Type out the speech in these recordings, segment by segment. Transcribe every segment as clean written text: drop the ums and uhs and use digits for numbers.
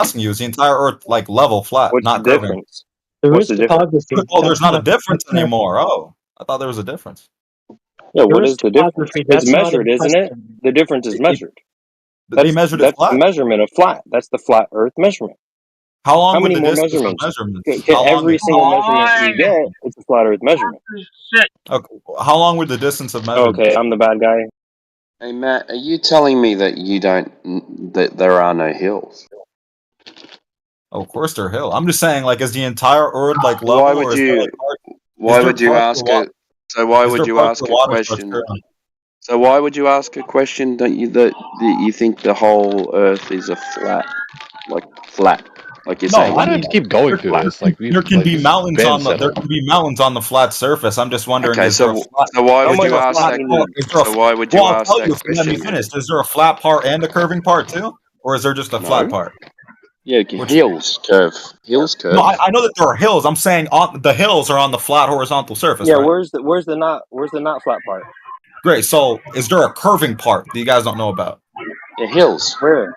asking you, is the entire Earth like level, flat, What's not the curving? difference? There What's is the difference? topography. Oh, there's not a difference anymore. Oh, I thought there was a difference. Yeah, There what is is the difference? topography. It's That's not measured, isn't it? impressive. The difference is measured. They measured it That's the flat. measurement of flat. That's the flat Earth measurement. How long How would many the more distance of measurements? measurements? To How long? every single measurement we get, it's a flat Earth measurement. Okay, how long would the distance of measurements? Okay, I'm the bad guy. Hey Matt, are you telling me that that there are no hills? Oh, of course they're hill. I'm just saying, like, is the entire Earth like level? Why would you? Why would you ask it? So why would you ask a question? So why would you ask a question? Don't you that you think the whole Earth is a flat, like you're saying? Why do I have to keep going through this? Like there can be mountains on the there can be mountains on the flat surface. I'm just wondering. Okay, so why would you ask that? So why would you ask that question? Let me finish. Is there a flat part and a curving part too, or is there just a flat part? Yeah, hills curve. Hills curve. No, I know that there are hills. I'm saying the hills are on the flat horizontal surface. Yeah, right? where's the not flat part? Great. So, is there a curving part that you guys don't know about? The hills. Where?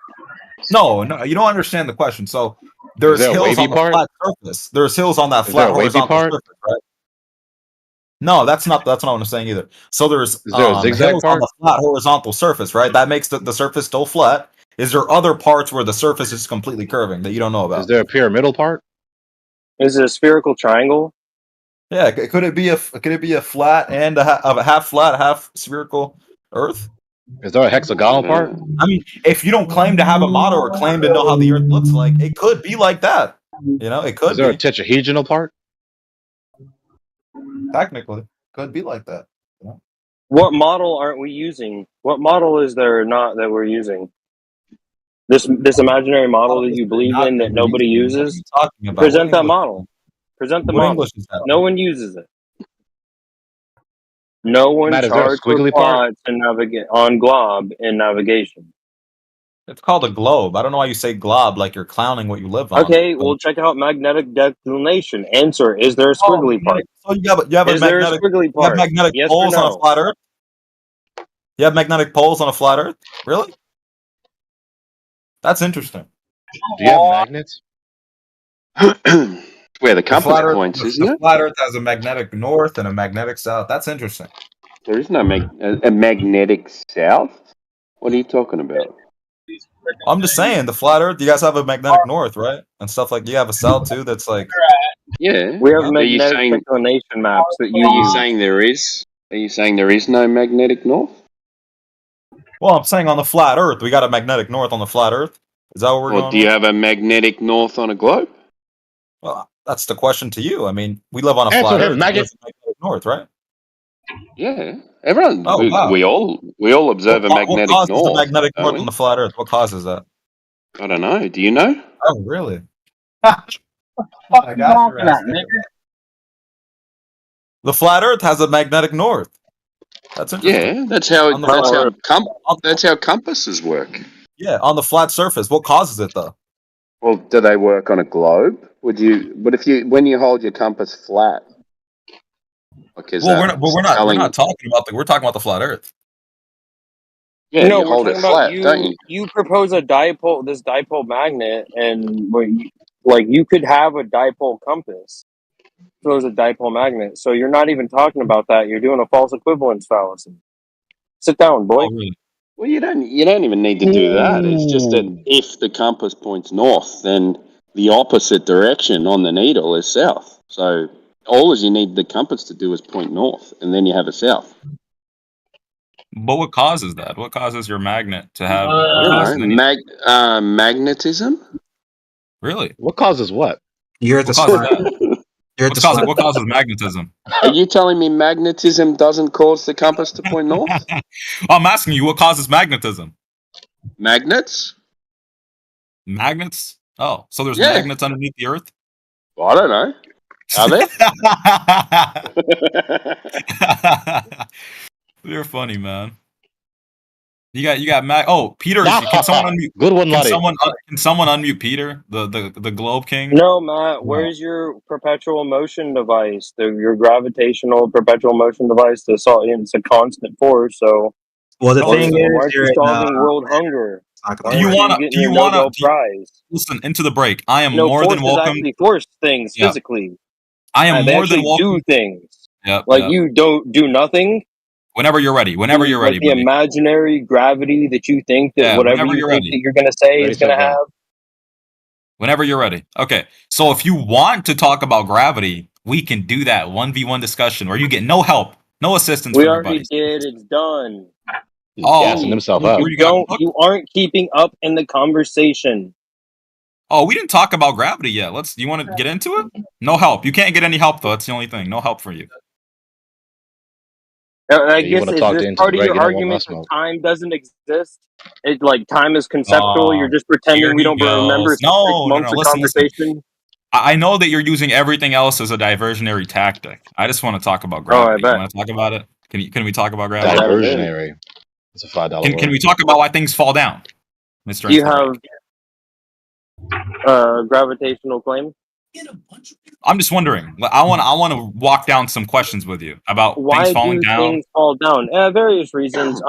No, you don't understand the question. So, there's hills on the flat surface. There's hills on that flat horizontal surface, right? No, that's not what I'm saying either. So there's hills on the flat horizontal surface, right? That makes the surface still flat. Is there other parts where the surface is completely curving that you don't know about? Is there a pyramidal part? Is it a spherical triangle? Yeah, could it be a flat and a half flat, half spherical Earth? Is there a hexagonal part? I mean, if you don't claim to have a model or claim to know how the Earth looks like, it could be like that. You know, it could. Is there a tetrahedral part? Technically, could be like that. You know? What model aren't we using? What model is there not that we're using? This imaginary model that you believe in that nobody uses? Present that model. Present the model. No one uses it. No one charts or plots on glob in navigation. It's called a globe. I don't know why you say glob like you're clowning what you live on. Okay, well, check out magnetic declination. Answer: is there a squiggly part? So you have a magnetic Yes poles or no? on a flat Earth? You have magnetic poles on a flat Earth? Really? That's interesting. Do you have magnets? Where the compass points, isn't it? The flat Earth has a magnetic north and a magnetic south. That's interesting. There is no a magnetic south. What are you talking about? I'm just saying, the flat Earth, you guys have a magnetic north, right? And stuff like you have a south too. That's like, yeah, we have magnetic declination maps that you. Are you saying there is? Are you saying there is no magnetic north? Well, I'm saying on the flat Earth, we got a magnetic north on the flat Earth. Is that what we're going? Do you have a magnetic north on a globe? Well, that's the question to you. I mean, we live on a flat Earth. Magnetic north, right? Yeah, everyone. Oh, wow. We all observe a magnetic north. What causes the magnetic north on the flat Earth? What causes that? I don't know. Do you know? Oh, really? The flat Earth has a magnetic north. That's interesting. Yeah, that's how compasses work. Yeah, on the flat surface. What causes it though? Well, do they work on a globe? But when you hold your compass flat, we're not talking about we're talking about the flat Earth. Yeah, you hold it flat, don't you? You propose this dipole magnet, and you could have a dipole compass. Throws a dipole magnet, so you're not even talking about that. You're doing a false equivalence fallacy. Sit down, boy. Oh, really? Well, you don't even need to do that. It's just that if the compass points north, then the opposite direction on the needle is south. So all you need the compass to do is point north, and then you have a south. But what causes that? What causes your magnet to have magnetism? Really? What causes what? What causes magnetism? Are you telling me magnetism doesn't cause the compass to point north? I'm asking you, what causes magnetism? Magnets? Magnets? Oh, so there's magnets underneath the Earth? Well, I don't know. Are they? You're funny, man. You got Mac. Oh, Peter, can someone unmute? Good one, Can someone unmute Peter, the Globe King? No, Matt. Where's your perpetual motion device? Your gravitational perpetual motion device. It's a constant force. So, well, the thing is, you're solving world hunger. Do you want to? Do you want to? Prize? Listen, into the break. I am no, more than welcome. Actually force things physically. I am more than welcome. Do things. Yep, you don't do nothing. Whenever you're ready. Whenever you're ready. The buddy. Imaginary gravity that you think that whatever you think that you're going to say is going to have. Whenever you're ready. Okay. So if you want to talk about gravity, we can do that 1v1 discussion where you get no help, no assistance. We already did. It's done. He's gassing himself up. You aren't keeping up in the conversation. Oh, we didn't talk about gravity yet. Do you want to get into it? No help. You can't get any help though. That's the only thing. No help for you. I guess is this part of your argument that time doesn't exist? Time is conceptual. You're just pretending we don't remember. No. Listen. I know that you're using everything else as a diversionary tactic. I just want to talk about gravity. You want to talk about it? Can we talk about gravity? Diversionary. It's a $5 Can we talk about why things fall down, Mr. Do you have gravitational claim? I'm just wondering. I want to walk down some questions with you about why things falling down. Things fall down? Various reasons.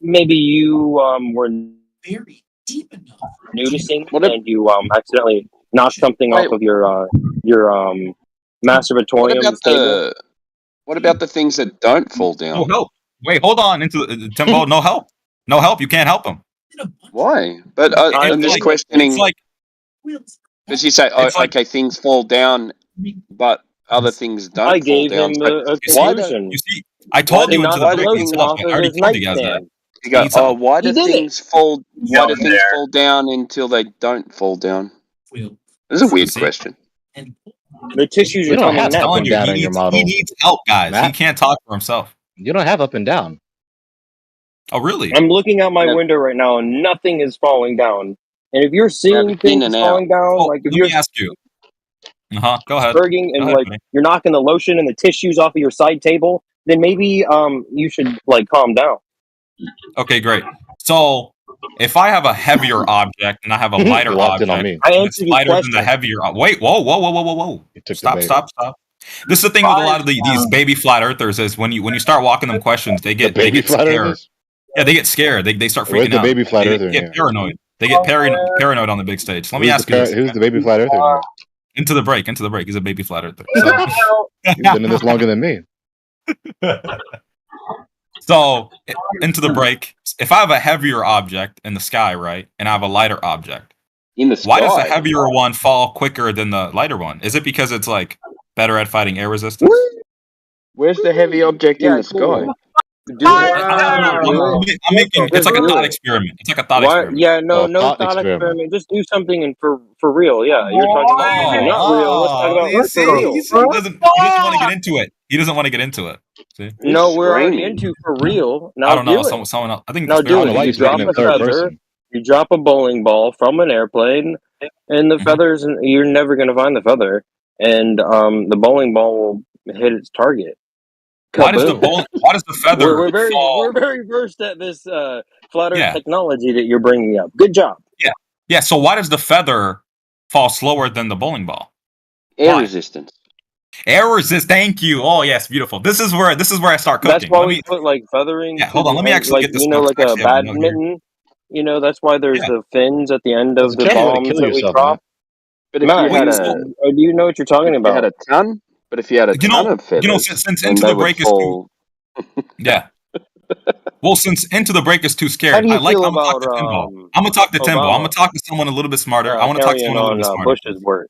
Maybe you were very deep enough noticing, and you accidentally knocked something off of your masturbatorium. What about the things that don't fall down? No help. Wait, hold on. Tempo. No help. No help. You can't help them. Why? But I'm just questioning. It's like. Because you say, okay, things fall down, but other things don't. I gave fall down. him a solution. You see, I told you into the break itself. I already told you guys that. You go, why do things fall? Why do things fall down until they don't fall down? This is a weird question. The tissues are coming down. He needs help, guys. Matt? He can't talk for himself. You don't have up and down. Oh, really? I'm looking out my window right now, and nothing is falling down. And if you're seeing things falling down, if you're ask you, go ahead, you're knocking the lotion and the tissues off of your side table, then maybe you should calm down. Okay, great. So if I have a heavier object and I have a lighter object, it's lighter than the heavier. Wait, whoa! Stop! This is the thing with a lot of these baby flat earthers is when you start walking them questions, they get scared. Yeah, they get scared. They start freaking out. Baby flat earther? They get paranoid. They get paranoid on the big stage. Let me ask you, who's the baby flat earther? Into the break. He's a baby flat earther. So. He's been in this longer than me. So, into the break. If I have a heavier object in the sky, right, and I have a lighter object, in the sky, why does the heavier one fall quicker than the lighter one? Is it because it's better at fighting air resistance? Where's the heavy object in the sky? I'm making it's like a thought experiment. It's like a thought experiment. Yeah, no thought experiment. Just do something for real. Yeah, you're talking about not real. Let's talk about for real. He doesn't want to get into it. He doesn't want to get into it. See? No, we're already into for real. Now I don't know. Someone else. I think now do it. You drop a feather. You drop a bowling ball from an airplane, and the feathers. You're never going to find the feather, and the bowling ball will hit its target. Why does the feather? We're very versed at this flat Earth technology that you're bringing up. Good job. Yeah. So why does the feather fall slower than the bowling ball? Air resistance. Air resist. Thank you. Oh yes, beautiful. This is where I start cooking. That's why we put feathering. Yeah, hold on. Let me actually get this. Like a badminton. That's why there's the fins at the end of the bombs that we drop. But if you had do you know what you're talking about? You had a ton. But if you had a ton of feathers, since Into the Break is too, well, since Into the Break is too scared, I'm gonna talk to Timbo. I'm gonna talk to Timbo. I'm gonna talk to someone a little bit smarter. I want to talk to someone a little bit smarter. Bush's work.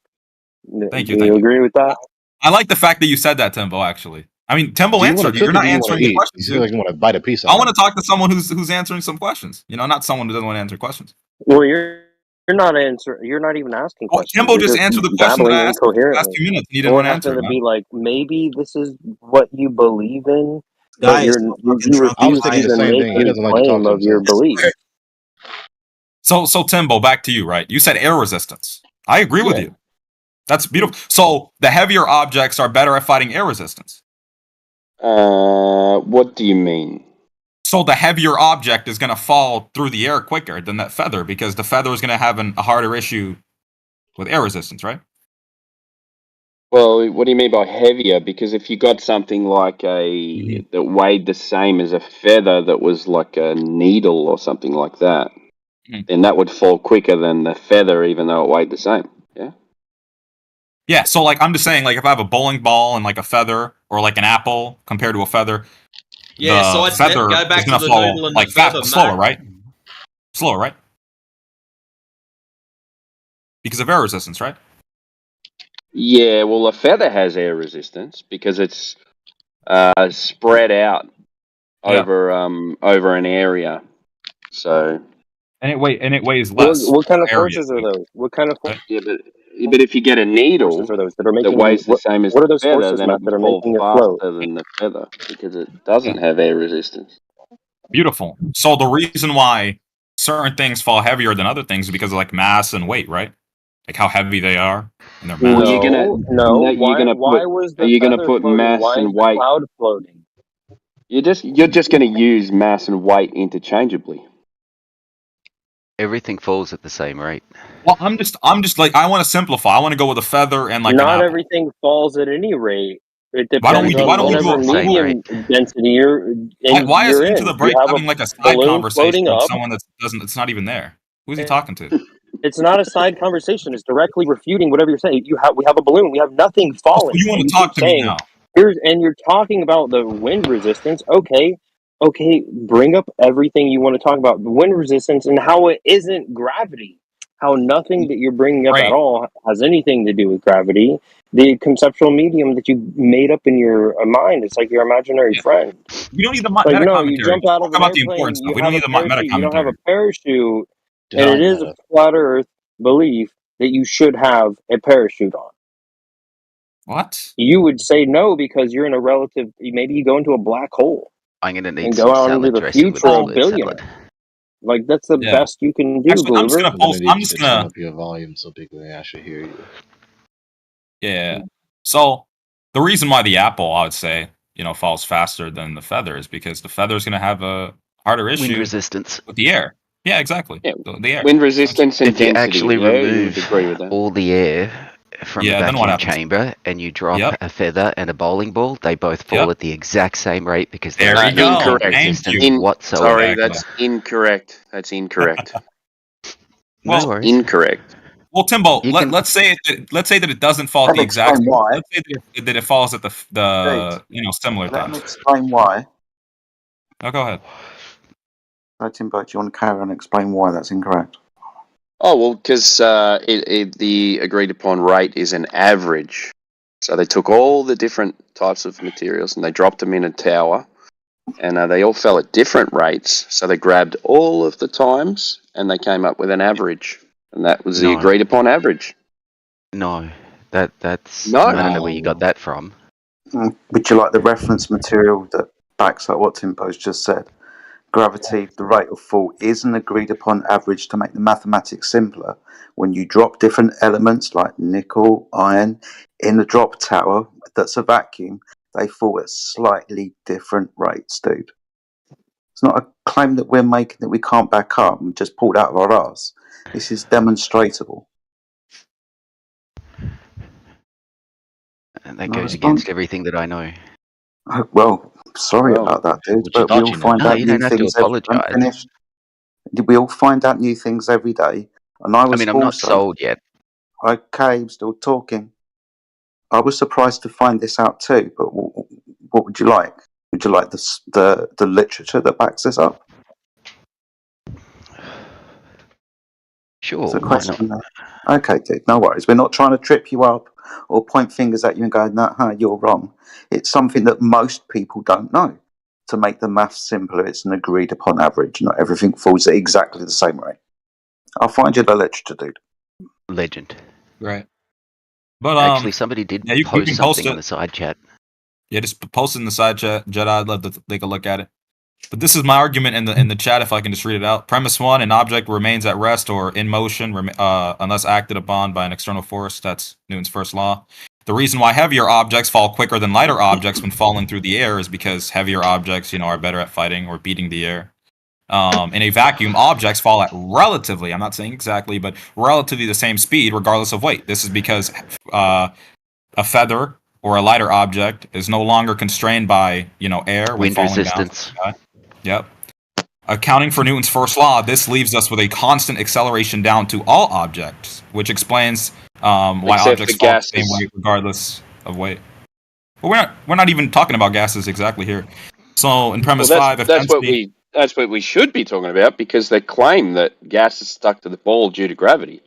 Thank you. Do you agree with that? I like the fact that you said that, Timbo. Actually, I mean, Timbo answered you. You're not answering the questions. You feel like you want to bite a piece. I want to talk to someone who's answering some questions. Not someone who doesn't want to answer questions. Well, You're not answering. You're not even asking questions. Timbo just answered the question that I asked for the last 2 minutes. He didn't want to answer. To be like, maybe this is what you believe in. Guys, you refuse to even make a claim of your belief. So Timbo, back to you. Right? You said air resistance. I agree with you. That's beautiful. So the heavier objects are better at fighting air resistance. What do you mean? So the heavier object is going to fall through the air quicker than that feather because the feather is going to have a harder issue with air resistance, right? Well, what do you mean by heavier? Because if you got something like that weighed the same as a feather that was like a needle or something like that, then that would fall quicker than the feather, even though it weighed the same. Yeah. Yeah. So like I'm just saying, like if I have a bowling ball and like a feather, or like an apple compared to a feather, yeah. So I'd go back to the noodle and like the feather, slower, right? Slower, right? Because of air resistance, right? Yeah, well, a feather has air resistance because it's spread out over an area. So and it weighs less. What kind of forces are those? What kind of forces? Yeah, but if you get a needle are those that are making weighs the same as what are the those feather, forces, then Matt, it that are will making it fall float? faster than the feather because it doesn't have air resistance. Beautiful. So the reason why certain things fall heavier than other things is because of like mass and weight, right? Like how heavy they are and their mass. Why was the feather put floating? mass Why and is weight? the cloud floating? You're just going to use mass and weight interchangeably. Everything falls at the same rate. Well, I'm just like, I want to simplify. I want to go with a feather and like not everything falls at any rate. It depends why don't we do whatever medium density you're in. Why is you're Into in. the Break having like a side conversation with someone that doesn't? It's not even there. Who's he talking to? It's not a side conversation. It's directly refuting whatever you're saying. We have a balloon. We have nothing falling. So you want to talk to me now? And you're talking about the wind resistance. Okay, bring up everything you want to talk about. The wind resistance and how it isn't gravity. How nothing that you're bringing up at all has anything to do with gravity. The conceptual medium that you made up in your mind, it's like your imaginary friend. We don't need the meta commentary. You jump out of an airplane, we don't need the meta commentary. You don't have a parachute, and it is a flat Earth belief that you should have a parachute on. What? You would say no because you're in a relative. Maybe you go into a black hole. I'm gonna need some salad dressing with a billionaire. Like that's the best you can do. Actually, I'm just gonna turn up your volume so people can actually hear you. Yeah. So the reason why the apple, I would say, falls faster than the feather is because the feather is going to have a harder issue wind resistance with the air. Yeah, exactly. Yeah. The air. Wind resistance and if you actually remove all the air from the vacuum chamber and you drop a feather and a bowling ball, they both fall at the exact same rate because they're incorrect. Whatsoever. Sorry, that's incorrect. That's incorrect. No worries. Incorrect. Well, Timbo, let's say that it doesn't fall at the exact. Let's say that it falls at the similar times. Let me explain why. Oh, go ahead. Right, Timbo, do you want to carry on and explain why that's incorrect? Oh, well, because the agreed upon rate is an average. So they took all the different types of materials and they dropped them in a tower, and they all fell at different rates. So they grabbed all of the times and they came up with an average, and that was the agreed upon average. No, that's I don't know where you got that from. Would you like the reference material that backs up what Timbo's just said? Gravity, the rate of fall, is an agreed upon average to make the mathematics simpler. When you drop different elements like nickel, iron, in a drop tower that's a vacuum, they fall at slightly different rates, dude. It's not a claim that we're making that we can't back up and just pulled out of our arse. This is demonstratable. And that goes against everything that I know. Well, sorry about that, dude. But we all find out new things every day. We all find out new things every day. And I'm not sold yet. Okay, I'm still talking. I was surprised to find this out too. But what would you like? Would you like the literature that backs this up? Sure. It's a question. Okay, dude. No worries. We're not trying to trip you up or point fingers at you and go, "Nah, you're wrong." It's something that most people don't know. To make the maths simpler, it's an agreed upon average. Not everything falls at exactly the same rate. I'll find you the literature, dude. Legend. Right. But actually, somebody did post something in the side chat. Yeah, just post it in the side chat. Jedi, I'd love to take a look at it. But this is my argument in the chat, if I can just read it out. Premise 1, an object remains at rest or in motion unless acted upon by an external force. That's Newton's first law. The reason why heavier objects fall quicker than lighter objects when falling through the air is because heavier objects, are better at fighting or beating the air. In a vacuum, objects fall at relatively, I'm not saying exactly, but relatively the same speed regardless of weight. This is because a feather or a lighter object is no longer constrained by, air. Wind resistance. Yep. Accounting for Newton's first law, this leaves us with a constant acceleration down to all objects, which explains why objects fall the same way regardless of weight. But we're not even talking about gases exactly here. So in premise 5, if that's what we should be talking about, because they claim that gas is stuck to the ball due to gravity.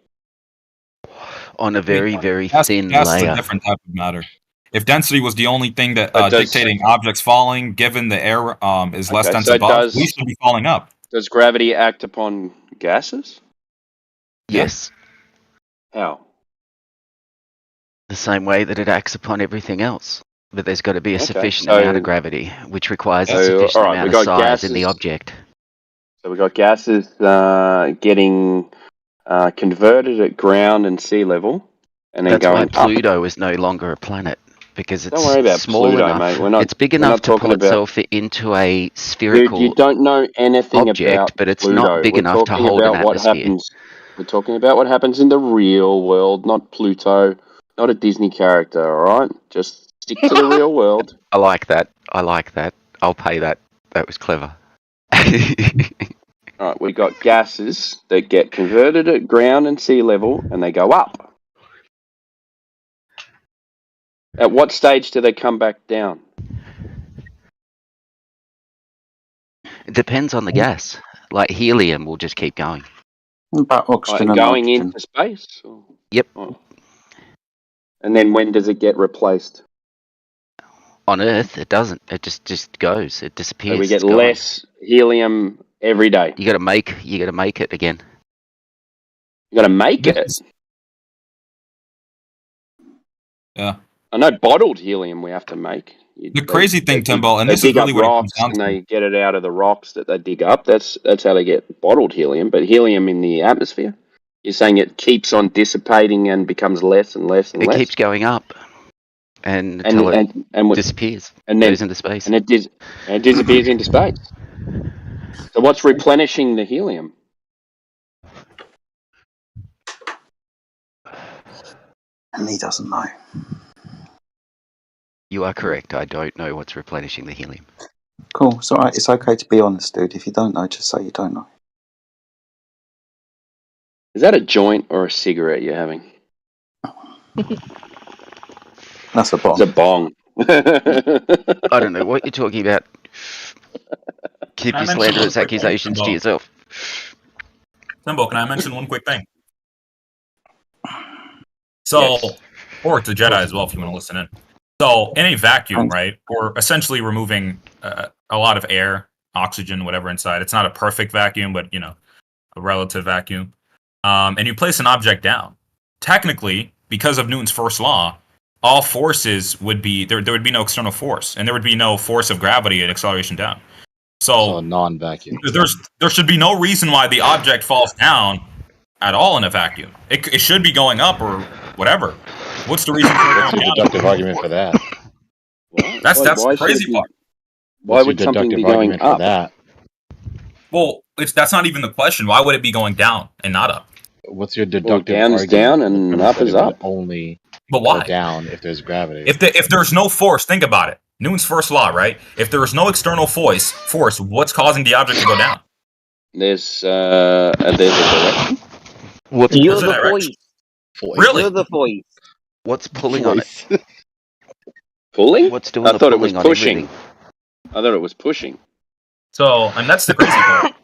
On a very, very thin layer. Gas is a different type of matter. If density was the only thing that dictating objects falling, given the air is less dense above, we should be falling up. Does gravity act upon gases? Yes. How? The same way that it acts upon everything else. But there's got to be a sufficient amount of gravity, which requires a sufficient amount of size in the object. So we've got gases getting converted at ground and sea level, and then going up. That's why Pluto is no longer a planet. Because it's Don't worry about small Pluto, enough. mate. It's big enough to pull itself into a spherical Dude, you don't know anything object, about but it's Pluto. not big enough to hold an atmosphere. We're talking about what happens in the real world, not Pluto, not a Disney character, alright? Just stick to the real world. I like that. I'll pay that. That was clever. Alright, we've got gases that get converted at ground and sea level, and they go up. At what stage do they come back down? It depends on the gas. Like helium will just keep going. About oxygen and going into space? Or? Yep. Oh. And then when does it get replaced? On Earth, it doesn't. It just goes. It disappears. So we get less helium every day. You got to make it again. You got to make it. Yeah. I know bottled helium we have to make. The crazy thing, Timbo, and this is really what it comes down to. And they get it out of the rocks that they dig up. That's how they get bottled helium. But helium in the atmosphere, you're saying it keeps on dissipating and becomes less and less and less? It keeps going up until it disappears and then goes into space. And it disappears into space. So what's replenishing the helium? And he doesn't know. You are correct. I don't know what's replenishing the helium. Cool. It's alright. It's okay to be honest, dude. If you don't know, just say you don't know. Is that a joint or a cigarette you're having? That's a bong. It's a bong. I don't know what you're talking about. Keep your slanderous accusations to yourself. Timbo, can I mention one quick thing? So, or to Jedi as well, if you want to listen in. So, in a vacuum, right, we're essentially removing a lot of air, oxygen, whatever inside. It's not a perfect vacuum, but, a relative vacuum. And you place an object down. Technically, because of Newton's first law, all forces would be, there would be no external force, and there would be no force of gravity and acceleration down. So a non-vacuum. There should be no reason why the object falls down at all in a vacuum. It should be going up or whatever. What's the reason for What's your deductive argument for that? That's the crazy part. Why would something be going up? That? Well, that's not even the question. Why would it be going down and not up? What's your deductive down argument? Is down and up is up. Only but why? Down if there's gravity. If there's no force, think about it. Newton's first law, right? If there is no external force, what's causing the object to go down? There's a direction. You're the voice. Really? You're the voice. What's pulling on it? Pulling? What's doing I thought it was pushing. Everything? I thought it was pushing. So, and that's the crazy part.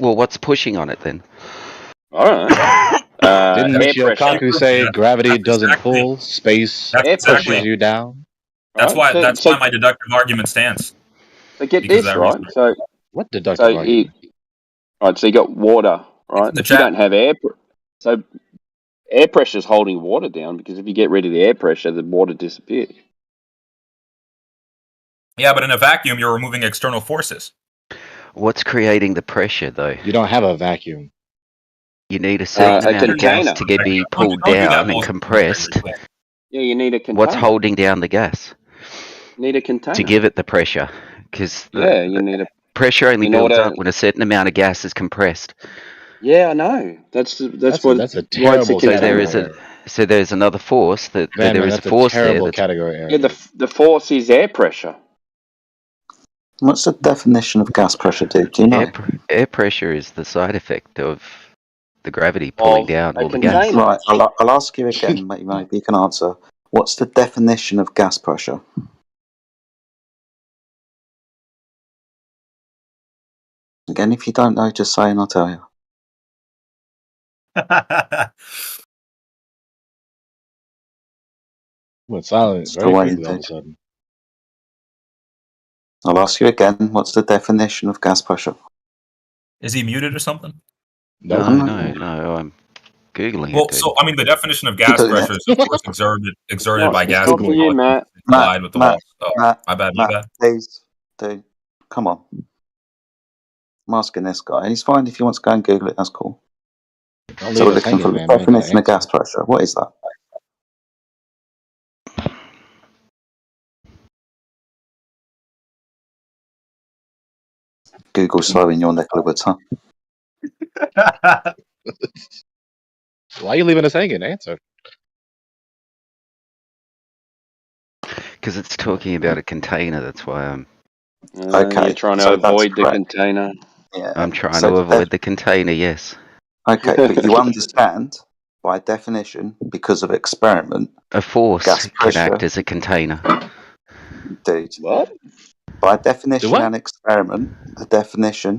Well, what's pushing on it then? All right. Didn't Michio Kaku say gravity doesn't pull, space pushes you down? That's why my deductive argument stands. So get this, right? So what deductive argument? Right, so you got water, right? If you don't have air, so air pressure is holding water down, because if you get rid of the air pressure, the water disappears. Yeah, but in a vacuum, you're removing external forces. What's creating the pressure, though? You don't have a vacuum. You need a certain amount of gas to be pulled down and compressed. Yeah, you need a container. What's holding down the gas? You need a container. To give it the pressure. Because you need a pressure only builds up when a certain amount of gas is compressed. Yeah, I know. That's a terrible so there is So there's another force that there is a force there. Category area. Yeah, the force is air pressure. What's the definition of gas pressure, dude? Do you know? Air pressure is the side effect of the gravity pulling down all the gas. Right, I'll ask you again, maybe you can answer. What's the definition of gas pressure? Again, if you don't know, just say and I'll tell you. Went silent very quickly all of a sudden. I'll ask you again, what's the definition of gas pressure? Is he muted or something? No, I'm Googling it. Well, so, I mean, the definition of gas pressure is, of course, exerted by gas. Matt. Matt, with the Matt, my bad. Please, dude, come on. I'm asking this guy, and he's fine if he wants to go and Google it, that's cool. So we're looking for the definition of gas pressure. What is that? Google slow in your neck of the woods, huh? Why are you leaving us hanging? Answer. Because it's talking about a container, that's why I'm... Okay. You're trying to avoid the container. Yeah. I'm trying to avoid the container, yes. Okay, but you understand, by definition, because of experiment... A force can act as a container. Dude. What? By definition and experiment, the definition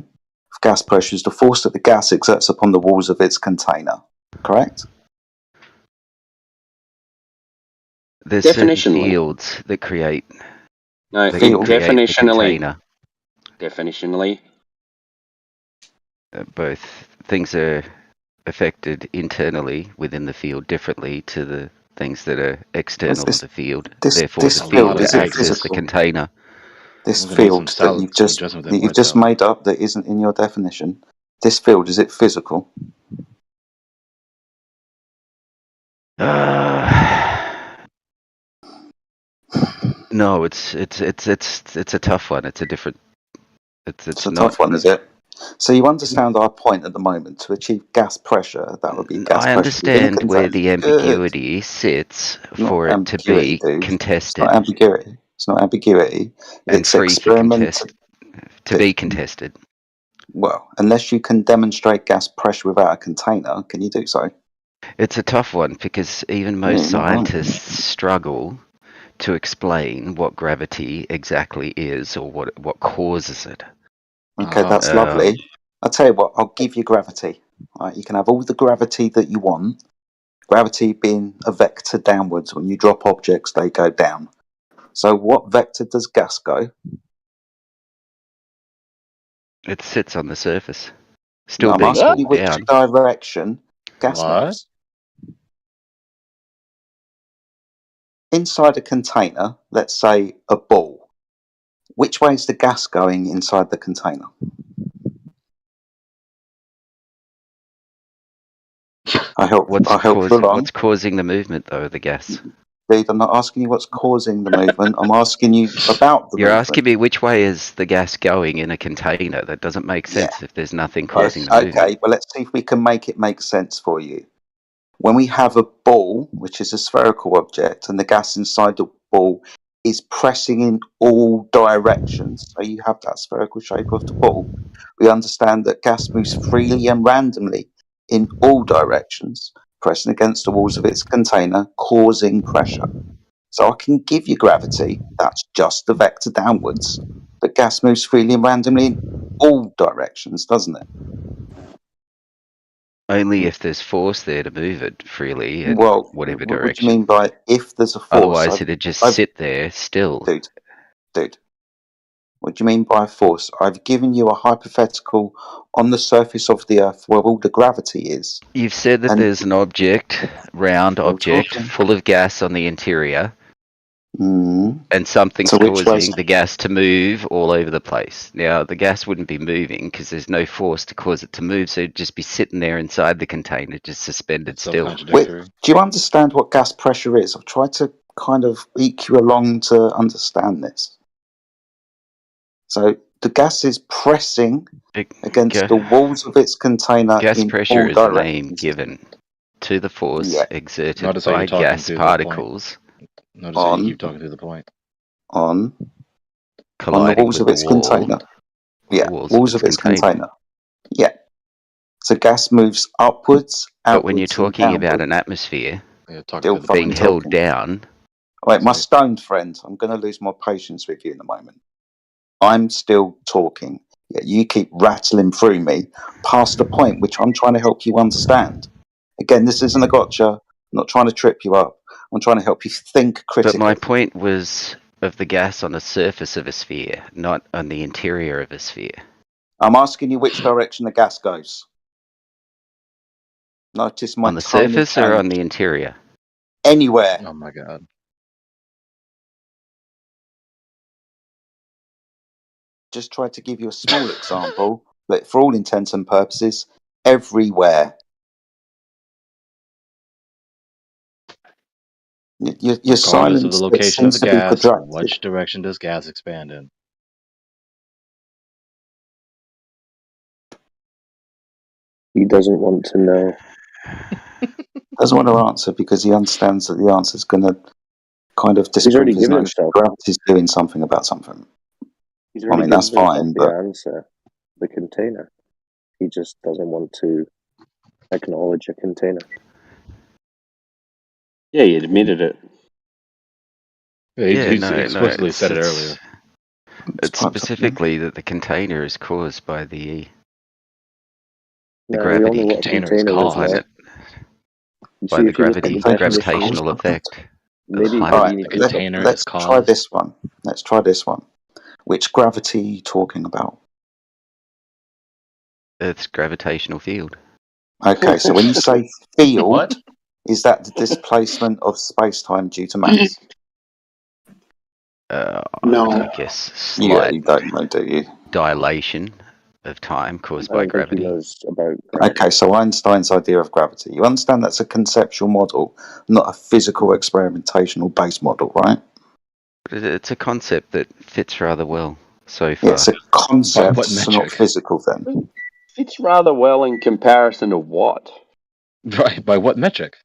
of gas pressure is the force that the gas exerts upon the walls of its container. Correct? There's certain fields that create... No, definitionally. Definitionally. Both things are affected internally within the field differently to the things that are external to the field. Therefore, the field acts as the container. This field that you've just made up that isn't in your definition, this field, is it physical? No, it's a tough one. It's a different. It's a tough one, is it? So you understand our point at the moment. To achieve gas pressure, that would be gas pressure. I understand where the ambiguity sits for it to be contested. It's not ambiguity. It's not ambiguity. It's free to be contested. Well, unless you can demonstrate gas pressure without a container, can you do so? It's a tough one because even most scientists struggle to explain what gravity exactly is or what causes it. Okay, that's lovely. I'll tell you what, I'll give you gravity. Right, you can have all the gravity that you want. Gravity being a vector downwards. When you drop objects, they go down. So what vector does gas go? It sits on the surface. Still I'm asking you which direction gas moves. Inside a container, let's say a ball. Which way is the gas going inside the container? What's causing the movement, though, the gas? Dude, I'm not asking you what's causing the movement. I'm asking you about the movement. You're asking me which way is the gas going in a container. That doesn't make sense if there's nothing causing the movement. Okay, well, let's see if we can make it make sense for you. When we have a ball, which is a spherical object, and the gas inside the ball is pressing in all directions, so you have that spherical shape of the ball, we understand that gas moves freely and randomly in all directions, pressing against the walls of its container, causing pressure. So I can give you gravity, that's just the vector downwards, but gas moves freely and randomly in all directions, doesn't it? Only if there's force there to move it freely in whatever direction. What do you mean by if there's a force? Otherwise, it'd just sit there still. Dude. What do you mean by force? I've given you a hypothetical on the surface of the Earth where all the gravity is. You've said that there's an round object, full of gas on the interior. And something's causing the gas to move all over the place. Now, the gas wouldn't be moving because there's no force to cause it to move, so it'd just be sitting there inside the container, just suspended still. Wait, do you understand what gas pressure is? I've tried to kind of eke you along to understand this. So the gas is pressing against the walls of its container. Gas pressure is a name given to the force exerted Notice how by you're talking gas through the particles Notice how you keep talking through the point. On the colliding walls with of its the wall. container. Yeah, Walls of its container. Yeah. So gas moves upwards, outwards, But when you're talking about an atmosphere being held down... Wait, my stoned friend, I'm going to lose my patience with you in a moment. I'm still talking. Yeah, you keep rattling through me past the point which I'm trying to help you understand. Again, this isn't a gotcha. I'm not trying to trip you up. I'm trying to help you think critically. But my point was of the gas on the surface of a sphere, not on the interior of a sphere. I'm asking you which direction the gas goes. Notice my on the surface or on the interior? Anywhere. Oh my god. Just tried to give you a small example, but for all intents and purposes, everywhere. Your silence of the location of the gas, protracted. which direction does gas expand in? He doesn't want to know. Doesn't want to answer because he understands that the answer is going to kind of He's already disprove his given notion. himself. Gravity's doing something about something. He's already I mean, that's fine, the but answer, the container. He just doesn't want to acknowledge a container. Yeah, he admitted it. Yeah, he explicitly said it earlier. It's specifically that the container is caused by the No, gravity. The container is caused by the gravitational effect. Maybe let's try this one. Let's try this one. Which gravity are you talking about? Earth's gravitational field. Okay, so when you say field, is that the displacement of space-time due to mass? No. I guess slight you don't know, do you? dilation of time caused by gravity. Okay, so Einstein's idea of gravity. You understand that's a conceptual model, not a physical experimentational base model, right? It's a concept that fits rather well so far. Yeah, it's a concept, so not physical then. Fits rather well in comparison to what? Right, by what metric?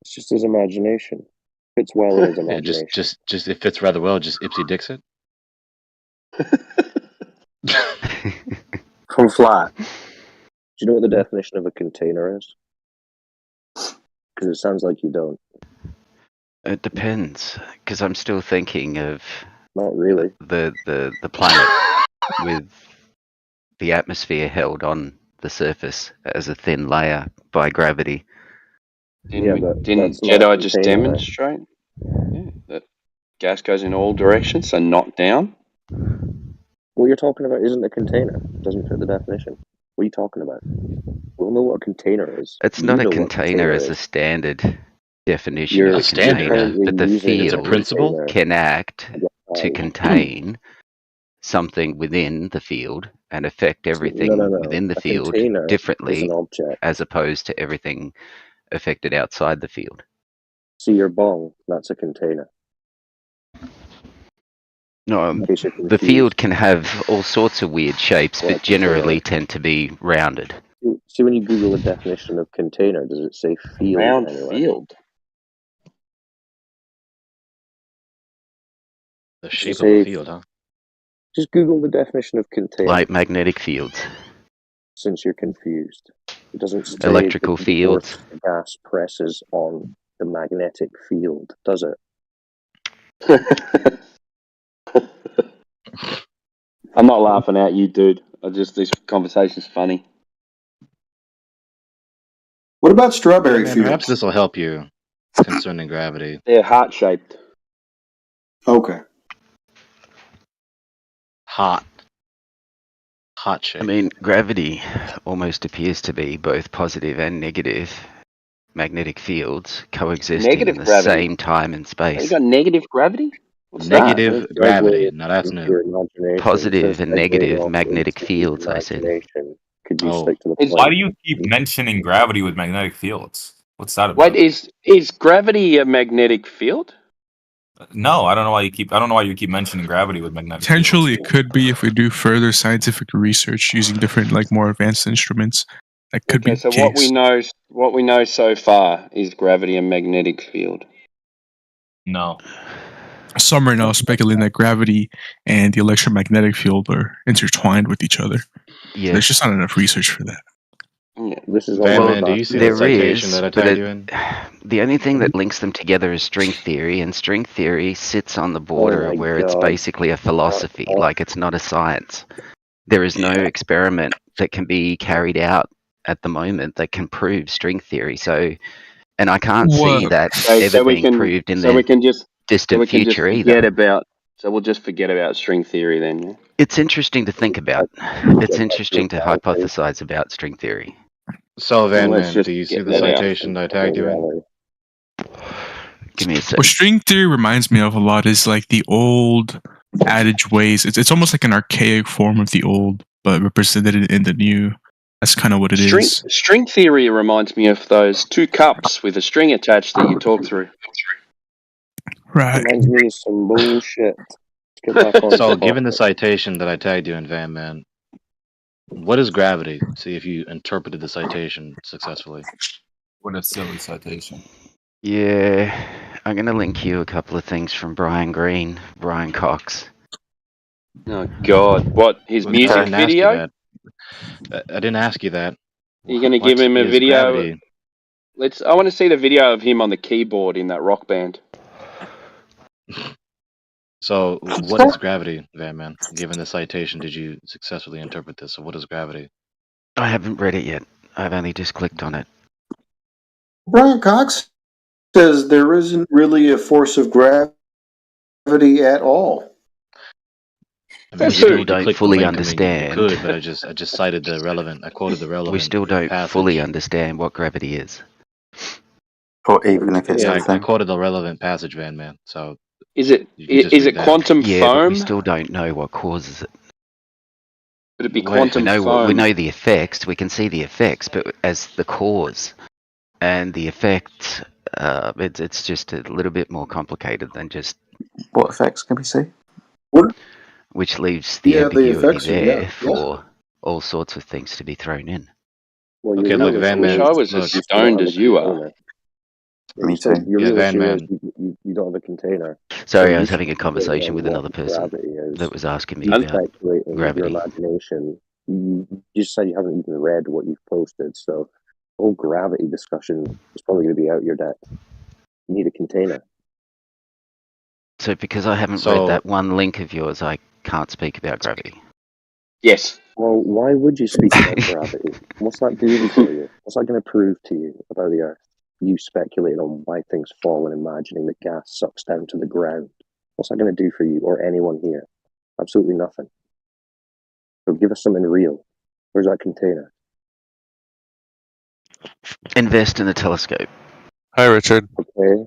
It's just his imagination. Fits well in his imagination. Just it fits rather well, just Ipsy Dixit. From flat. Do you know what the definition of a container is? Because it sounds like you don't. It depends, because I'm still thinking of not really the planet with the atmosphere held on the surface as a thin layer by gravity. Didn't Jedi just demonstrate that gas goes in all directions, so not down? What you're talking about isn't a container. It doesn't fit the definition. What are you talking about? We'll know what a container is. It's not a container as a standard definition of a container, but the field can act to contain something within the field and affect everything within the field differently as opposed to everything affected outside the field. See your bong, that's a container. No, the field can have all sorts of weird shapes, but generally tend to be rounded. See, when you Google a definition of container, does it say field? Round field. The shape of a field, huh? Just Google the definition of container. Like magnetic fields. Since you're confused. It doesn't say electrical fields. The gas presses on the magnetic field, does it? I'm not laughing at you, dude. This conversation's funny. What about strawberry fields? Perhaps this will help you concerning gravity. They're heart-shaped. Okay. Hot shape. I mean, gravity almost appears to be both positive and negative magnetic fields coexisting in the same time and space. You got negative gravity? What's negative gravity. Now that's new. Positive and negative magnetic fields, I said. Why do you keep mentioning gravity with magnetic fields? What's that about? Wait, is gravity a magnetic field? No, I don't know why you keep mentioning gravity with magnetic Potentially fields. It could be if we do further scientific research using different, more advanced instruments. That could be. So what we know so far is gravity and magnetic field. No. Some are now speculating that gravity and the electromagnetic field are intertwined with each other. Yeah. There's just not enough research for that. Yeah, this is Batman, do you see the citation that I tagged you in? The only thing that links them together is string theory, and string theory sits on the border where it's basically a philosophy, like it's not a science. There is no experiment that can be carried out at the moment that can prove string theory. So, and I can't see that ever being proved in the distant future either. So we'll just forget about string theory then. Yeah? It's interesting to think about. It's interesting to hypothesize about string theory. So, Van, do you see the citation that I tagged you in? Give me a second. What string theory reminds me of a lot is like the old adage ways. It's almost like an archaic form of the old, but represented in the new. That's kind of what it is. String theory reminds me of those two cups with a string attached that you talk through. Right. Reminds me of some bullshit. So, given the citation that I tagged you in, Van Man, what is gravity? See if you interpreted the citation successfully. What a silly citation. Yeah, I'm going to link you a couple of things from Brian Greene, Brian Cox. Oh, God. What, his music video? I didn't ask you that. You're going to give him a video? Gravity? I want to see the video of him on the keyboard in that rock band. So, what is gravity, Van Man? Given the citation, did you successfully interpret this? So, what is gravity? I haven't read it yet. I've only just clicked on it. Brian Cox says there isn't really a force of gravity at all. I mean, we still don't fully understand. You could, but I just cited the relevant. I quoted the relevant. We still don't passage. Fully understand what gravity is. Or even if it's I quoted the relevant passage, Van Man. So. Is it quantum foam? We still don't know what causes it. Would it be quantum foam? We know the effects. We can see the effects, but as the cause and the effect, it's just a little bit more complicated than just. What effects can we see? Which leaves the ambiguity there for all sorts of things to be thrown in. Well, okay, look, Van Man. I was as stoned as you are. Me too. Van Man. You don't have a container. Sorry, I was having a conversation with another person that was asking me about gravity. Your imagination. You just said you haven't even read what you've posted, so the whole gravity discussion is probably going to be out your depth. You need a container. So because I haven't read that one link of yours, I can't speak about gravity. Yes. Well, why would you speak about gravity? What's that doing for you? What's that going to prove to you about the Earth? You speculate on why things fall and imagining that gas sucks down to the ground. What's that going to do for you or anyone here? Absolutely nothing. So give us something real. Where's that container? Invest in a telescope. Hi, Richard. Okay.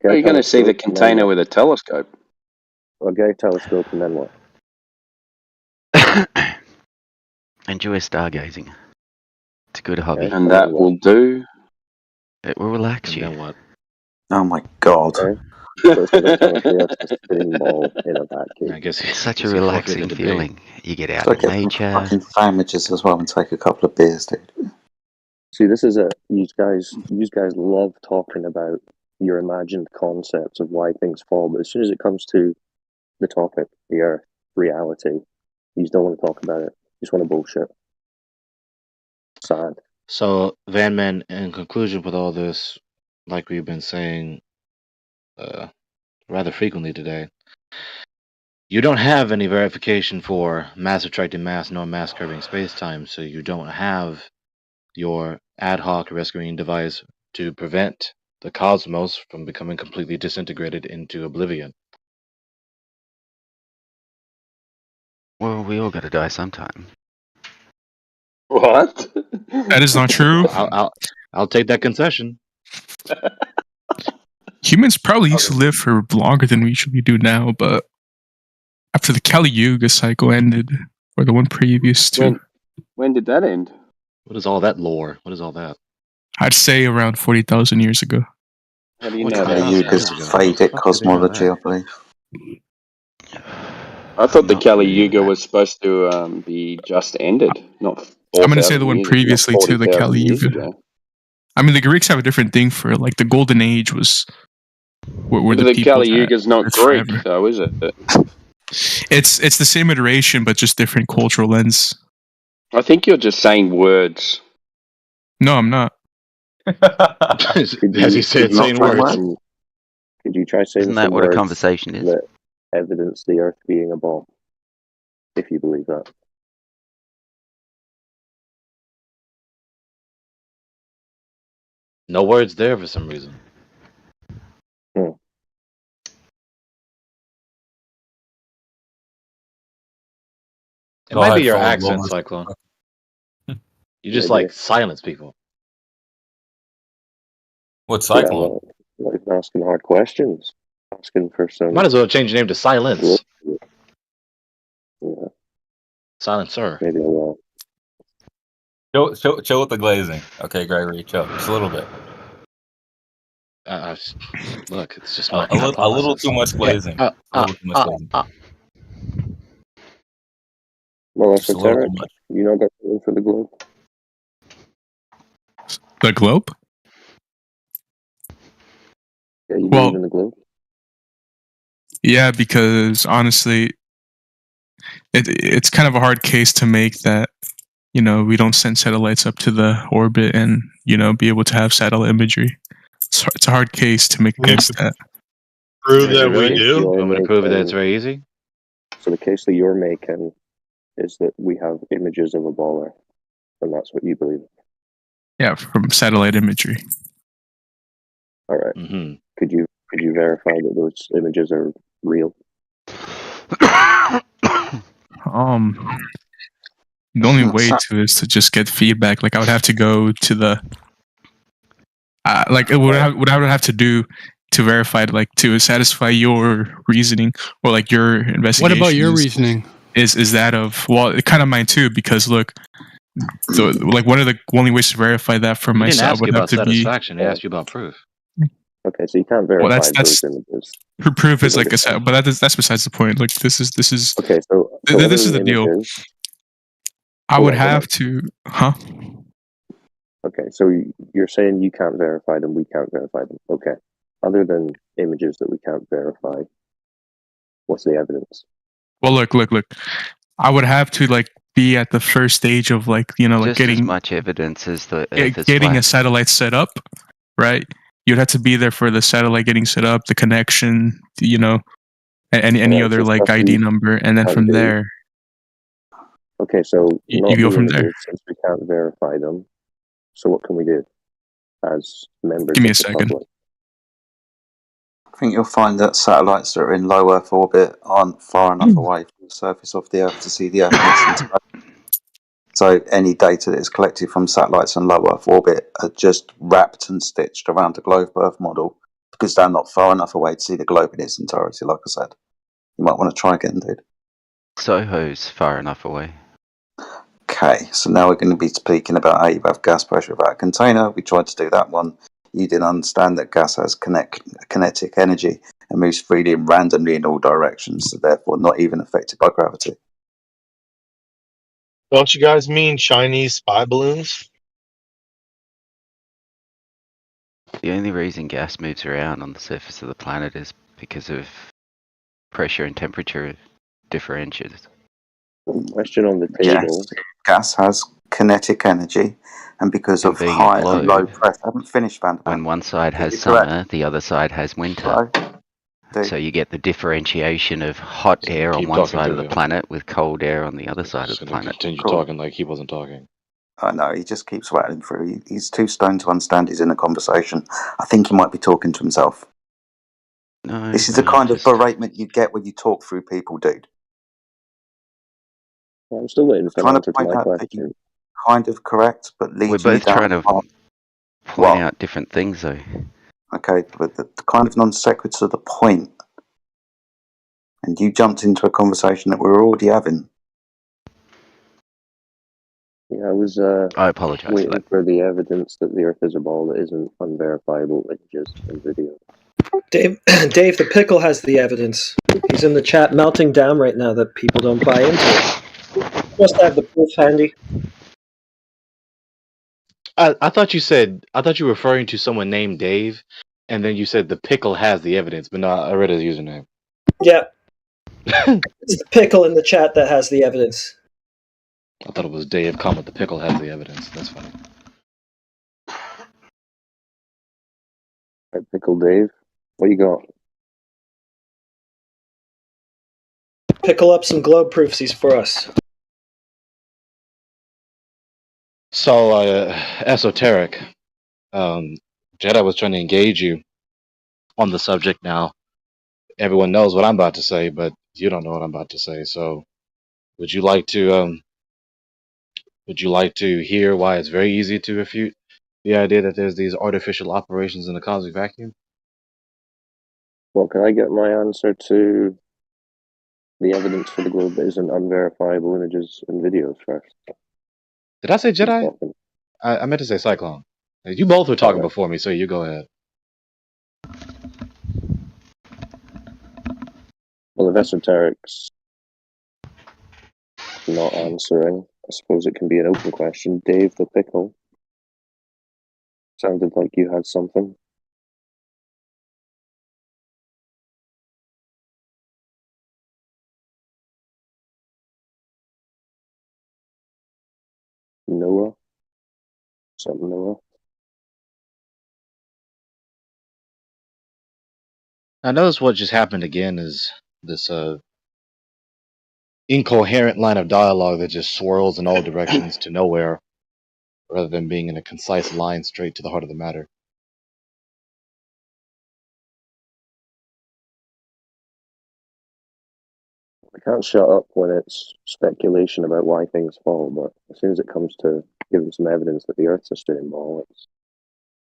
How are you going to see the container with a telescope? Well, get a telescope and then what? Enjoy stargazing. It's a good hobby. And that will do. It will relax you. And then what? Oh my God. Okay. I guess it's such a relaxing feeling. You get out in nature. Fucking sandwiches as well and take a couple of beers, dude. See, this is you guys love talking about your imagined concepts of why things fall, but as soon as it comes to the topic, the Earth, reality, you just don't want to talk about it. You just want to bullshit. Sad. So, Van Man, in conclusion with all this, like we've been saying rather frequently today, you don't have any verification for mass attracting mass nor mass curving space-time, so you don't have your ad hoc rescuing device to prevent the cosmos from becoming completely disintegrated into oblivion. Well, we all gotta die sometime. What? That is not true. I'll take that concession. Humans probably used to live for longer than we usually do now, but after the Kali Yuga cycle ended, or the one previous to... When did that end? What is all that lore? What is all that? I'd say around 40,000 years ago. How do you know Kali Yuga's Vedic cosmology, I believe. I thought the Kali Yuga was supposed to be just ended, not I'm going to say the one previously to the Kali Yuga. I mean, the Greeks have a different thing for like the Golden Age was where the Kali Yuga's not Greek, though, is it? It's the same iteration, but just different cultural lens. I think you're just saying words. No, I'm not. As he said, saying words. Could you try saying? Isn't that what a conversation is? That evidence the Earth being a ball, if you believe that. No words there for some reason. It might be your accent, Cyclone. You just like silence people. What's Cyclone? Like asking hard questions. Asking for some. Might as well change your name to Silence. Yeah. Silencer. Maybe I will. Chill with the glazing. Okay, Gregory, chill. Just a little bit. Look, it's just a little too much glazing. Well, that's what's Eric. You know that for the globe? The globe? Yeah, you believe in the globe? Yeah, because honestly, it's kind of a hard case to make that, you know, we don't send satellites up to the orbit and, you know, be able to have satellite imagery. It's a hard case to make against that. Prove that we do? You want me to prove that it's very easy? So the case that you're making is that we have images of a baller, and that's what you believe. Yeah, from satellite imagery. All right. Mm-hmm. Could you verify that those images are real? The only way to is to just get feedback. Like I would have to go to the what I would have to do to verify it, like to satisfy your reasoning or like your investigation. What about your reasoning? Is that of kind of mine too? Because look, like one of the only ways to verify that for myself would have to be. Satisfaction. He asked you about proof. Okay, so you can't verify those images. Proof is like but that's besides the point. Like this is okay. So this is the deal. I would have to, Okay, so you're saying you can't verify them, we can't verify them. Okay. Other than images that we can't verify, what's the evidence? Well, look. I would have to like be at the first stage of like, you know, like just getting as much evidence as the getting a satellite set up, right? You'd have to be there for the satellite getting set up, the connection, you know, and any other like ID number, and then from there. Okay, so you go from there. Since we can't verify them, so what can we do as members? Give me a second. Public? I think you'll find that satellites that are in low Earth orbit aren't far enough away from the surface of the Earth to see the Earth. So any data that is collected from satellites in low Earth orbit are just wrapped and stitched around the globe Earth model because they're not far enough away to see the globe in its entirety. Like I said, you might want to try again, dude. Soho's far enough away. Okay, so now we're going to be speaking about how you have gas pressure without a container. We tried to do that one. You didn't understand that gas has kinetic energy and moves freely and randomly in all directions, so therefore not even affected by gravity. Don't you guys mean Chinese spy balloons? The only reason gas moves around on the surface of the planet is because of pressure and temperature differentials. Question on the table. Yes, gas has kinetic energy, and because of high and low pressure, I haven't finished, Van. When one side has summer, the other side has winter. So you get the differentiation of hot air on one side of the planet with cold air on the other side of the planet. Continue talking like he wasn't talking. I know, he just keeps rattling through. He's too stoned to understand he's in a conversation. I think he might be talking to himself. No, this is the kind of beratement you get when you talk through people, dude. I'm still waiting for an answer to my question. Kind of correct, but we're both trying to point out different things, though. Okay, but the kind of non sequitur to the point, and you jumped into a conversation that we were already having. Yeah, I was. I apologize. Waiting for the evidence that the Earth is a ball that isn't unverifiable images and video. Dave, the pickle has the evidence. He's in the chat melting down right now that people don't buy into it. Must have the proof handy. I thought you were referring to someone named Dave, and then you said the pickle has the evidence, but no, I read his username. Yeah. It's the pickle in the chat that has the evidence. I thought it was Dave, the pickle has the evidence. That's funny. Right, Pickle Dave, what you got? Pickle up some globe proofsies for us. So, esoteric. Jedi was trying to engage you on the subject now. Everyone knows what I'm about to say, but you don't know what I'm about to say. So, would you like to hear why it's very easy to refute the idea that there's these artificial operations in the cosmic vacuum? Well, can I get my answer to the evidence for the globe that isn't unverifiable images and videos first? Did I say Jedi? I meant to say Cyclone. You both were talking before me, so you go ahead. Well, if esoteric's not answering, I suppose it can be an open question. Dave the Pickle, sounded like you had something. Noah? Something Noah? I notice what just happened again is this incoherent line of dialogue that just swirls in all directions to nowhere, rather than being in a concise line straight to the heart of the matter. I can't shut up when it's speculation about why things fall, but as soon as it comes to giving some evidence that the Earth's a spinning ball, it's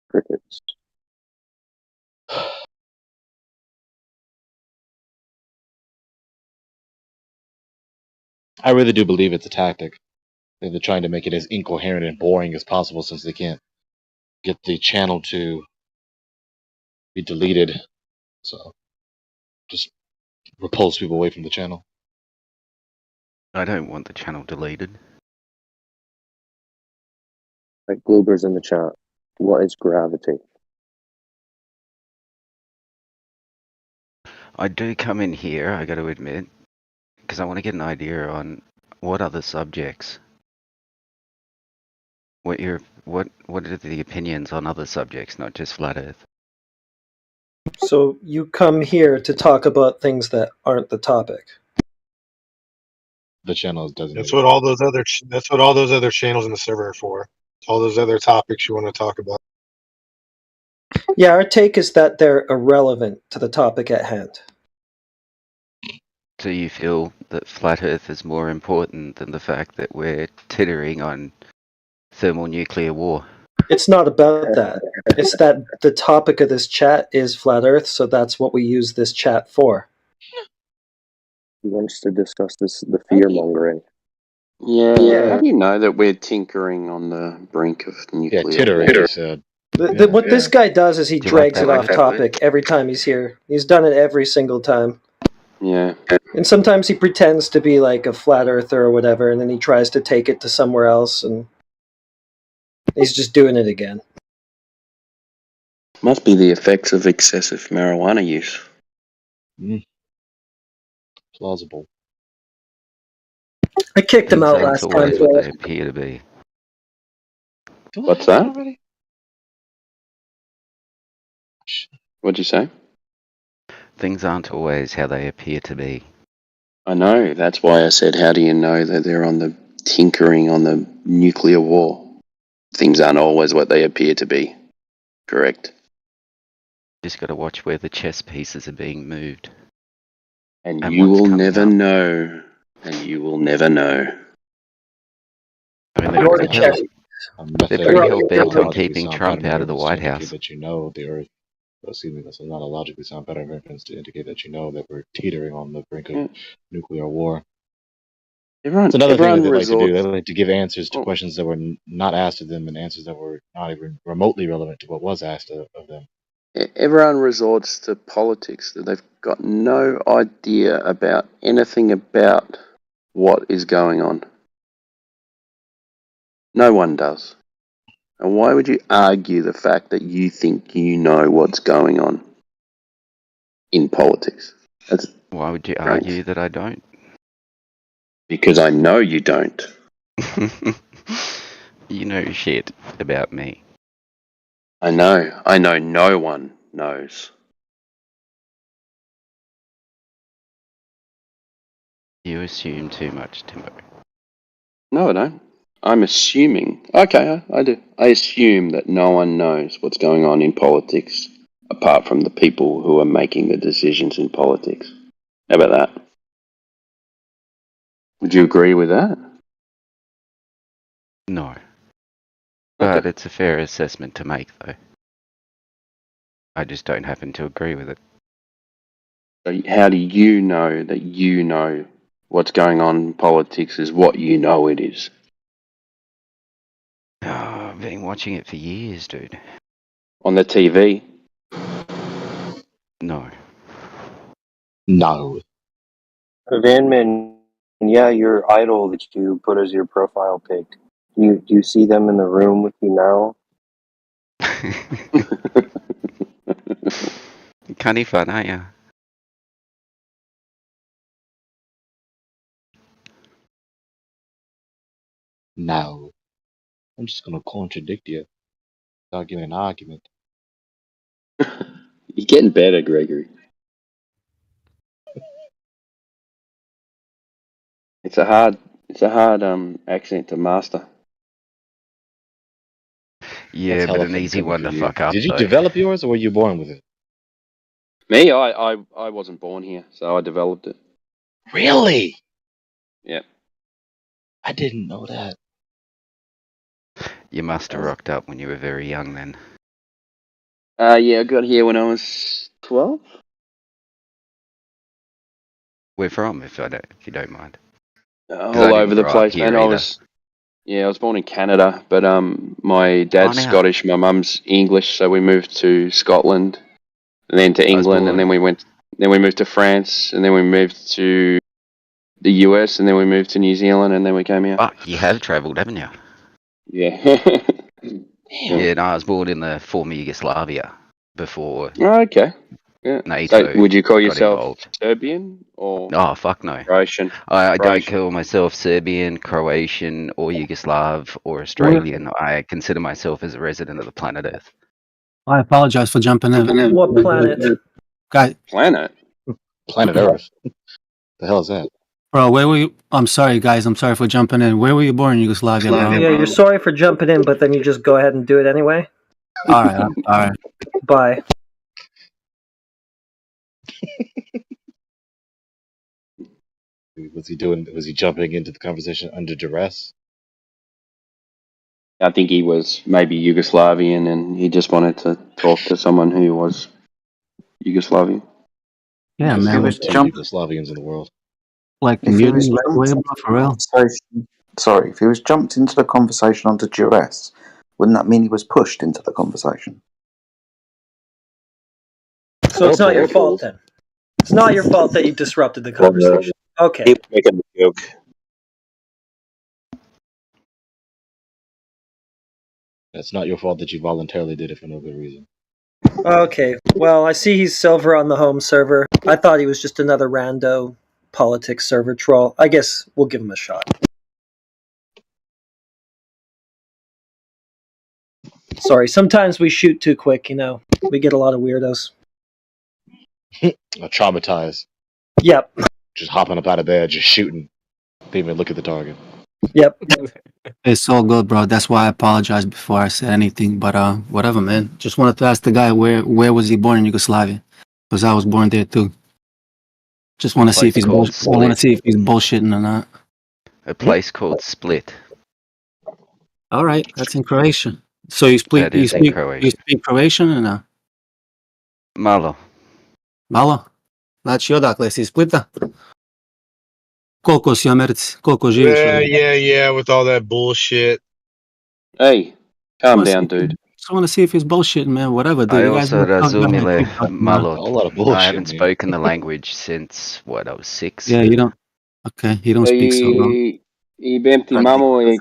crickets. I really do believe it's a tactic. They're trying to make it as incoherent and boring as possible since they can't get the channel to be deleted. So just repulse people away from the channel. I don't want the channel deleted. Like Glober's in the chat. What is gravity? I do come in here, I got to admit, because I want to get an idea on what other subjects. What are the opinions on other subjects, not just flat Earth? So you come here to talk about things that aren't the topic. The channel doesn't. That's what all those other channels in the server are for. All those other topics you want to talk about. Yeah, our take is that they're irrelevant to the topic at hand. So you feel that flat Earth is more important than the fact that we're tittering on thermonuclear war? It's not about that. It's that the topic of this chat is flat Earth, so that's what we use this chat for. He wants to discuss the fear mongering. Yeah. How do you know that we're tinkering on the brink of nuclear war? Tittering. What this guy does is he drags it off topic every time he's here. He's done it every single time. Yeah. And sometimes he pretends to be like a flat earther or whatever, and then he tries to take it to somewhere else, and he's just doing it again. Must be the effects of excessive marijuana use. Plausible. I kicked him out last time. What they appear to be. What's that? What'd you say? Things aren't always how they appear to be. I know. That's why I said, how do you know that they're on the tinkering on the nuclear war? Things aren't always what they appear to be. Correct. Just got to watch where the chess pieces are being moved. And you will never know. And you will never know. I mean, they're pretty hell-bent on keeping Trump out of the White House. That you know the Earth. Excuse me, that's not a logically sound pattern of reference to indicate that you know that we're teetering on the brink of nuclear war. It's another thing that they like to do. They like to give answers to questions that were not asked of them and answers that were not even remotely relevant to what was asked of them. Everyone resorts to politics. They've got no idea about anything about what is going on. No one does. And why would you argue the fact that you think you know what's going on in politics? Why would you argue that I don't? Because I know you don't. You know shit about me. I know. I know no one knows. You assume too much, Timbo. No, I don't. I'm assuming. Okay, I do. I assume that no one knows what's going on in politics apart from the people who are making the decisions in politics. How about that? Would you agree with that? No. But it's a fair assessment to make, though. I just don't happen to agree with it. So how do you know that you know what's going on in politics is what you know it is? Oh, I've been watching it for years, dude. On the TV? No. No. Vanman, yeah, your idol that you put as your profile pic. Do you see them in the room with you now? Canny fun, aren't you? No. I'm just gonna contradict you. Without giving an argument. You're getting better, Gregory. It's a hard accent to master. Yeah, but an easy one to fuck up. Did you develop yours, or were you born with it? Me, I wasn't born here, so I developed it. Really? Yeah. I didn't know that. You must have rocked up when you were very young then. Yeah, I got here when I was 12. Where from, if you don't mind? All over the place, man. I was born in Canada, but my dad's Scottish, my mum's English, so we moved to Scotland, and then to England, and then we moved to France, and then we moved to the US, and then we moved to New Zealand, and then we came here. Fuck, you have travelled, haven't you? Yeah. Yeah, no, I was born in the former Yugoslavia before. Oh, okay. Yeah. NATO. So would you call yourself Serbian or? Oh, fuck no. Croatian. I don't call myself Serbian, Croatian, or Yugoslav, or Australian. I consider myself as a resident of the planet Earth. I apologize for jumping in. What planet? Planet Earth. The hell is that? Bro, where were you? I'm sorry, guys. I'm sorry for jumping in. Where were you born in Yugoslavia, bro? Yeah, you're sorry for jumping in, but then you just go ahead and do it anyway. All right. Bye. Was he jumping into the conversation under duress? I think he was maybe Yugoslavian, and he just wanted to talk to someone who was Yugoslavian. Yeah, man. There's two Yugoslavians in the world. Like, if he was for real. Sorry, if he was jumped into the conversation under duress, wouldn't that mean he was pushed into the conversation? So it's not your fault then. It's not your fault that you disrupted the conversation. Okay. Keep making the joke. It's not your fault that you voluntarily did it for no good reason. Okay. Well, I see he's silver on the home server. I thought he was just another rando politics server troll. I guess we'll give him a shot. Sorry, sometimes we shoot too quick, you know. We get a lot of weirdos. Traumatized. Yep. Just hopping up out of bed, just shooting. Didn't even look at the target. Yep. It's all good, bro. That's why I apologized before I said anything. But whatever, man. Just wanted to ask the guy where was he born in Yugoslavia? Because I was born there too. Just want to see if he's bullshitting or not. A place called Split. All right, that's in Croatia. So you speak Croatian or no? Malo. Znači, odakle si, iz Splita? Koliko si u Americi? Koliko živiš? Yeah, with all that bullshit. Hey, calm down, dude. Just want to see if he's bullshitting, man. Whatever, dude. I also razumile malo. A lot of bullshit, I haven't spoken the language since, I was 6. Yeah, you don't. Okay, you don't speak so well. I bem ti mamo i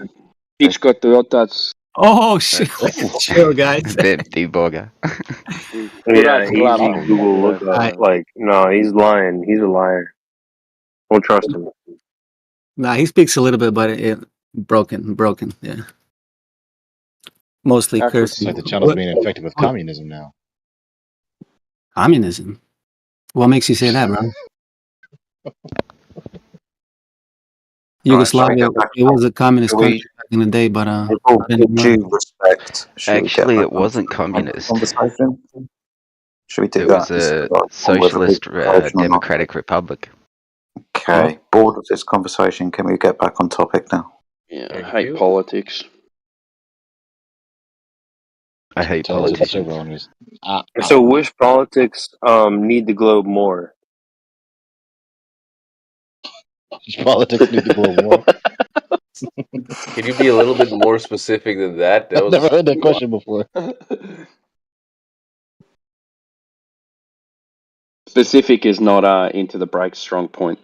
pičko tu otac Oh shit! Chill, guys. Debugger. Yeah, easy Google look up. Like, no, he's lying. He's a liar. Don't trust him. Nah, he speaks a little bit, but it broken. Yeah. Mostly It's cursing. like the channel's being infected with communism now. Communism? What makes you say that, bro? Yugoslavia, it was a communist country back in the day, but due respect. Actually, it wasn't communist. Conversation. Should we do it that? was a socialist democratic republic. Okay, bored of this conversation. Can we get back on topic now? Yeah, I hate politics. I hate politicians. So, which politics need the globe more? Politics need the globe more. Can you be a little bit more specific than that? I've never heard that question before. Specific is not into the break strong point.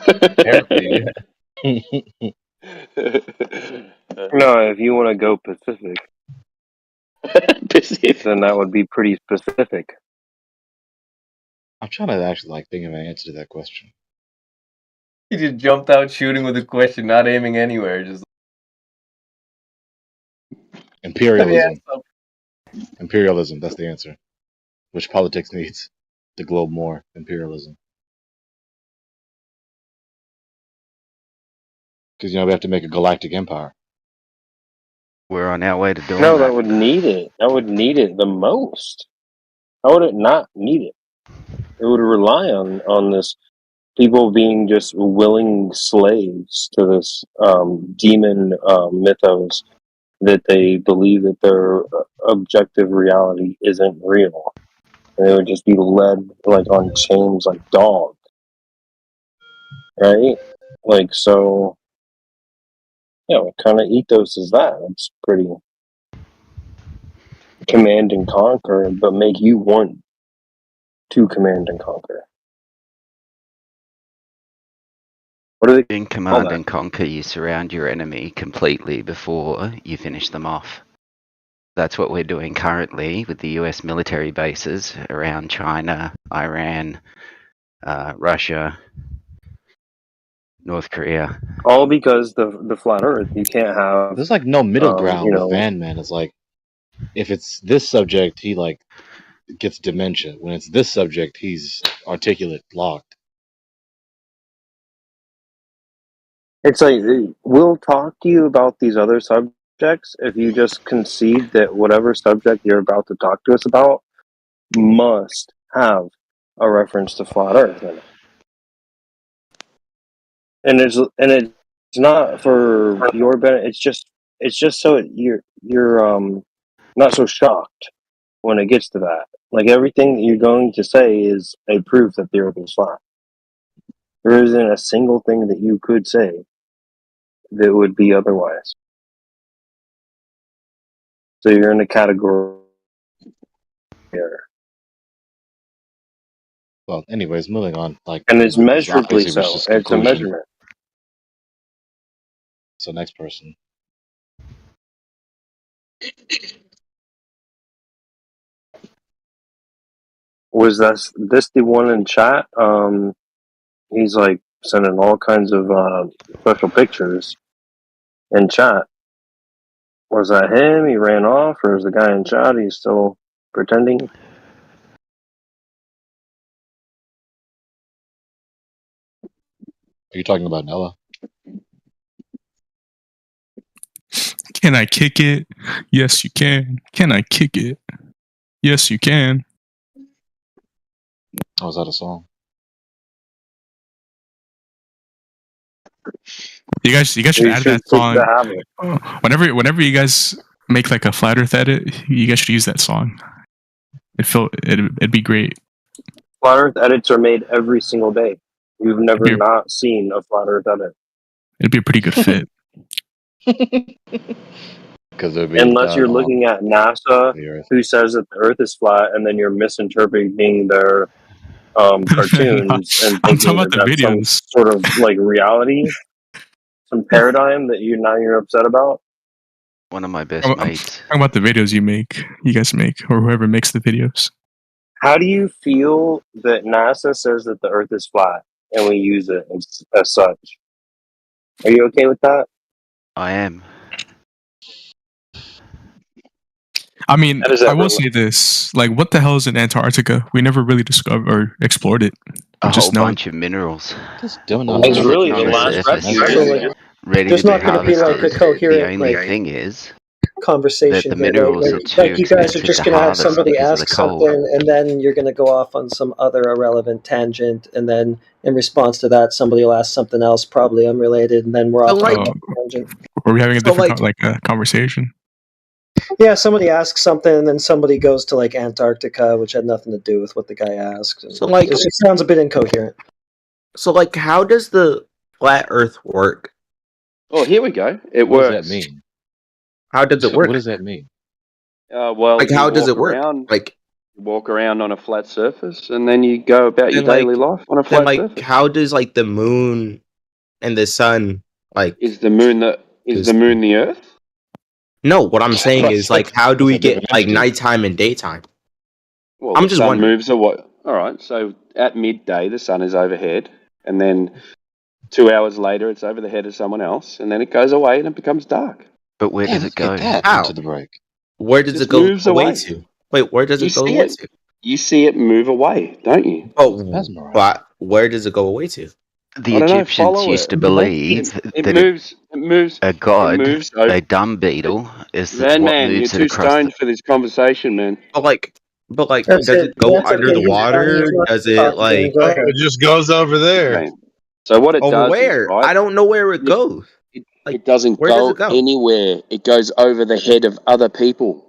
Apparently. No, if you want to go Pacific, then that would be pretty specific. I'm trying to actually think of an answer to that question. He just jumped out shooting with a question, not aiming anywhere. Just imperialism. Imperialism. That's the answer. Which politics needs the globe more? Imperialism. Because we have to make a galactic empire. We're on our way to doing No, that. that would need it. That would need it the most. How would it not need it? It would rely on this people being just willing slaves to this demon mythos that they believe that their objective reality isn't real. And they would just be led like on chains like dogs. Right? Like, so, what kind of ethos is that? It's pretty command and conquer, but make you want to command and conquer. What are they in command and conquer? You surround your enemy completely before you finish them off. That's what we're doing currently with the US military bases around China, Iran, Russia, North Korea. All because the flat Earth. You can't have. There's like no middle ground with Van Man. It's like if it's this subject, he gets dementia. When it's this subject, he's articulate, locked. It's like we'll talk to you about these other subjects if you just concede that whatever subject you're about to talk to us about must have a reference to flat Earth in it. And it's not for your benefit. It's just so you're not so shocked when it gets to that. Like everything that you're going to say is a proof that the Earth is flat. There isn't a single thing that you could say that would be otherwise. So you're in a category error. Well, anyways, moving on. And it's measurably so. It's a measurement. So next person. Was this the one in chat? He's like sending all kinds of special pictures in chat. Was that him? He ran off, or is the guy in chat? He's still pretending. Are you talking about Nella? Can I kick it? Yes, you can. Can I kick it? Yes, you can. Oh, is that a song? You guys should add that song. Whenever you guys make like a flat Earth edit, you guys should use that song. It'd be great. Flat Earth edits are made every single day. You've never not seen a flat Earth edit. It'd be a pretty good fit. Unless you're looking at NASA, who says that the Earth is flat, and then you're misinterpreting their cartoons and thinking that that's some sort of like reality, some paradigm that you're upset about. One of my best mates. Talking about the videos you guys make, or whoever makes the videos. How do you feel that NASA says that the Earth is flat and we use it as such? Are you okay with that? I am. I mean, I will say this: like, what the hell is in Antarctica? We never really discovered or explored it. A whole bunch of minerals. It's really the last refuge. Ready There's to not going to be like a coherent the only thing is conversation. that the minerals are too like you guys are expensive just to going to have harvest somebody because of ask the coal. something, and then you're going to go off on some other irrelevant tangent, and then in response to that, somebody will ask something else probably unrelated, and then we're off on a tangent. Are we having a different conversation? Yeah, somebody asks something, and then somebody goes to like Antarctica, which had nothing to do with what the guy asked. And So, like- it just sounds a bit incoherent. So, like, how does the flat Earth work? Oh, here we go. It What works. does that mean? How does it work? What does that mean? Well, Like, you how does walk it work? around- Like, you walk around on a flat surface, and then you go about your Then, like- daily life on a then, flat like, surface. how does like the moon and the sun like? Is the moon the Earth? No, what I'm saying is like, how do we That's a get different like entity. nighttime and daytime? Well, I'm the just sun wondering. moves away. All right, so at midday the sun is overhead, and then 2 hours later it's over the head of someone else, and then it goes away and it becomes dark. But where does it go? How? Into the break. Where does Just it go moves away away. to? Wait, where does You it go see away it. to? You see it move away, don't you? Oh, but where does it go away to? The I don't know, Egyptians follow used it. to believe It that moves. It moves. a god, It moves over. a dung beetle, is Man, what you're moves it too across. stoned for this conversation, man. But like, That's does it. it go That's under okay. the He's water? not Does it talking. like Go ahead. It just goes over there. Okay. So what it over does where? is, right, I don't know where it goes. it doesn't where does it go? anywhere. It goes over the head of other people.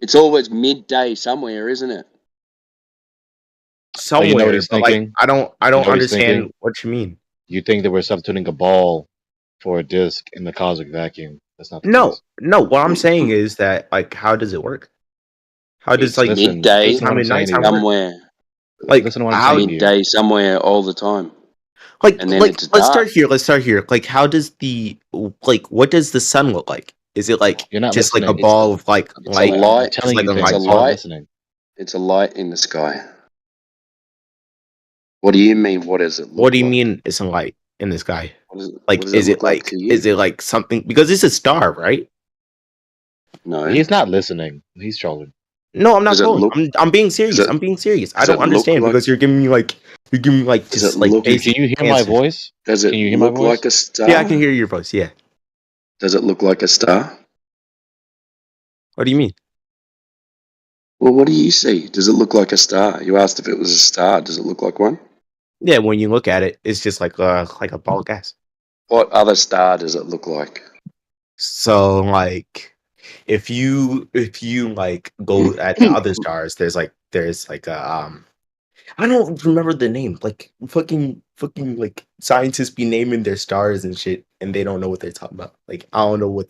It's always midday somewhere, isn't it? Somewhere, you know what he's but, like, thinking? I don't You know what he's understand thinking? what you mean. You think that we're substituting a ball for a disc in the cosmic vacuum? That's not the No, case. no. What I'm saying is that like, how does it work? How does It's like midday daytime and nighttime work? somewhere. Like Listen to what I'm how? saying to you. Midday somewhere all the time. Like And then like it's let's dark. start here. Like how does the like what does the sun look like? Is it like You're not just like listening. a ball of like It's light? a light. Just like a It's a light ball? light. listening. It's a light in the sky. What do you mean? What does it look What do you like? mean it's a light in the sky? what Like does is it look like like to you? is it like something because it's a star, right? No. He's not listening. He's trolling. No, I'm not Does it trolling. look- I'm being serious. it- I'm being serious. I does don't it look understand like- because you're giving me like Does just it like look- basic Can you hear my answers. voice? Does it Can you hear my look voice? like a star? Yeah, I can hear your voice. Yeah. Does it look like a star? What do you mean? Well, what do you see? Does it look like a star? You asked if it was a star. Does it look like one? Yeah, when you look at it, it's just like a ball of gas. What other star does it look like? So like if you like go at the other stars, there's like a I don't remember the name. Like fucking like scientists be naming their stars and shit and they don't know what they're talking about. Like I don't know what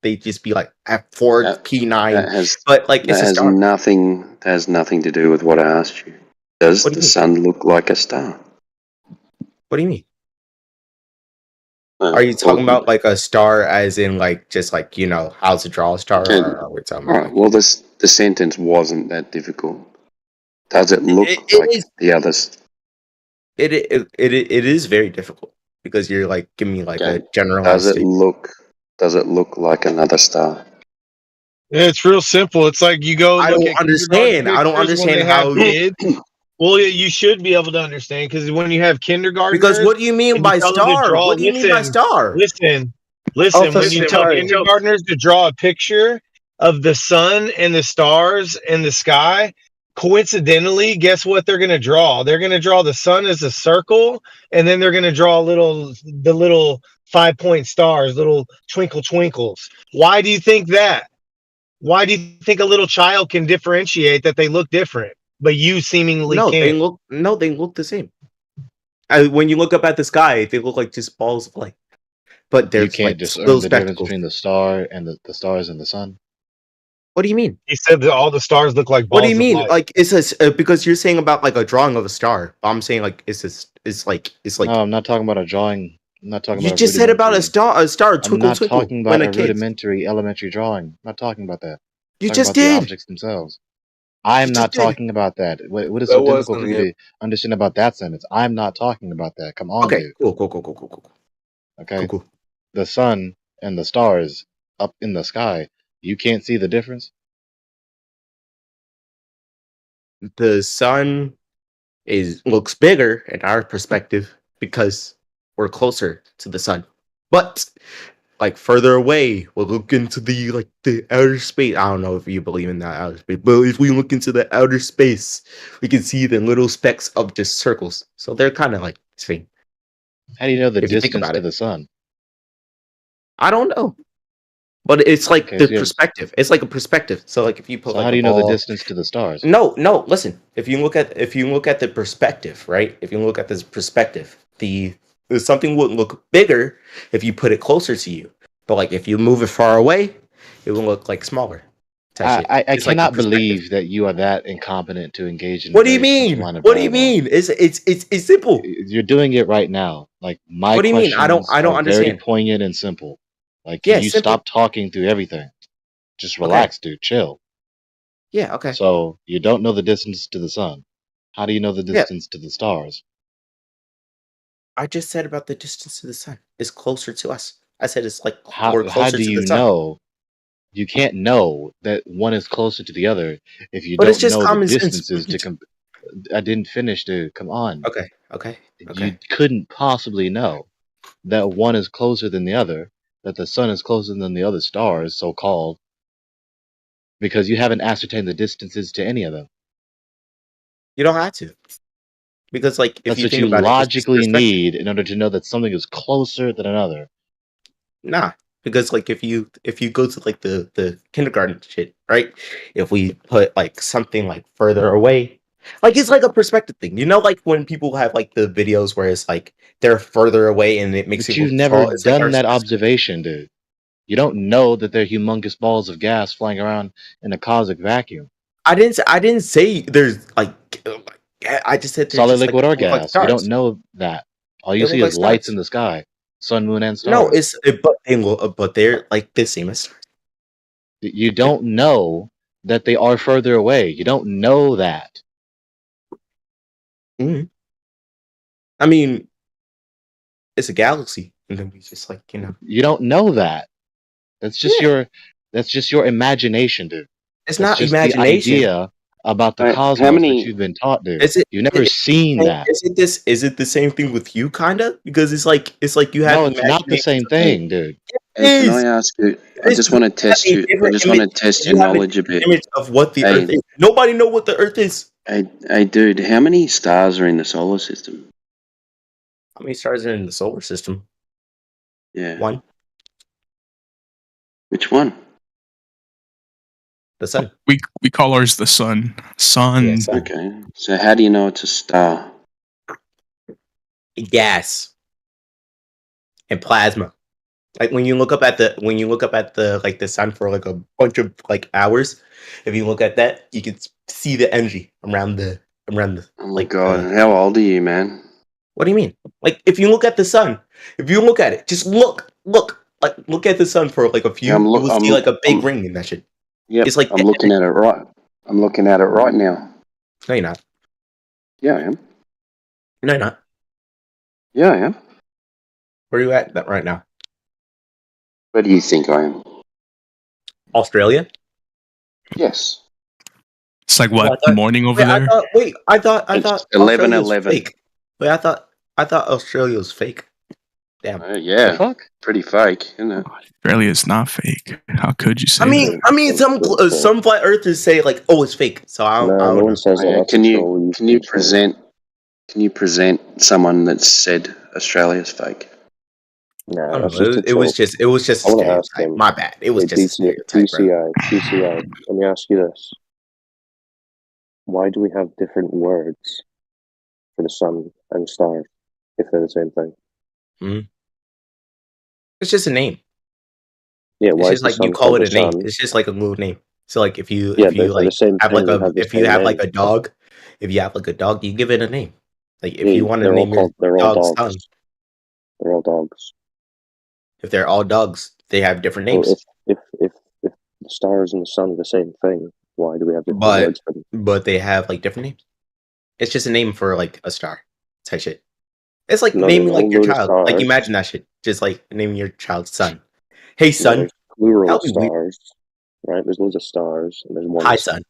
they just be like at 4P9. That has But like it's that a has star. nothing. That has nothing to do with what I asked you. Does What do the you mean? sun look like a star? What do you mean? No. Are you talking Well, about like a star as in like just like, how to draw a star Okay. or are we talking All about right. Well, the sentence wasn't that difficult. Does it look It like is- the others? it is very difficult because you're like giving me like Okay. a generalized Does it statement. look? Does it look like another star? It's real simple. It's like you go. I look don't at understand. kindergarten I don't pictures when understand they have how kids. Well, yeah, you should be able to understand because when you have kindergartners, because what do you mean and by tell them to star? draw- What do you mean by listen, star? Listen. Oh, When you tell sorry. kindergartners to draw a picture of the sun and the stars and the sky, coincidentally, guess what they're going to draw? They're going to draw the sun as a circle, and then they're going to draw the little 5-point stars, little twinkle twinkles. Why do you think that? Why do you think a little child can differentiate that they look different, but you seemingly No, can't? they look the same. When you look up at the sky, they look like just balls of light. But there's You can't like discern those the difference spectacles. between the star and the stars and the sun. What do you mean? He said that all the stars look like balls What do you mean? of light. Like it's because you're saying about like a drawing of a star. I'm saying like it's like No, I'm not talking about a drawing I'm not talking You about just said about a star I'm twinkle not twinkle talking about when a a kid. rudimentary elementary drawing. I'm not talking about that. You I'm talking just about the did. objects themselves. I'm You not just did. talking about that. What is That so difficult for wasn't you it. to understand about that sentence? I'm not talking about that. Come on, Okay, dude. cool. Okay. Cool. The sun and the stars up in the sky. You can't see the difference? The sun looks bigger in our perspective because we're closer to the sun. But like further away, we'll look into the outer space. I don't know if you believe in that outer space, but if we look into the outer space, we can see the little specks of just circles. So they're kind of like same. How do you know the If you think distance about to it. the sun? I don't know. But it's like Okay, the so you have, perspective. It's like a perspective. So like if you put so like how a do you know the ball. distance to the stars? No, listen. If you look at the perspective, right? If you look at this perspective, something would look bigger if you put it closer to you. But like if you move it far away, it will look like smaller. I It's like the cannot perspective. believe that you are that incompetent to engage in What do a you very simple mean? line of What do you dialogue. mean? It's simple. You're doing it right now. Like my What do you mean? I don't questions are very understand. poignant and simple. Like, can Yeah, you simple. stop talking through everything? Just Okay. relax, dude. Chill. Yeah, okay. So you don't know the distance to the sun. How do you know the Yeah. distance to the stars? I just said about the distance to the sun. It's closer to us. I said it's like we're How closer do to you the sun. know? You can't know that one is closer to the other if you But it's don't just know the common sense. distances to I didn't finish, dude. Come on. Okay. You couldn't possibly know that one is closer than the other, that the sun is closer than the other stars, so called, because you haven't ascertained the distances to any of them. You don't have to. Because like if That's you what think you about it, it's just logically perspective. need in order to know that something is closer than another. Nah. Because like if you go to like the kindergarten shit, right? If we put like something like further away, like it's like a perspective thing. You know, like when people have like the videos where it's like they're further away and it makes But you you've look never tall. It's like done our that observation, dude. You don't know that they're humongous balls of gas flying around in a cosmic vacuum. I didn't say there's like I just said they're Solid, just liquid, like or they look like gas. You don't stars. know that. All you They see look like is lights stars. in the sky, sun, moon, and No, stars. but they're like the same as stars. You don't know that they are further away. You don't know that. Mm-hmm. I mean, it's a galaxy, and then we just like You don't know that. That's just your imagination, dude. It's That's not just imagination. The idea about the cosmos that you've been taught, dude. You've never seen that. Is it the same thing with you, kinda? Because it's like you have. No, it's not the same thing, dude. Hey, can I ask you? I just want to test you. I just want to test your knowledge a bit. Image of what the Earth is. Nobody know what the Earth is. Hey, dude, how many stars are in the solar system? How many stars are in the solar system? Yeah. One. Which one? The sun. We call ours the sun. Sun. Yeah, sun. Okay. So how do you know it's a star? Gas. And plasma. Like when you look up at the like the sun for like a bunch of like hours, if you look at that, you can see the energy around the Oh my god, how old are you, man? What do you mean? Like if you look at the sun, if you look at it, just look at the sun for like a few, you will see like a big ring in that shit. Yep, it's like I'm looking at it right. I'm looking at it right now. No, you're not. Yeah, I am. No, you're not. Yeah, I am. Where are you at right now? Where do you think I am? Australia? Yes. It's like what morning over there? I thought 11:11. Fake. Wait, I thought Australia was fake. Damn. Yeah. Fuck. Pretty fake, isn't it? Australia is not fake. How could you say? I mean, some flat earthers say like, oh, it's fake. So I don't know. Says that. Can you present someone that said Australia's fake? No, it was just a stereotype. My bad. It was just a stereotype. TCI. Let me ask you this: why do we have different words for the sun and stars if they're the same thing? Mm-hmm. It's just a name. Yeah, it's just like you call it a name. It's just like a little name. So like if you have like a dog, if you have like a dog, you give it a name. Like if you want to name your dog sun. They're all dogs. If they're all dogs, they have different names. Well, if the stars and the sun are the same thing, why do we have different words for them? But they have like different names. It's just a name for like a star type shit. It's like naming like your child. Like imagine that shit. Just like naming your child's son. Hey son. There's plural stars, right? There's loads of stars, and there's one. Hi son.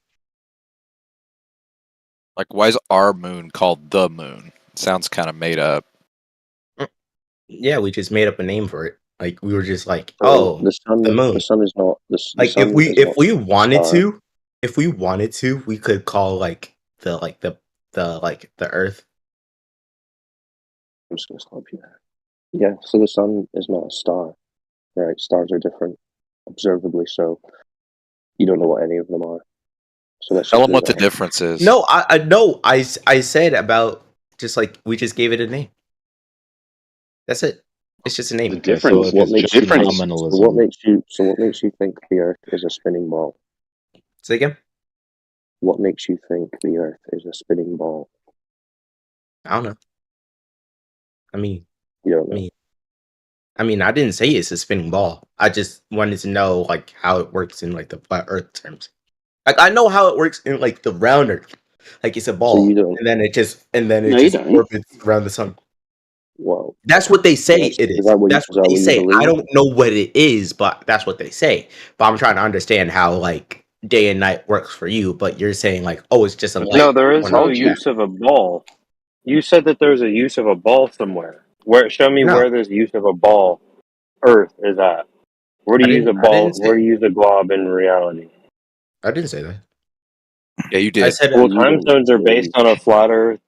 Like, why is our moon called the moon? It sounds kind of made up. Yeah, we just made up a name for it. Like we were just like, oh, the sun. The moon. The sun is not. Like if we wanted to, we could call like the Earth. I'm just gonna stop you there. Yeah, so the sun is not a star, right? Stars are different, observably so. You don't know what any of them are. So let's tell them what the difference is. No, I said about just like we just gave it a name. That's it. It's just a name. The difference. What makes you think? What makes you think the Earth is a spinning ball? Say again. What makes you think the Earth is a spinning ball? I don't know. I mean, you don't know. I mean, I didn't say it's a spinning ball. I just wanted to know like how it works in like the flat Earth terms. Like I know how it works in like the round Earth. Like it's a ball, and then it just orbits around the sun. Wow, that's what they say it is. That's what they say. I don't know what it is, but that's what they say. But I'm trying to understand how like day and night works for you. But you're saying like, oh, it's just a light. No, there is no use of a ball. You said that there's a use of a ball somewhere. Show me where there's use of a ball. Earth is at. Where do you use a ball? Where do you use a glob in reality? I didn't say that. Yeah, you did. I said, well, time zones are based on a flat Earth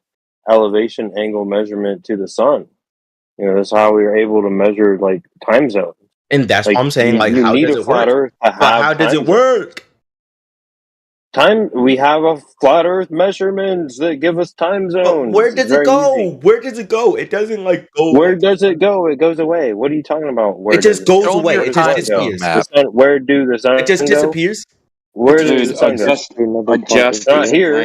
elevation angle measurement to the sun. You know, that's how we were able to measure like time zones. And that's what I'm saying. Like, how does it work? But how does it work? We have a flat Earth measurements that give us time zones. But where does it go? Easy. Where does it go? It doesn't like go. Where does it go? It goes away. What are you talking about? Where it just goes away. It just disappears. Where do the sun? It just disappears. Where does the sun go? I just not here.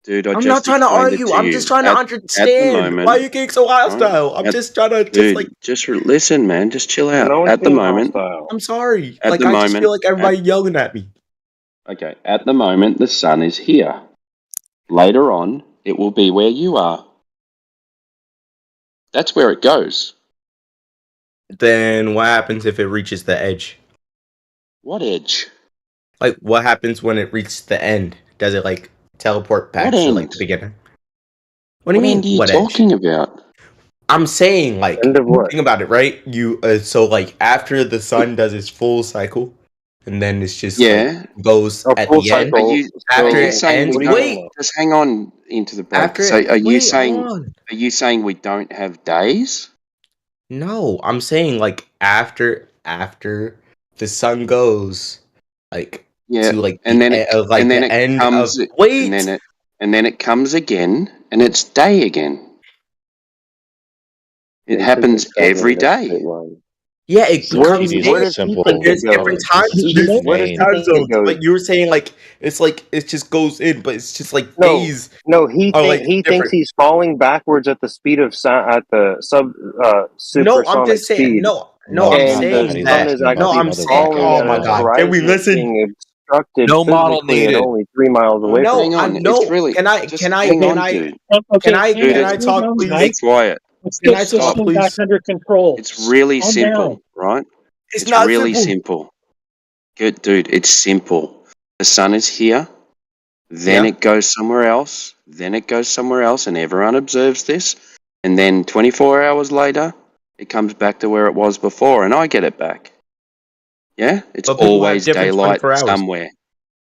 Dude, I'm not trying to argue. I'm just trying to understand why you getting so hostile. I'm just trying to just listen, man. Just chill out. At the moment, I'm sorry. Like I just feel like everybody yelling at me. Okay, at the moment, the sun is here. Later on, it will be where you are. That's where it goes. Then what happens if it reaches the edge? What edge? Like, what happens when it reaches the end? Does it, like, teleport back to, like, the beginning? What do you mean, what talking about? I'm saying, like, think about it, right? So, like, after the sun does its full cycle, and then it's just like, goes at the end. After it ends, just hang on into the break. So are you saying we don't have days? No, I'm saying like after the sun goes, like to like and then it comes again, and it's day again. It happens every day. Yeah, it becomes there's different time zones. But you were saying like it just goes in, but it's just like days. No, he thinks he's falling backwards at the speed of at the supersonic I'm just saying. speed. I'm saying that. I'm saying. Oh my god! Can we listen? No model needed. Only 3 miles away. No, I know. Can I talk? Please? Be quiet. Can I talk, please? Back under control. It's really simple, right? It's not really simple. Good, dude. It's simple. The sun is here, then it goes somewhere else, then it goes somewhere else, and everyone observes this. And then 24 hours later, it comes back to where it was before, and I get it back. Yeah, it's always daylight somewhere.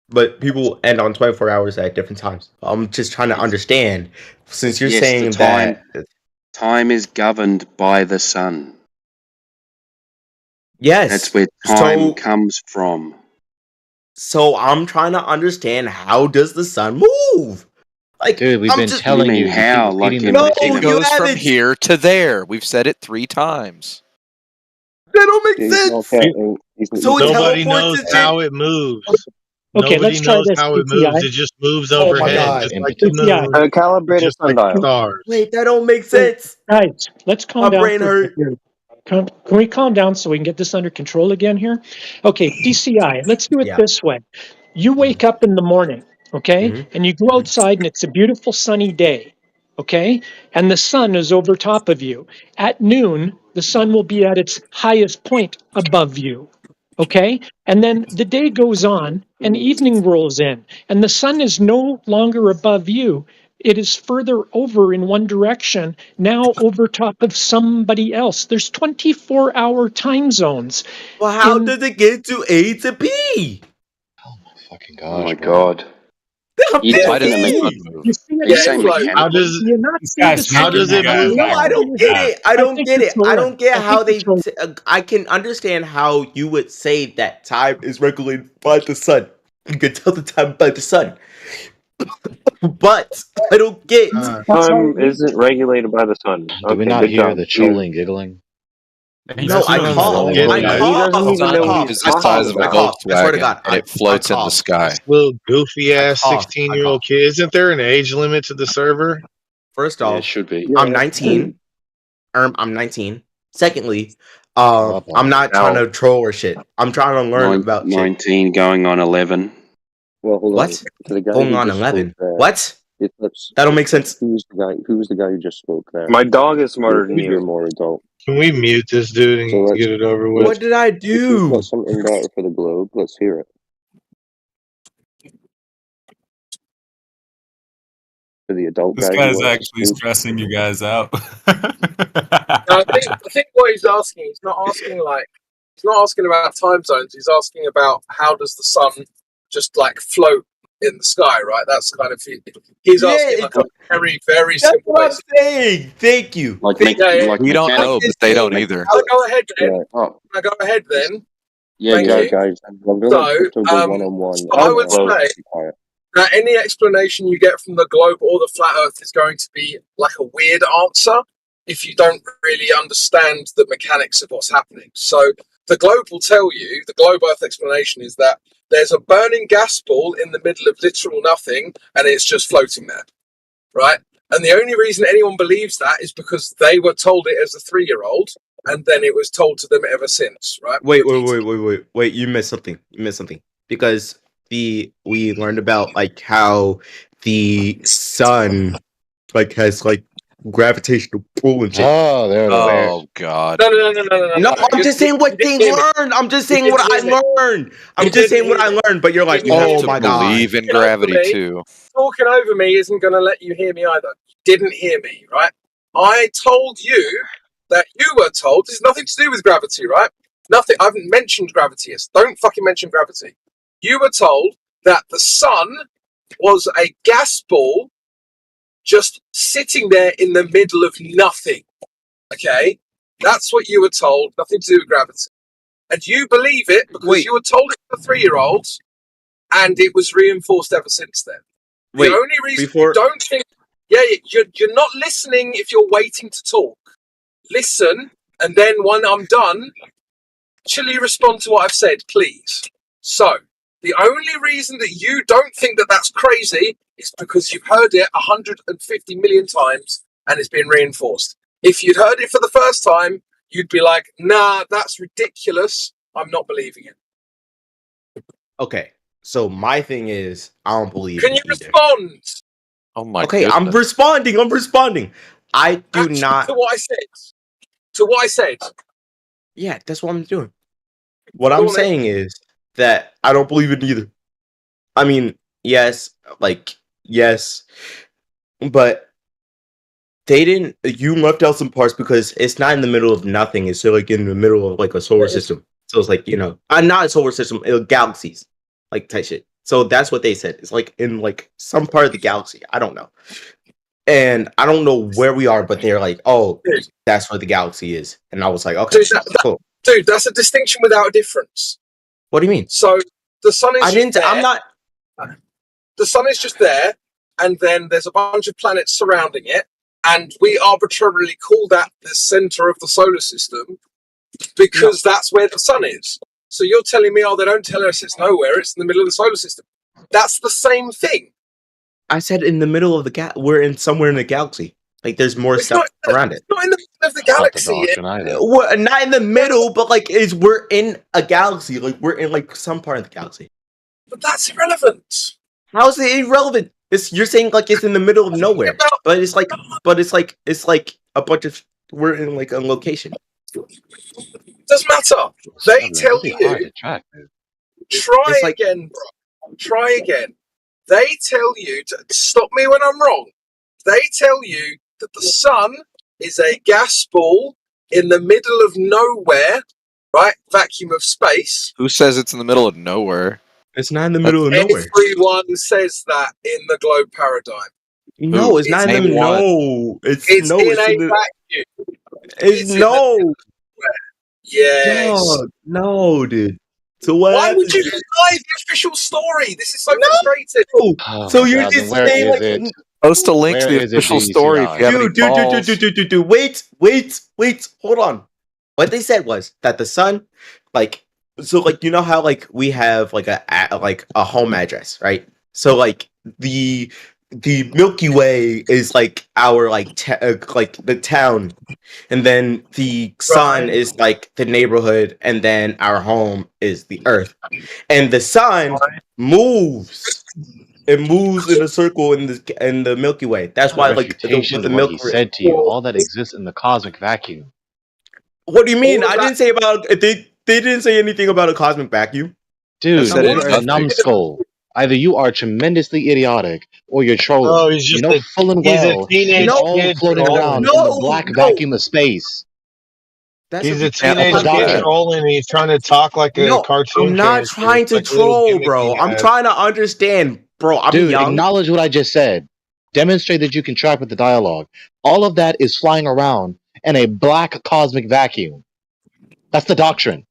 But people end on 24 hours at different times. I'm just trying to understand, since you're saying that. Time is governed by the sun. Yes. That's where time comes from. So I'm trying to understand, how does the sun move? Like, dude, we've been telling you how. Like it goes from here to there. We've said it 3 times. That don't make sense. So nobody knows how it moves. Okay, let's try this. How it moves, it just moves overhead, just like the moon. Calibrate a sundial. Stars. Wait, that don't make sense. Guys, let's calm My down. brain hurt. Can we calm down so we can get this under control again here? Okay, DCI, let's do it this way. You wake up in the morning, okay, and you go outside and it's a beautiful sunny day, okay, and the sun is over top of you. At noon, the sun will be at its highest point above you, okay, and then the day goes on and evening rolls in and the sun is no longer above you. It is further over in one direction, now over top of somebody else. There's 24-hour time zones. Well, how does it get to A to B? Fucking Oh my god. How does it make You see it? He's saying mechanical. How does Do you not see the how does it move? No, I don't get it. I don't get it. I don't get how they. control. I can understand how you would say that time is regulated by the sun. You can tell the time by the sun. But I don't get. Time isn't regulated by the sun. Do we not hear the chilling giggling? No, I cough. Is the size of a Volkswagen, and it floats in the sky. Little goofy ass 16-year-old kid. Isn't there an age limit to the server? First off, it should be. I'm 19. I'm 19. Secondly, I'm not trying to troll or shit. I'm trying to learn about 19 going on 11. Well, hold what? Going on 11. What? That don't make sense. Who's the guy who just spoke there? My dog is smarter than you. More adult. Can we mute this dude and get it over with? What did I do? Got something better for the globe. Let's hear it. For the adult This guy's actually stressing you guys out. I think what he's asking, he's not asking about time zones. He's asking about how does the sun just like float in the sky, right? That's kind of he's asking like a very, very simple. That's what I'm saying. Thank you. We don't know, but they don't either. I'll go ahead then. I go ahead then. Yeah, guys. One-on-one. So I would say that any explanation you get from the globe or the flat Earth is going to be like a weird answer if you don't really understand the mechanics of what's happening. So the globe will tell you, the globe Earth explanation is that there's a burning gas ball in the middle of literal nothing and it's just floating there, right? And the only reason anyone believes that is because they were told it as a 3-year-old and then it was told to them ever since, right? Wait, you missed something. Because we learned about like how the sun like has like gravitational pull and shit. Oh, there it is. Oh god. No, I'm just saying what they learned. I'm just saying what I learned. I'm just saying what I learned, but you're like, oh my god. Believe in gravity too. Talking over me isn't going to let you hear me either. You didn't hear me, right? I told you that you were told. This has nothing to do with gravity, right? Nothing. I haven't mentioned gravity. Don't fucking mention gravity. You were told that the sun was a gas ball just sitting there in the middle of nothing. Okay? That's what you were told. Nothing to do with gravity. And you believe it because you were told it for 3-year-olds and it was reinforced ever since then. The only reason you don't think... Yeah, you're not listening if you're waiting to talk. Listen, and then when I'm done, actually respond to what I've said, please. So, the only reason that you don't think that that's crazy is because you've heard it 150 million times and it's been reinforced. If you'd heard it for the first time, you'd be like, nah, that's ridiculous. I'm not believing it. Okay, so my thing is, I don't believe Can you respond? Oh my okay, goodness. I'm responding. I do Actually, not... To what I said. Yeah, that's what I'm doing. What I'm saying is that I don't believe it either. I mean, yes, but they didn't. You left out some parts because it's not in the middle of nothing. It's like in the middle of like a solar system. So it's like, not a solar system, galaxies, like type shit. So that's what they said. It's like in like some part of the galaxy. I don't know. And I don't know where we are, but they're like, oh, that's where the galaxy is. And I was like, okay, cool. Dude, that's a distinction without a difference. What do you mean? So the sun is the sun is just there, and then there's a bunch of planets surrounding it, and we arbitrarily call that the center of the solar system because that's where the sun is. So you're telling me, they don't tell us it's nowhere, it's in the middle of the solar system. That's the same thing. I said in the middle of the we're in somewhere in the galaxy. Like there's more stuff around it. Not in the middle of the galaxy. We're not in the middle, but like we're in a galaxy. Like we're in like some part of the galaxy. But that's irrelevant. How is it irrelevant? You're saying like it's in the middle of nowhere, but it's like a bunch of we're in like a location. Doesn't matter. They tell you. Try again, bro. Try again. They tell you to stop me when I'm wrong. They tell you that the sun is a gas ball in the middle of nowhere, right? Vacuum of space. Who says it's in the middle of nowhere? It's not in the middle of nowhere. Everyone says that in the globe paradigm. No, it's not in the no. It's in no. a vacuum. It's no. Yes. No, dude. So why would you deny the official story? This is so frustrating. Oh, so you're just saying like post a link to the official story if you have any balls. Wait, hold on. What they said was that the sun, like, so like you know how like we have like a home address, right? So like the Milky Way is like our like the town, and then the sun is like the neighborhood, and then our home is the Earth, and the sun moves. It moves in a circle in the Milky Way. That's why like the Milky Way said to you, all that exists in the cosmic vacuum. What do you mean? I didn't say about they didn't say anything about a cosmic vacuum, dude. You're a numbskull. Either you are tremendously idiotic or you're trolling. Oh, he's just full and well. He's all floating around in the black vacuum of space. He's a teenage kid trolling and he's trying to talk like a cartoon. I'm not trying to troll, bro. I'm trying to understand, bro. I'm young. Acknowledge what I just said. Demonstrate that you can track with the dialogue. All of that is flying around in a black cosmic vacuum. That's the doctrine.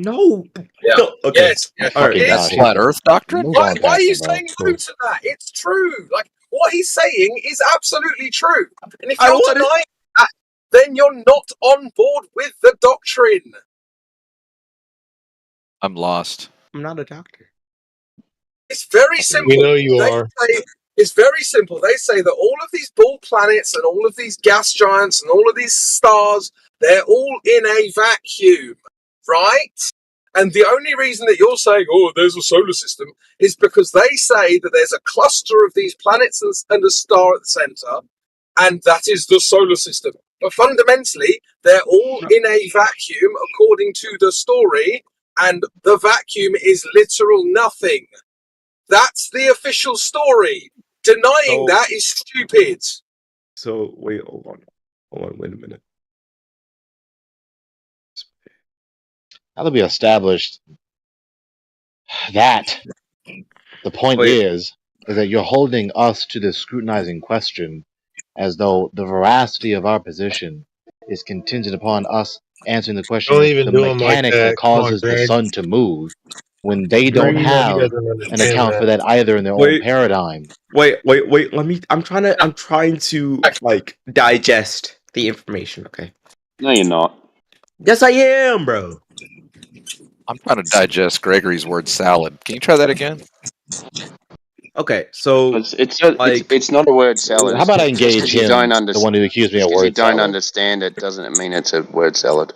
No. Yeah. Okay. Yes. Flat Earth doctrine. Why are you saying no to that? It's true. Like what he's saying is absolutely true. And if you're denying that, then you're not on board with the doctrine. I'm lost. I'm not a doctor. It's very simple. We know you are. It's very simple. They say that all of these ball planets and all of these gas giants and all of these stars, they're all in a vacuum. Right? And the only reason that you're saying, there's a solar system, is because they say that there's a cluster of these planets and a star at the center, and that is the solar system. But fundamentally, they're all in a vacuum, according to the story, and the vacuum is literal nothing. That's the official story. Denying that is stupid. So, wait, hold on, wait a minute. Now that we established that, the point is that you're holding us to this scrutinizing question as though the veracity of our position is contingent upon us answering the question of the mechanic that causes the sun to move when they don't have an account for that either in their own paradigm. Wait. I'm trying to like digest the information, okay? No, you're not. Yes, I am, bro. I'm trying to digest Gregory's word salad. Can you try that again? Okay, so it's not a word salad. How about I engage him, the one who accused me of word salad? If you don't understand it, doesn't mean it's a word salad.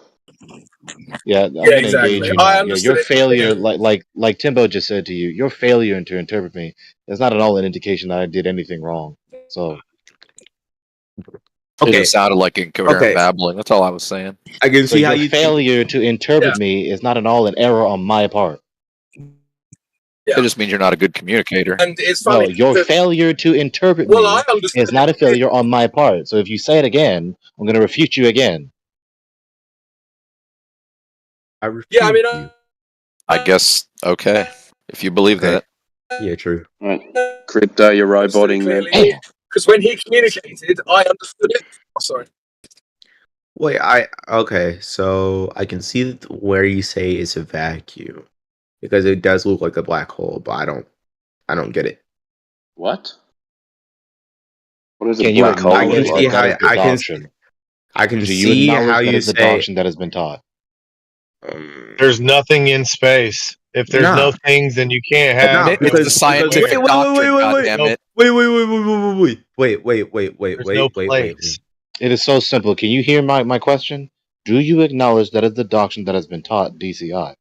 Yeah, I'm gonna engage you now. Your failure, like Timbo just said to you, your failure to interpret me is not at all an indication that I did anything wrong. So, it just sounded like incoherent babbling. That's all I was saying. I can see how your failure to interpret me is not at all an error on my part. Yeah. It just means you're not a good communicator. And it's funny. No, your failure to interpret me is not a failure on my part. So if you say it again, I'm going to refute you again. I refute you. I guess, okay. If you believe that. Yeah, true. Right. Crypto, you're roboting them. Because when he communicated, I understood it. Oh, sorry. Wait, okay, so I can see where you say it's a vacuum. Because it does look like a black hole, but I don't get it. What? What is a black hole? I can see how I can see how you the say doctrine that has been taught. There's nothing in space. If there's no things, then you can't have. It's the scientific doctrine. Goddammit! Wait. It is so simple. Can you hear my question? Do you acknowledge that is the doctrine that has been taught DCI?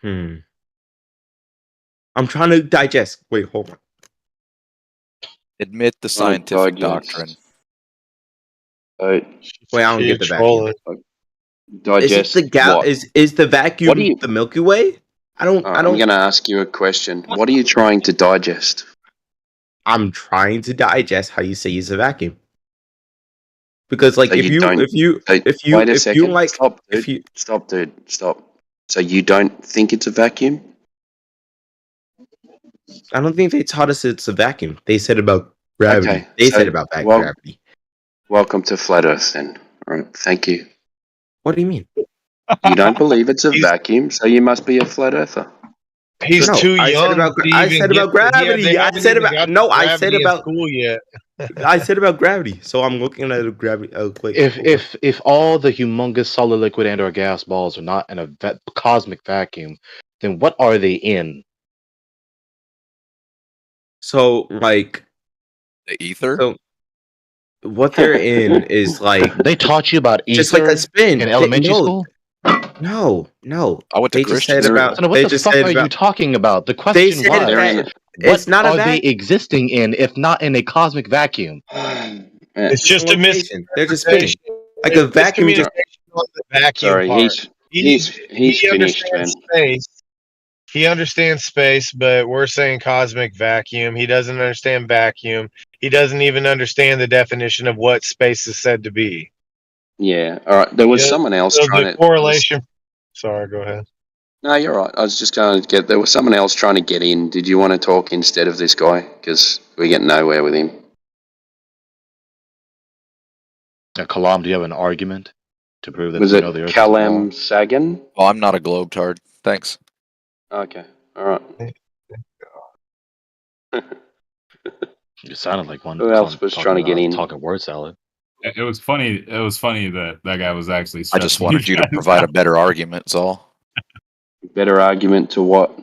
I'm trying to digest. Wait, hold on. Admit the scientific doctrine. Wait, I don't get the vacuum. Digest is the vacuum the Milky Way? I'm going to ask you a question. What are you trying to digest? I'm trying to digest how you say it's a vacuum. Because like Stop, dude. Stop. So you don't think it's a vacuum? I don't think they taught us it's a vacuum. They said about gravity. Okay, they said about gravity. Welcome to Flat Earth then. All right, thank you. What do you mean? You don't believe it's a vacuum, so you must be a flat earther. He's too young. I said about gravity. I said about school yet. I said about gravity. So I'm looking at gravity. If all the humongous solid, liquid, and/or gas balls are not in a cosmic vacuum, then what are they in? So like the ether. So what they're in is like they taught you about ether, just like a spin in elementary school. No. I went to Christian school. What the fuck are you talking about? The question was, it's not what are they existing in if not in a cosmic vacuum? It's just a mission. They're just spinning like a vacuum. Sorry, he's finished, man. Space. He understands space, but we're saying cosmic vacuum. He doesn't understand vacuum. He doesn't even understand the definition of what space is said to be. Yeah. All right. There was someone else trying to correlation. Sorry, go ahead. No, you're right. I was just going to get. There was someone else trying to get in. Did you want to talk instead of this guy? Because we get nowhere with him. Kalam, do you have an argument to prove that? Was it Kalam Sagan? Oh, I'm not a globetard. Thanks. Okay. All right. You sounded like one. Who else was trying to get in? Talking word salad. It was funny. It was funny that guy was actually. I just wanted you to provide a better argument. That's all. Better argument to what?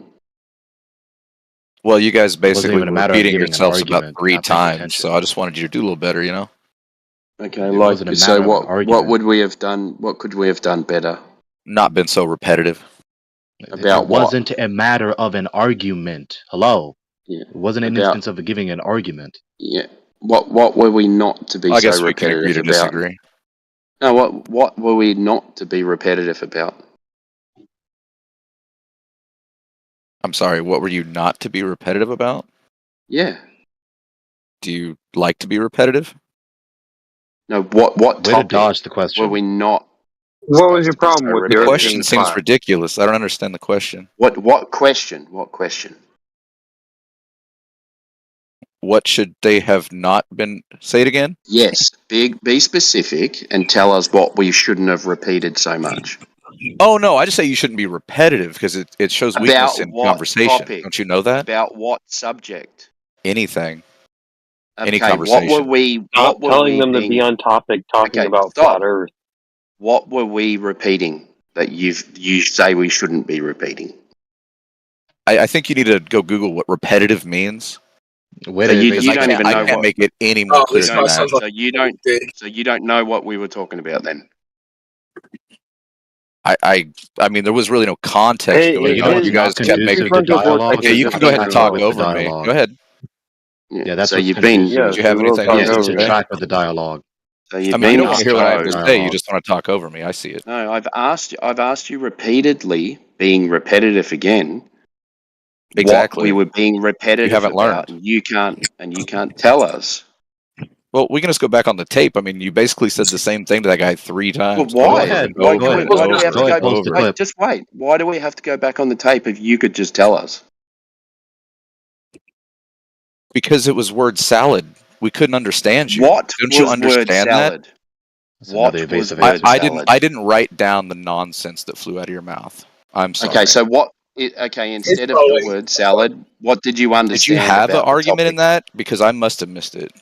Well, you guys basically were repeating yourselves about 3 times, so I just wanted you to do a little better, you know. Okay, like so. What would we have done? What could we have done better? Not been so repetitive. About it wasn't a matter of an argument. Hello. Yeah. It wasn't an instance of giving an argument. Yeah. What were we not to be I guess so we can agree repetitive to about? disagree. No, what were we not to be repetitive about? I'm sorry, what were you not to be repetitive about? Yeah. Do you like to be repetitive? No, what Way to topic dodge the question. were we not? What was your problem with The question seems ridiculous. I don't understand the question. What question? What question? What should they have not been? Say it again? Yes, be specific and tell us what we shouldn't have repeated so much. Oh, no, I just say you shouldn't be repetitive because it shows weakness in conversation. Topic? Don't you know that? About what subject? Anything. Okay, Any conversation. What were we... Stop telling them to be on topic talking about flat Earth. What were we repeating that you say we shouldn't be repeating? I think you need to go Google what repetitive means. So you don't even know I can't make it any more clear than that. So you don't know what we were talking about then? I mean, there was really no context to it. You guys kept making dialogue. Okay, you can go ahead and talk over me. Go ahead. Yeah, that's so you've been. Do you have anything else to track with the dialogue? So I mean, you don't want to hear what I have to say. You just want to talk over me. I see it. No, I've asked you repeatedly, being repetitive again. Exactly. What we were being repetitive. You haven't about, learned. And you can't tell us. Well, we can just go back on the tape. I mean, you basically said the same thing to that guy 3 times. Well, why? Why do we have to go? Just wait. Why do we have to go back on the tape if you could just tell us? Because it was word salad. We couldn't understand you. What? Don't you understand that? What was I didn't write down the nonsense that flew out of your mouth. I'm sorry. Okay, so what? Okay, instead of the word salad, what did you understand? Did you have an argument in that? Because I must have missed it.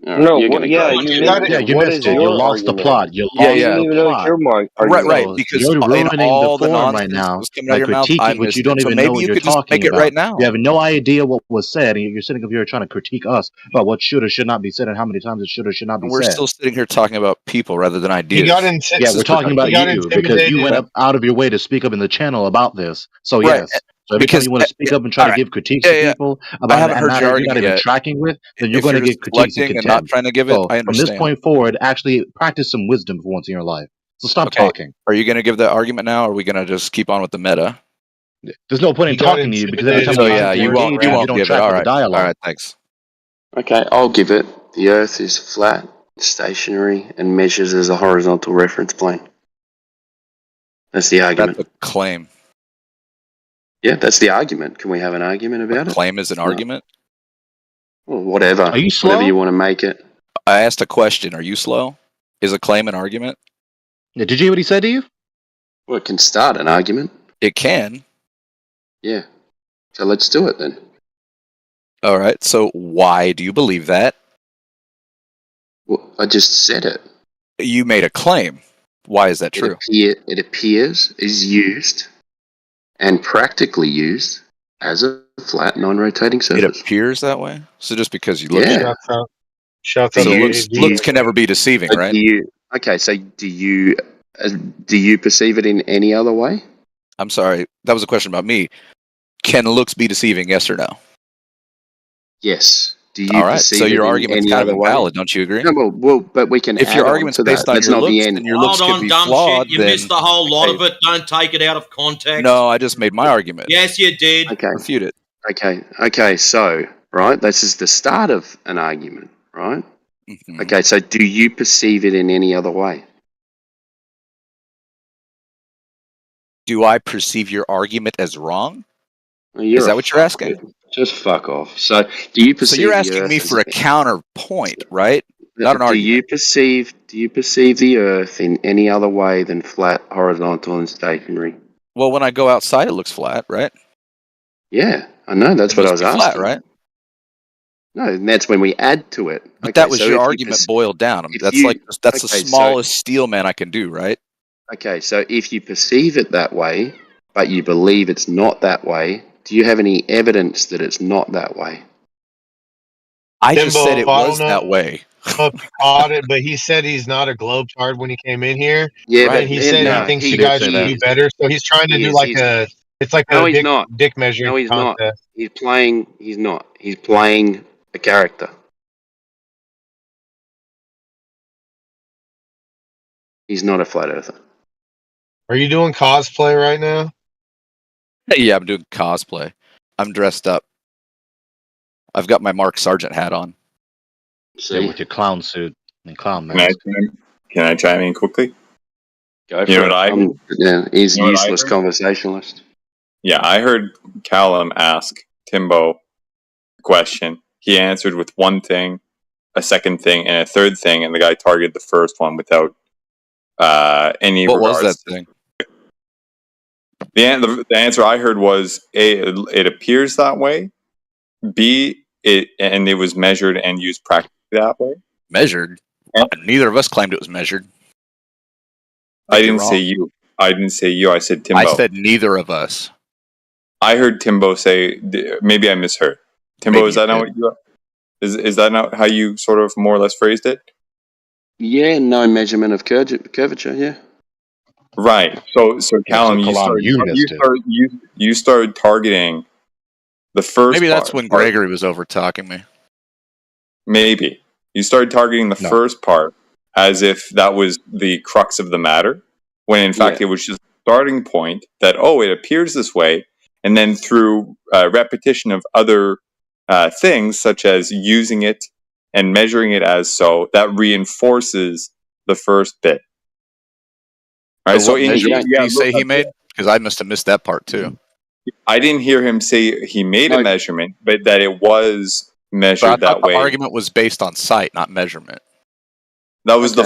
No, you're what, gonna yeah, go. you got missed it. it. you What missed is it. You your lost the argument? plot. You Yeah, lost you didn't the even know what plot. your argument Right, was. because You're in ruining all the the form right nonsense that now was coming out by of your mouth, I critiquing, which you missed don't it. So even know maybe what you you're could just talking make it about. right now. You have no idea what was said, and you're sitting up here trying to critique us about what should or should not be said and how many times it should or should not be And we're said. still sitting here talking about people rather than He got ideas. Yeah, we're talking about you because you went intimidated. up out of your way to speak up in the channel about this. So Right, yes. So every time because you want to speak up and try all to right, give critiques yeah, to yeah. people I about haven't a heard matter your you're not argument even yet. tracking with, then you're If going to you're just get critiques and deflecting and not contempt. trying to give it, So I from this understand. point forward, actually practice some wisdom for once in your life. So stop Okay, talking. are you going to give the argument now, or are we going to just keep on with the meta? There's no point in talking to you because every time So we yeah, you won't engage, you don't give it. track All with the right, dialogue. thanks. Okay, I'll give it. The Earth is flat, stationary, and measures as a horizontal reference plane. That's the argument. That's a claim. Yeah, that's the argument. Can we have an argument about it? Claim is an argument. Well, whatever. Are you slow? Whatever you want to make it. I asked a question. Are you slow? Is a claim an argument? Yeah, did you hear what he said to you? Well, it can start an argument. It can. Yeah. So let's do it then. All right. So why do you believe that? Well, I just said it. You made a claim. Why is that true? It appears, is used, and practically used as a flat, non-rotating surface. It appears that way. So just because you look Yeah. at it. Shouts out So to looks can never be deceiving, right? So do you perceive it in any other way? I'm sorry. That was a question about me. Can looks be deceiving? Yes or no? Yes. Do you All right. perceive So it your in argument's any kind of other way? invalid, don't you agree? No, well, but we can. If your add on argument's to based that. on That's your not the looks, end. then your looks Hold could on, be dumb flawed. shit. You then missed the whole lot of it. Don't take it out of context. No, I just made my argument. Yes, you did. Okay. Refute it. Okay. So, right, this is the start of an argument, right? Mm-hmm. Okay. So, do you perceive it in any other way? Do I perceive your argument as wrong? Well, Is that what you're asking? Just fuck off. So, do you perceive? So you're the asking Earth me as for a counterpoint, right? Not an do argument. Do you perceive the Earth in any other way than flat, horizontal, and stationary? Well, when I go outside, it looks flat, right? Yeah, I know. That's It what I must was be asking. flat, right? No, and that's when we add to it. But Okay, that was so your if you argument boiled down. I mean, that's you- that's the okay, so- smallest steel man I can do, right? Okay, so if you perceive it that way, but you believe it's not that way, do you have any evidence that it's not that way? I just Timbo, said it I don't was know that way. if you caught it, but he said he's not a globetard when he came in here. Yeah, and he said he thinks you guys should do better. So he's trying to do like it's like No, a he's not. dick measuring No, he's not. contest. He's not. He's playing a character. He's not a flat earther. Are you doing cosplay right now? Yeah, I'm doing cosplay. I'm dressed up. I've got my Mark Sargent hat on. Yeah, with your clown suit and clown Can I, mask. can I chime in quickly? Go for You know it. what I heard? Yeah, he's You know what I useless heard? conversationalist. Yeah, I heard Callum ask Timbo a question. He answered with one thing, a second thing, and a third thing, and the guy targeted the first one without any What was regards. that thing? The answer I heard was A, it appears that way. B, it was measured and used practically that way. Measured? Neither of us claimed it was measured. I You're didn't say wrong. you. I didn't say you. I said Timbo. I said neither of us. I heard Timbo say. Maybe I misheard. Timbo, Maybe is that you not what you? Is that not how you sort of more or less phrased it? Yeah, no measurement of curvature. Yeah. Right. So Callum, you started targeting the first. Maybe that's part. when Gregory was over talking me. Maybe you started targeting the first part as if that was the crux of the matter, when in fact it was just a starting point that it appears this way, and then through repetition of other things such as using it and measuring it as so, that reinforces the first bit. Right. So what in measurement did he say he made? Because I must have missed that part too. I didn't hear him say he made a measurement, but that it was But I measured thought that the way. argument was based on sight, not measurement. That was the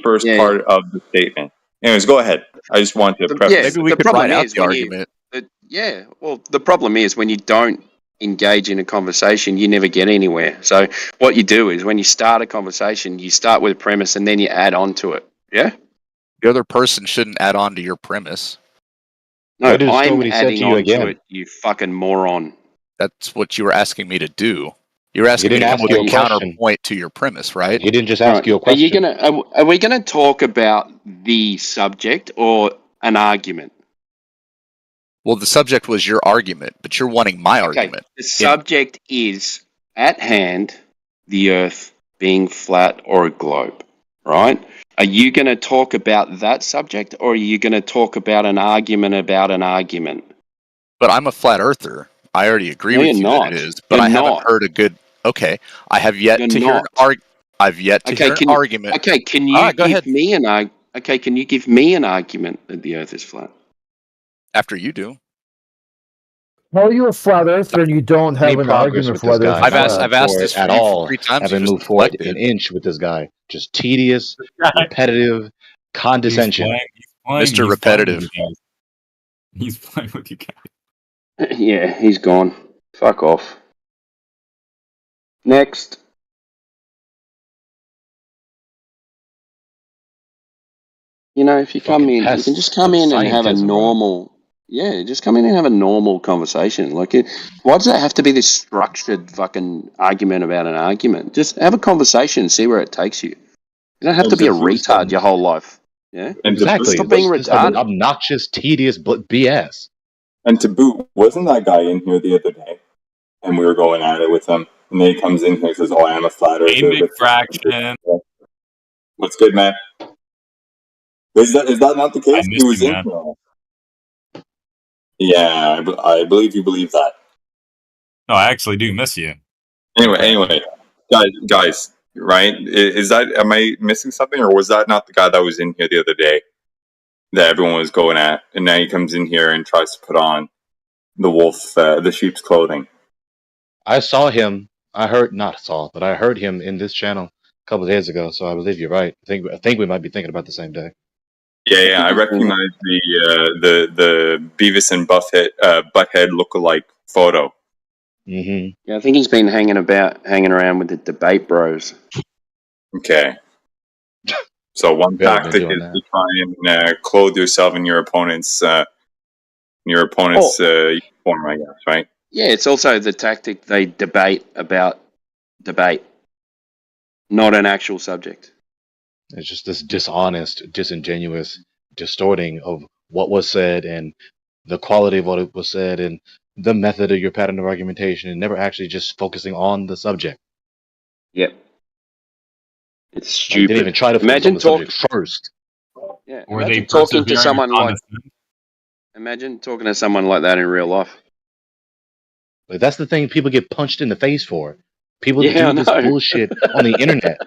first part of the statement. Anyways, go ahead. I just wanted to preface. Maybe we could write out the argument. Well, the problem is when you don't engage in a conversation, you never get anywhere. So what you do is when you start a conversation, you start with a premise and then you add on to it. Yeah? The other person shouldn't add on to your premise. No, I'm adding on to it, you fucking moron. That's what you were asking me to do. You were asking me to come with a counterpoint to your premise, right? He didn't just ask you a question. Are we gonna talk about the subject or an argument? Well, the subject was your argument, but you're wanting my argument. The subject is, at hand, the Earth being flat or a globe, right? Are you going to talk about that subject, or are you going to talk about an argument about an argument? But I'm a flat earther. I already agree with you that it is, but I haven't heard a good... Okay, I have yet to hear an argument. I've yet to hear an argument. Okay, can you give me an argument? Okay, can you give me an argument that the Earth is flat? After you do. How are you a flat earther and you don't have an argument for whether I've asked this at all. 3 times. Haven't moved forward an inch with this guy. Just tedious, repetitive condescension. Mr. Repetitive. He's playing with you guys. Yeah, he's gone. Fuck off. Next. You know, if you come in, you can just come in and have a normal... Yeah, just come in and have a normal conversation. Like, why does that have to be this structured fucking argument about an argument? Just have a conversation and see where it takes you. You don't have to be a retard your whole life. Yeah, exactly. Stop being retarded. Obnoxious, tedious BS. And to boot, wasn't that guy in here the other day? And we were going at it with him. And then he comes in here and says, "Oh, I am a flat earther." Big fraction. What's good, man? Is that not the case? He was in here. Yeah, I believe you believe that. No, I actually do miss you. Anyway, guys, right? Is that, am I missing something, or was that not the guy that was in here the other day that everyone was going at, and now he comes in here and tries to put on the sheep's clothing? I saw him. I heard him in this channel a couple of days ago. So I believe you're right. I think we might be thinking about the same day. Yeah, I recognize the Beavis and Butthead look-alike photo. Mm-hmm. Yeah, I think he's been hanging around with the debate bros. Okay. So one tactic is to try and clothe yourself in your opponent's uniform, I guess, right? Yeah, it's also the tactic they debate about debate, not an actual subject. It's just this dishonest, disingenuous distorting of what was said and the quality of what was said and the method of your pattern of argumentation, and never actually just focusing on the subject. Yep. It's stupid. Didn't even try to focus on the subject first. Yeah. Imagine talking to someone like that in real life. But that's the thing people get punched in the face for. People do this bullshit on the internet.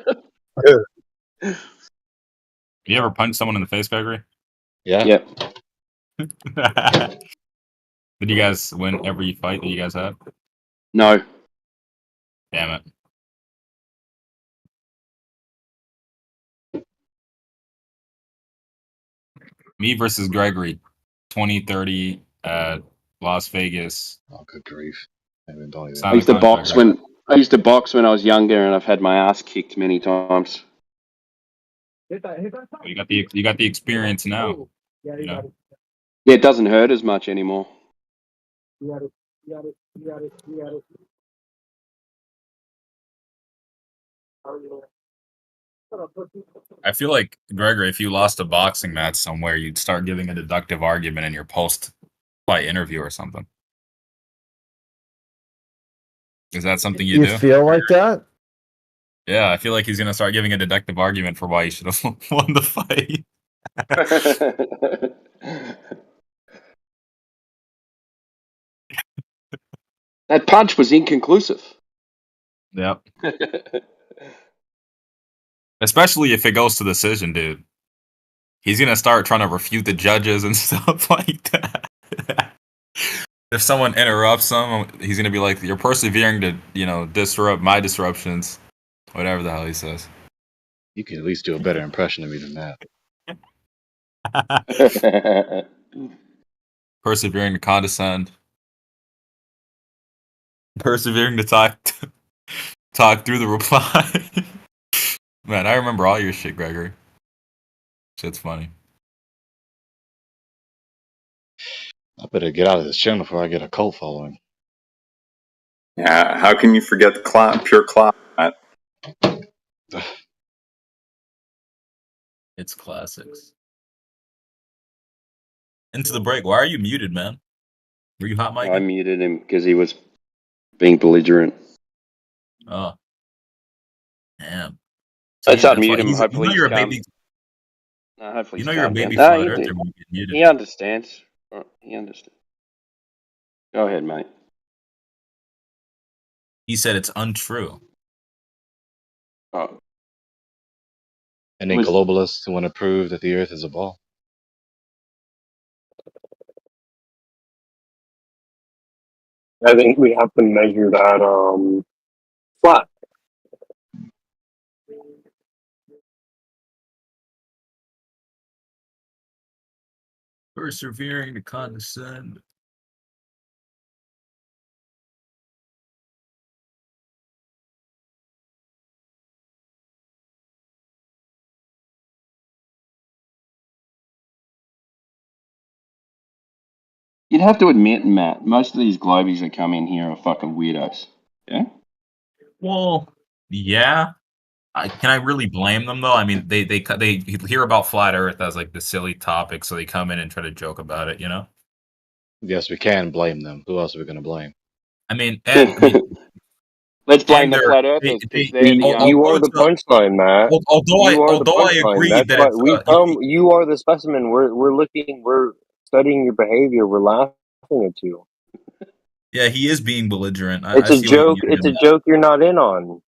You ever punch someone in the face, Gregory? Yeah. Yep. Did you guys win every fight that you guys had? No. Damn it. Me versus Gregory, 2030 at Las Vegas. Oh, good grief! I used to box when I was younger, and I've had my ass kicked many times. You got the experience now. You know? Yeah, it doesn't hurt as much anymore. I feel like, Gregory, if you lost a boxing match somewhere, you'd start giving a deductive argument in your post-fight interview or something. Is that something you do? You feel like that? Yeah, I feel like he's going to start giving a deductive argument for why he should have won the fight. That punch was inconclusive. Yep. Especially if it goes to decision, dude. He's going to start trying to refute the judges and stuff like that. If someone interrupts him, he's going to be like, you're persevering to, disrupt my disruptions. Whatever the hell he says. You can at least do a better impression of me than that. Persevering to condescend. persevering to talk through the reply. Man, I remember all your shit, Gregory. Shit's funny. I better get out of this channel before I get a cult following. Yeah, how can you forget the pure clout, Matt? It's classics. Into the break. Why are you muted, man? Were you hot, Mike? I muted him because he was being belligerent. Oh. Damn. Let's unmute him. Hopefully, you're a baby. No, hopefully, you're a baby. He understands. He understands. Go ahead, mate. He said it's untrue. Oh. Any globalists who want to prove that the Earth is a ball? I think we have to measure that flat. Persevering to condescend. You'd have to admit, Matt, most of these globies that come in here are fucking weirdos. Yeah? Well, yeah. Can I really blame them though? I mean, they hear about flat Earth as like the silly topic, so they come in and try to joke about it. You know? Yes, we can blame them. Who else are we going to blame? I mean, let's blame the flat earthers. You are the punchline, Matt. Although I agree that you are the specimen. We're studying your behavior. We're laughing at you. Yeah, he is being belligerent. It's a joke. It's a joke you're not in on.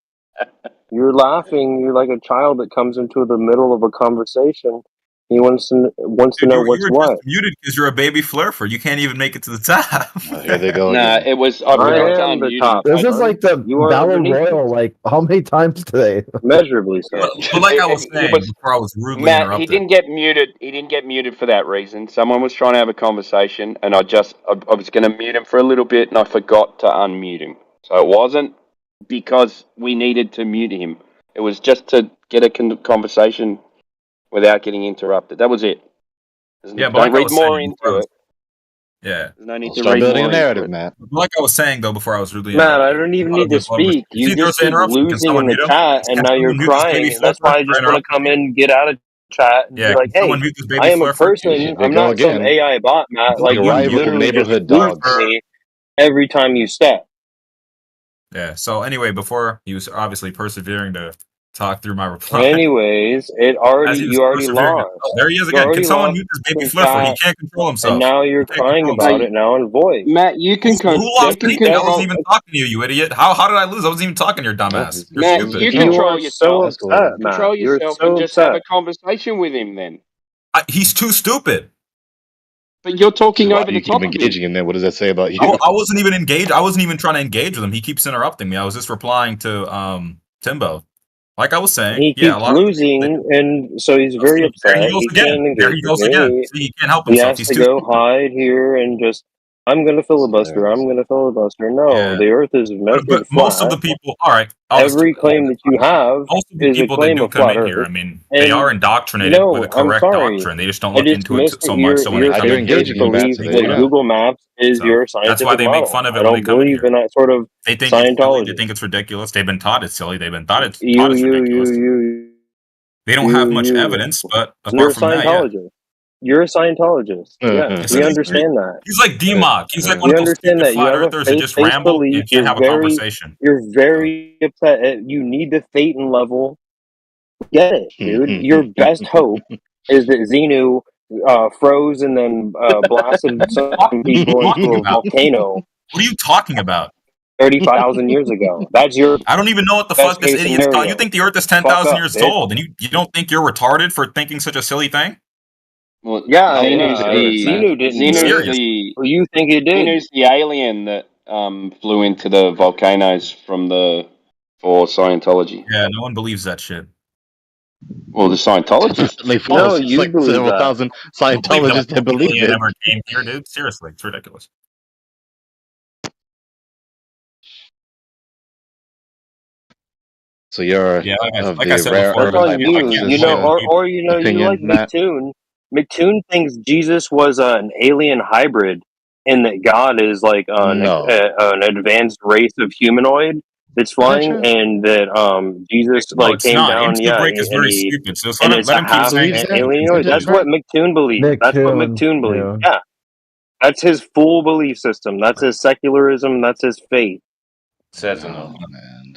You're laughing. You're like a child that comes into the middle of a conversation. He wants to know what's what. Just muted because you're a baby flurfer. You can't even make it to the top. Here they go. Nah, it was. I am the top. This is like the Battle Royal. Like how many times today? Measurably so. But like I was saying before, I was rudely Matt, interrupted. he didn't get muted. He didn't get muted for that reason. Someone was trying to have a conversation, and I was going to mute him for a little bit, and I forgot to unmute him. So it wasn't because we needed to mute him. It was just to get a conversation without getting interrupted. That was it. Don't read more into it. Yeah. There's no need to read building more a narrative, Matt. Like I was saying though before, I was rudely Matt, I don't even need to speak. You just keep losing in the chat, and now you're crying. That's why I just want to come in, get out of chat, and be like, "Hey, I am a person. I'm not some AI bot, Matt. Like you literally just lose me every time you step." Yeah. So anyway, before he was obviously persevering to talk through my reply. Anyways, you already lost. Oh, there he is again. Can someone mute this baby fluffer? He can't control himself. And now you're crying about it now in voice. Matt, you can control. Who lost anything? I wasn't even talking to you, you idiot. How did I lose? I wasn't even talking to your dumbass. You're Matt, stupid. you control yourself. Control yourself and just have a conversation with him then. He's too stupid. But you're talking over the top of engaging in there. What does that say about you? I wasn't even engaged. I wasn't even trying to engage with him. He keeps interrupting me. I was just replying to Timbo. Like I was saying, he keeps losing, and so he's very upset. There he goes again. There he goes again. See, he can't help himself. He has to go hide here and just. I'm going to filibuster. I'm going to filibuster. No, the Earth is measured but flat. Most of the people, all right. Every claim that you have is a claim of flat Earth. Here. I mean, they are indoctrinated with a correct doctrine. They just don't look into it so much. So when they come in, Google Maps is your scientific That's why they make fun of it. I don't believe in that sort of Scientology. They think it's ridiculous. They've been taught it's silly. They've been taught it's ridiculous. They don't have much evidence, but apart from that, You're a Scientologist. Yeah, we understand that. He's like DMOC. He's like one of those flat earthers who just ramble and can't have a conversation. You're very upset. You need the Thetan level. Get it, dude. Your best hope is that Xenu froze and then blasted some people into a volcano. What are you talking about? 35,000 years ago. That's your. I don't even know what the fuck this idiot's talking. You think the Earth is 10,000 years old, and you don't think you're retarded for thinking such a silly thing? Well, yeah, Xenu didn't. You think he did? Xenu's the alien that flew into the volcanoes for Scientology. Yeah, no one believes that shit. Well, the Scientologists. No, you like believe several thousand Scientologists that believe it. Never came here, dude. Seriously, it's ridiculous. So you're like I said before, that's all you like McToon. McToon thinks Jesus was an alien hybrid, and that God is like an advanced race of humanoid that's flying, and that Jesus came down. Break is very stupid. So and it's a half alien. That's what McToon believes. That's what McToon believes. Yeah, that's his full belief system. That's his secularism. That's his faith. Says man.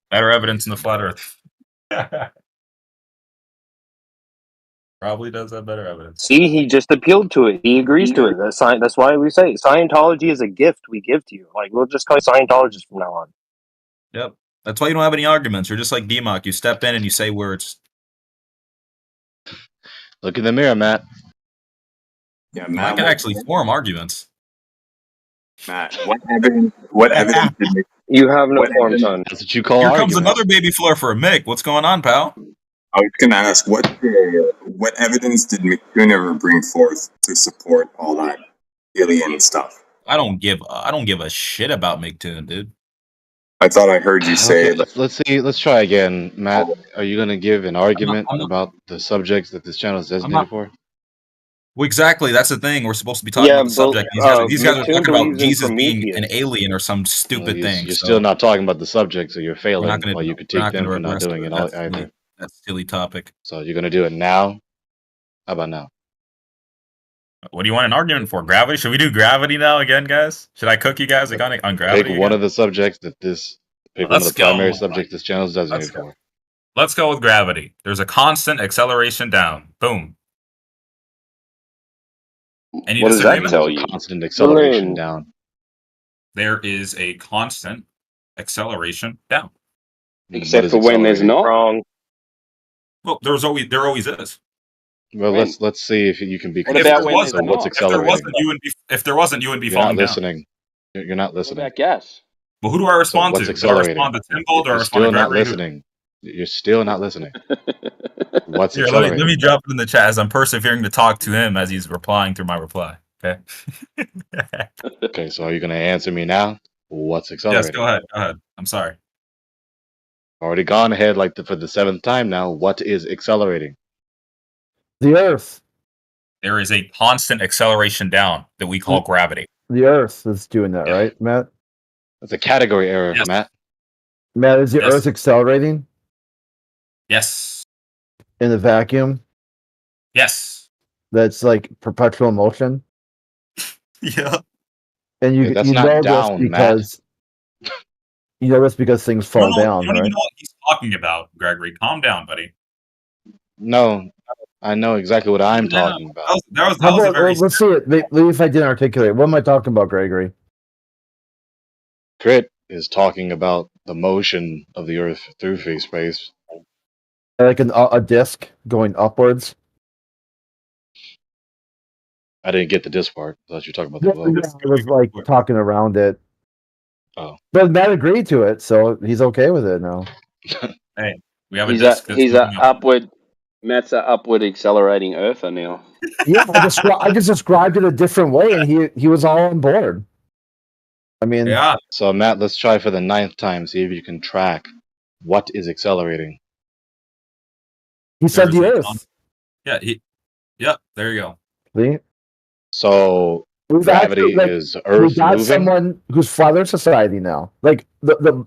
Better evidence in the flat Earth. Probably does have better evidence. See, he just appealed to it. He agrees to it. That's why we say Scientology is a gift we give to you. Like, we'll just call you Scientologists from now on. Yep. That's why you don't have any arguments. You're just like DMOC. You step in and you say words. Look in the mirror, Matt. Yeah, Matt. I can actually form arguments. Matt, what evidence did you have no form, son? That's what you call Here arguments. comes another baby floor for a Mick. What's going on, pal? I was going to ask, what evidence did McToon ever bring forth to support all that alien stuff? I don't give a shit about McToon, dude. I thought I heard you say. Okay, let's try again, Matt. Are you going to give an argument about the subjects that this channel is designated for? Well, exactly. That's the thing. We're supposed to be talking about the subject. These guys are talking about Jesus being an alien or some stupid thing. You're still not talking about the subject, so you're failing. Well, you could take them for not doing it either. That's a silly topic. So you're going to do it now? How about now? What do you want an argument for? Gravity? Should we do gravity now again, guys? Should I cook you guys on gravity? Pick one of the subjects that pick one of the primary subjects this channel is designated for. Let's go with gravity. There's a constant acceleration down. Boom. Any what does that tell you? Constant acceleration down. There is a constant acceleration down. Except for when there's not. Wrong. Well, there always is. Well, let's see if you can be. What about when there's what's accelerating? If there wasn't, you wouldn't be falling down. Listening. You're not listening. What about gas? Well, who do I respond to? What's accelerating? Do I respond to Timbold or You're respond still to not listening. You're still not listening. What's Here, accelerating? let me drop it in the chat as I'm persevering to talk to him as he's replying through my reply. Okay. Okay, so are you going to answer me now? What's accelerating? Yes, go ahead. Go ahead. I'm sorry. Already gone ahead for the 7th time now. What is accelerating? The Earth. There is a constant acceleration down that we call gravity. The Earth is doing that, right, Matt? That's a category error, yes. Matt. Matt, is the Earth accelerating? Yes. In the vacuum? Yes. That's like perpetual motion? Yeah. And you know this because you know this because things fall down, you don't right? even know what he's talking about, Gregory. Calm down, buddy. No, I know exactly what I'm talking about. That was a very... Let's see it. Maybe if I didn't articulate, what am I talking about, Gregory? Crit is talking about the motion of the Earth through free space. Like a disc going upwards. I didn't get the disc part. I thought you were talking about the globe. I was like talking around it. Oh. But Matt agreed to it, so he's okay with it now. Hey, we have a disc. He's an upward. Matt's an upward accelerating Earther now. Yeah, I just described it a different way, and he was all on board. I mean, yeah. So Matt, let's try for the 9th time. See if you can track what is accelerating. He said the Earth. Yeah. Yep. There you go. See? So gravity is Earth. We got moving? someone who's Flat Earth Society now, like the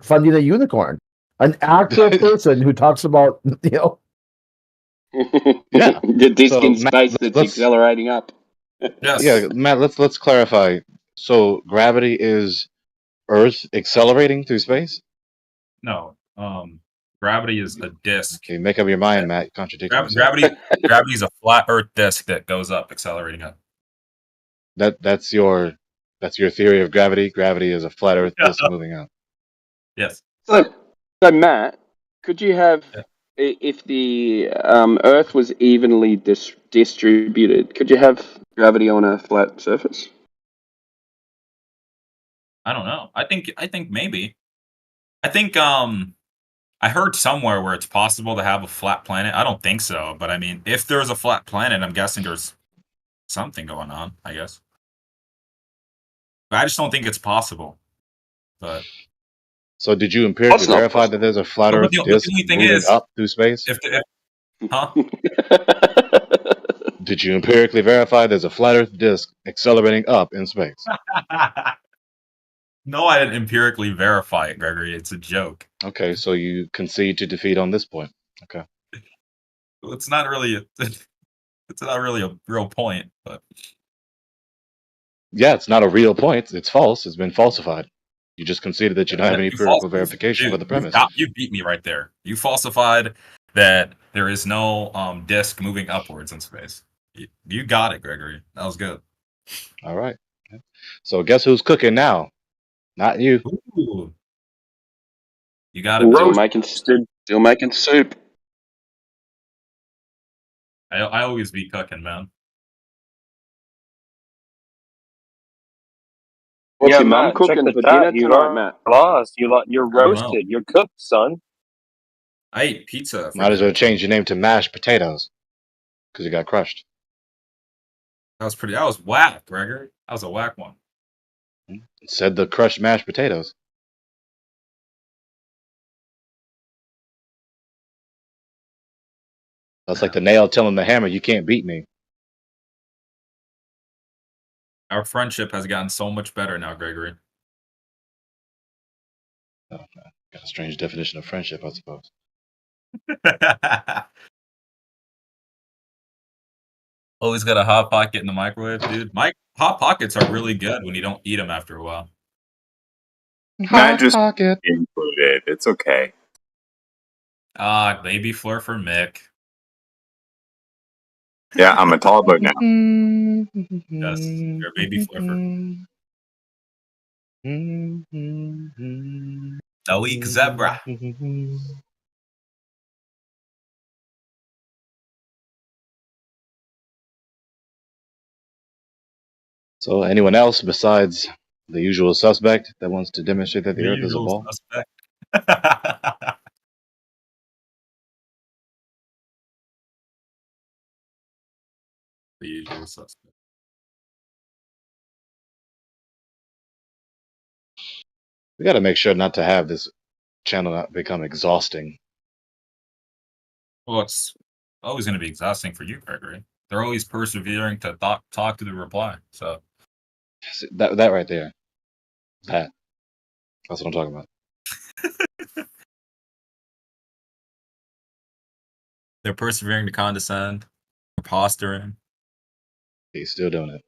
funding a unicorn, an actual person who talks about Yeah. The disc in space that's accelerating up. Yes. Yeah, Matt. Let's clarify. So gravity is Earth accelerating through space? No. Gravity is a disc. Okay, make up your mind, Matt. Contradicting gravity is a flat Earth disc that goes up, accelerating up. That's your theory of gravity. Gravity is a flat Earth disc moving up. Yes. So Matt, could you have, if the Earth was evenly distributed, could you have gravity on a flat surface? I don't know. I think maybe. I think I heard somewhere where it's possible to have a flat planet. I don't think so, but I mean, if there's a flat planet, I'm guessing there's something going on, I guess. But I just don't think it's possible. But So did you empirically verify that there's a flat Earth disk moving up through space? Huh? Did you empirically verify there's a flat Earth disk accelerating up in space? No, I didn't empirically verify it, Gregory. It's a joke. Okay, so you concede to defeat on this point. Okay. It's not really a real point, but yeah, it's not a real point. It's false. It's been falsified. You just conceded that you don't have any empirical verification for the premise. You beat me right there. You falsified that there is no disk moving upwards in space. You got it, Gregory. That was good. All right. So guess who's cooking now? Not you. Ooh. You got it. Still making soup. I always be cooking, man. What's your mum cooking for dinner tonight, Matt? Lost. You're roasted. You're cooked, son. I ate pizza. Might as well change your name to mashed potatoes because you got crushed. That was whack, Gregory. That was a whack one. It said the crushed mashed potatoes. That's like the nail telling the hammer, you can't beat me. Our friendship has gotten so much better now, Gregory. Oh, got a strange definition of friendship, I suppose. Always got a hot pocket in the microwave, dude. Hot pockets are really good when you don't eat them after a while. Hot pocket included. It's okay. Baby Fleur for Mick. Yeah, I'm a toddler now. Yes, you're a baby Fleur for a weak zebra. So anyone else besides the usual suspect that wants to demonstrate that the Earth is a ball? The usual suspect. We got to make sure not to have this channel not become exhausting. Well, it's always going to be exhausting for you, Gregory. They're always persevering to talk to the reply. So that right there, that's what I'm talking about. They're persevering to condescend, posturing. He's still doing it.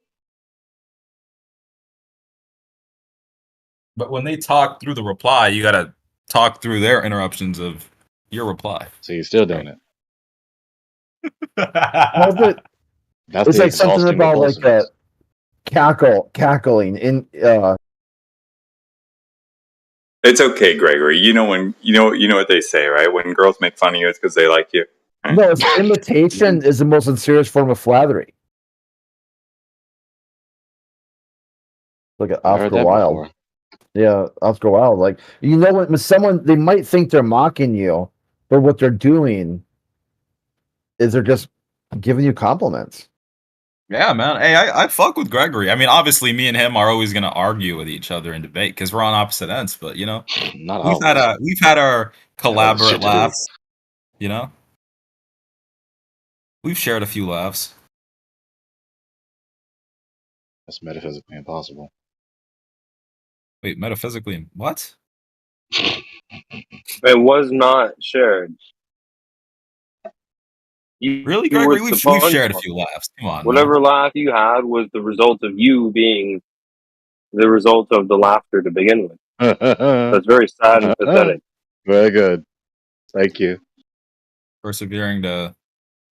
But when they talk through the reply, you got to talk through their interruptions of your reply. So he's still doing it. It's like something about like cackling in. It's okay, Gregory. You know what they say, right? When girls make fun of you, it's because they like you. Right? No, imitation is the most sincere form of flattery. Look at Oscar Wilde. Yeah, Oscar Wilde. Like, you know, when someone, they might think they're mocking you, but what they're doing is they're just giving you compliments. Yeah, man. Hey, I fuck with Gregory. I mean, obviously, me and him are always gonna argue with each other in debate because we're on opposite ends. But you know, we've had our collaborate laughs. You know, we've shared a few laughs. That's metaphysically impossible. Wait, metaphysically, what? It was not shared. Really, Gregory? We've shared a few laughs. Come on. Whatever laugh you had was the result of you being the result of the laughter to begin with. That's very sad and pathetic. Very good. Thank you. Persevering to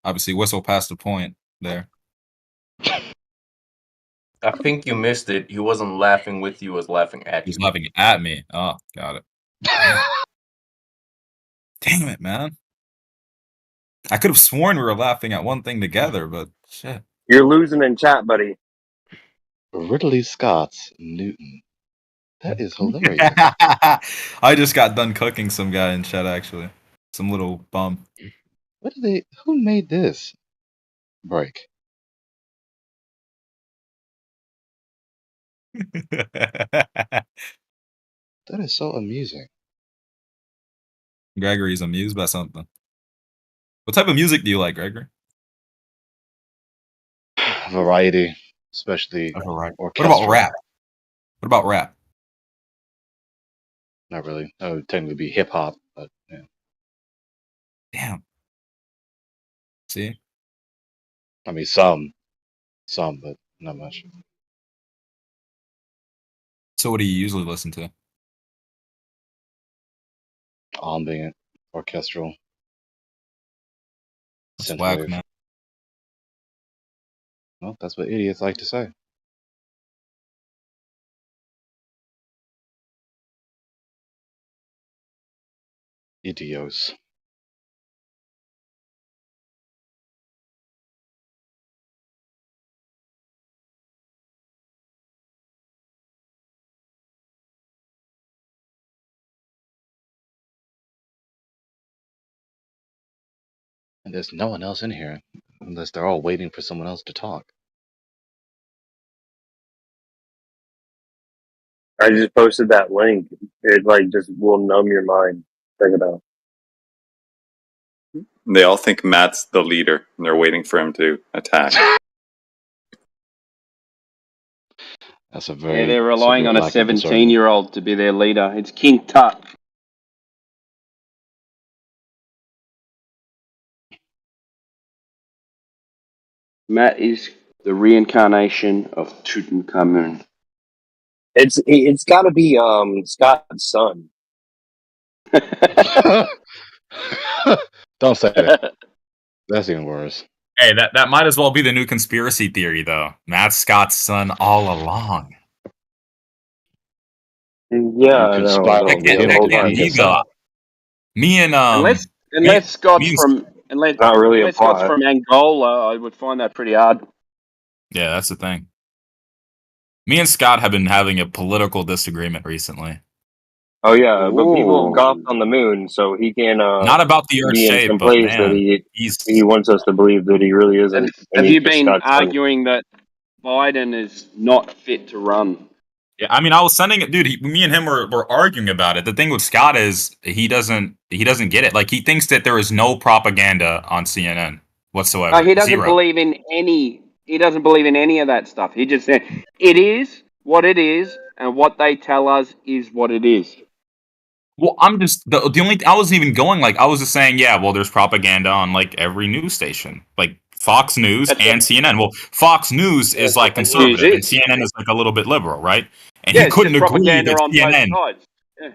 obviously whistle past the point there. I think you missed it. He wasn't laughing with you, he was laughing at you. He's laughing at me. Oh, got it. Damn it, man. I could have sworn we were laughing at one thing together, but shit. You're losing in chat, buddy. Ridley Scott's Newton. That is hilarious. I just got done cooking some guy in chat, actually. Some little bum. Who made this break? That is so amusing. Gregory's amused by something. What type of music do you like, Gregory? Variety, especially orchestral. What about rap? What about rap? Not really. That would technically be hip hop, but yeah. Damn. See? I mean, some, but not much. So, what do you usually listen to? Ambient, orchestral. That's whack, man. Well, that's what idiots like to say. Idiots. And there's no one else in here, unless they're all waiting for someone else to talk. I just posted that link. It like just will numb your mind. Check it out. They all think Matt's the leader, and they're waiting for him to attack. That's a very. Yeah, they're relying on a 17-year-old to be their leader. It's King Tut. Matt is the reincarnation of Tutankhamun. It's got to be Scott's son. Don't say that. That's even worse. Hey, that might as well be the new conspiracy theory, though. Matt Scott's son all along. Yeah, me and unless Scott's from Angola, I would find that pretty odd. Yeah, that's the thing. Me and Scott have been having a political disagreement recently. Oh yeah, but people golfed on the moon, so he can not about the Earth shape, but man, that he wants us to believe that he really isn't. Have you been arguing that Biden is not fit to run? Yeah, I mean, I was sending it, dude. Me and him were arguing about it. The thing with Scott is he doesn't get it. Like he thinks that there is no propaganda on CNN whatsoever. No, he doesn't believe in any. He doesn't believe in any of that stuff. He just said it is what it is, and what they tell us is what it is. Well, I'm just the only. I wasn't even going like I was just saying. Yeah, well, there's propaganda on like every news station, like Fox News and CNN. Well, Fox News is like conservative, and CNN is like a little bit liberal, right? And he couldn't agree that CNN.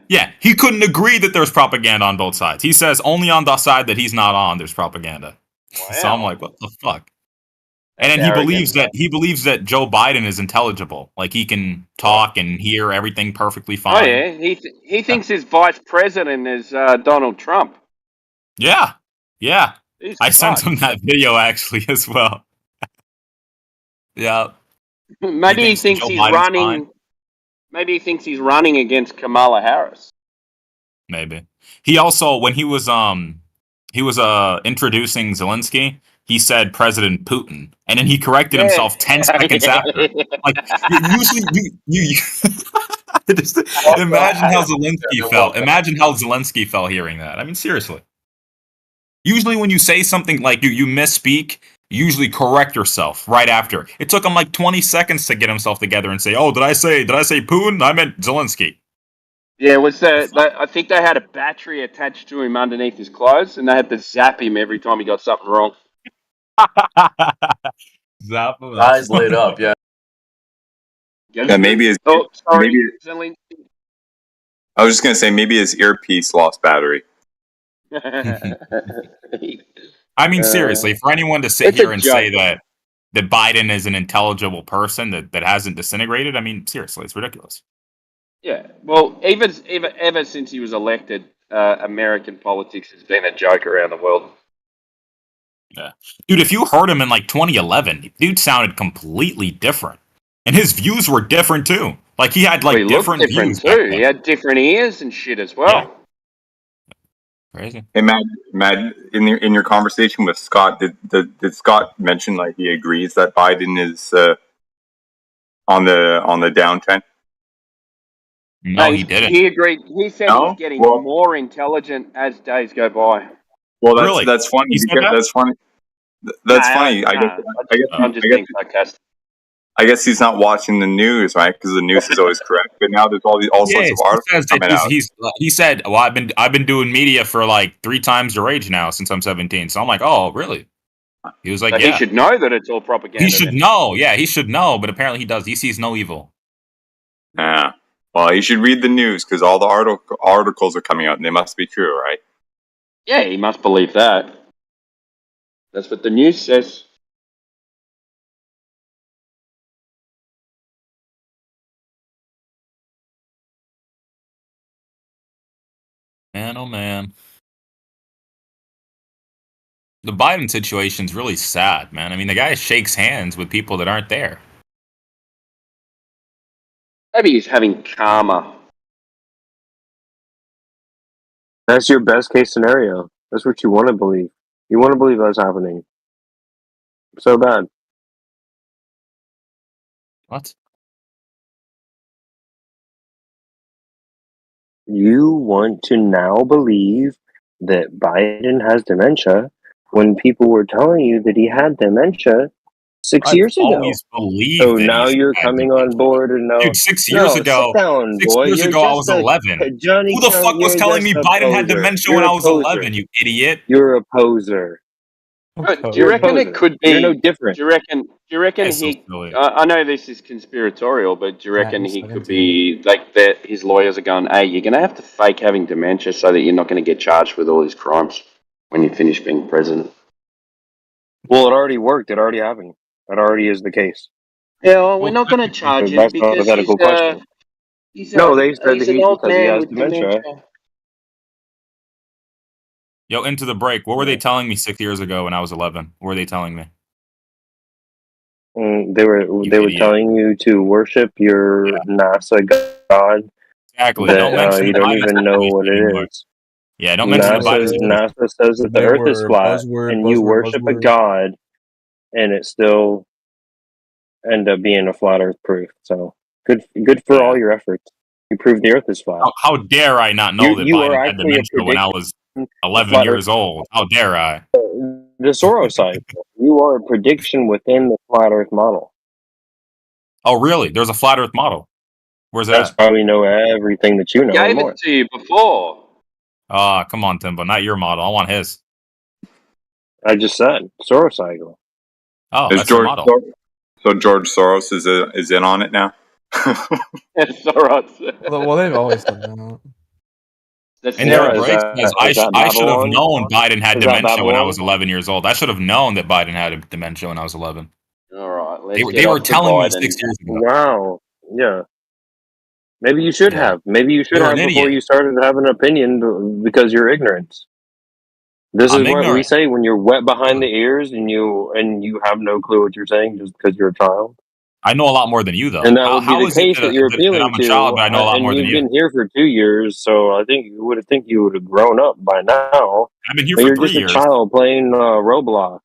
Yeah, he couldn't agree that there's propaganda on both sides. He says only on the side that he's not on, there's propaganda. Wow. So I'm like, what the fuck? And then he believes that Joe Biden is intelligible, like he can talk and hear everything perfectly fine. Oh yeah, he thinks his vice president is Donald Trump. Yeah. I sent him that video actually as well. Yeah. Maybe he thinks he's running. Fine. Maybe he thinks he's running against Kamala Harris. Maybe. He also, when he was introducing Zelensky, he said President Putin, and then he corrected himself 10 seconds after. Like usually, you just imagine how Zelensky felt. Imagine how Zelensky felt hearing that. I mean, seriously. Usually, when you say something like you misspeak, you usually correct yourself right after. It took him like 20 seconds to get himself together and say, "Oh, did I say Putin? I meant Zelensky." Yeah, I think they had a battery attached to him underneath his clothes, and they had to zap him every time he got something wrong. Zap him. Eyes lit up, yeah. Yeah, maybe his. Oh, sorry. Maybe, I was just gonna say maybe his earpiece lost battery. I mean, seriously, for anyone to sit here and say that Biden is an intelligible person that hasn't disintegrated, I mean, seriously, it's ridiculous. Yeah, well, ever since he was elected, American politics has been a joke around the world. Yeah, dude, if you heard him in like 2011, dude sounded completely different, and his views were different too. Like he had like different views too. He had different ears and shit as well. Yeah. Crazy. Hey Matt, in your conversation with Scott, did Scott mention like he agrees that Biden is on the downtrend? No, he didn't. He agreed. He said he's getting more intelligent as days go by. Well, that's funny because that's funny. That's funny. I'm just being sarcastic. I guess he's not watching the news, right? Because the news is always correct. But now there's all sorts of articles coming out. He said, "Well, I've been doing media for like 3 times your age now since I'm 17." So I'm like, "Oh, really?" He was like, "Yeah." He should know that it's all propaganda. He should know. Yeah, he should know. But apparently, he does. He sees no evil. Yeah. Well, you should read the news because all the articles are coming out, and they must be true, right? Yeah, he must believe that. That's what the news says. Man, oh man. The Biden situation's really sad, man. I mean, the guy shakes hands with people that aren't there. Maybe he's having karma. That's your best case scenario. That's what you want to believe. You want to believe that's happening. So bad. What? You want to now believe that Biden has dementia when people were telling you that he had dementia 6 years ago. Always believed so that now you're coming on board and Dude, 6 years ago. Sit down, 6 boy. years ago, I was 11. Johnny, who the fuck was telling me Biden had dementia when I was 11? You idiot! You're a poser. Do you reckon it could be? You're no different. Do you reckon That's so he? silly. I know this is conspiratorial, but do you reckon he could be like that? His lawyers are going, "Hey, you're going to have to fake having dementia so that you're not going to get charged with all these crimes when you finish being president." Well, it already worked. It already happened. That already is the case. Yeah, well, we're not going to charge him that's because a hypothetical question. He's No, they said he's that an old because he man has with dementia. Yo, into the break. What were they telling me 6 years ago when I was 11? What were they telling me? They were telling you to worship your NASA god. Exactly. That, Don't mention you don't even know what it is. Yeah, don't mention the Biden. NASA says that the Earth is flat, and you worship a god, and it still end up being a flat Earth proof. So good for all your efforts. You proved the Earth is flat. How dare I not know that Biden had dementia when I was 11 years old? How dare I? The Soros cycle. You are a prediction within the flat Earth model. Oh, really? There's a flat Earth model. Where's that? That's probably know everything that you know. I gave it to you before. Come on, Timbo. Not your model. I want his. I just said Soros cycle. Oh, is that's George, model. So George Soros is in on it now. Soros. Well, they've always done that. And I should have known Biden had dementia when I was 11 years old. I should have known that Biden had dementia when I was 11. All right, they were telling me 6 years ago. Wow. Yeah. Maybe you should have. Maybe you should have before you started to have an opinion because you're ignorant. This is what we say when you're wet behind the ears and you have no clue what you're saying just because you're a child. I know a lot more than you, though. And that would be the case that you're appealing to. I'm a child, but I know a lot more than you. You've been here for 2 years, so I think you would have grown up by now. I've been here for 3 years. You're just a child playing Roblox.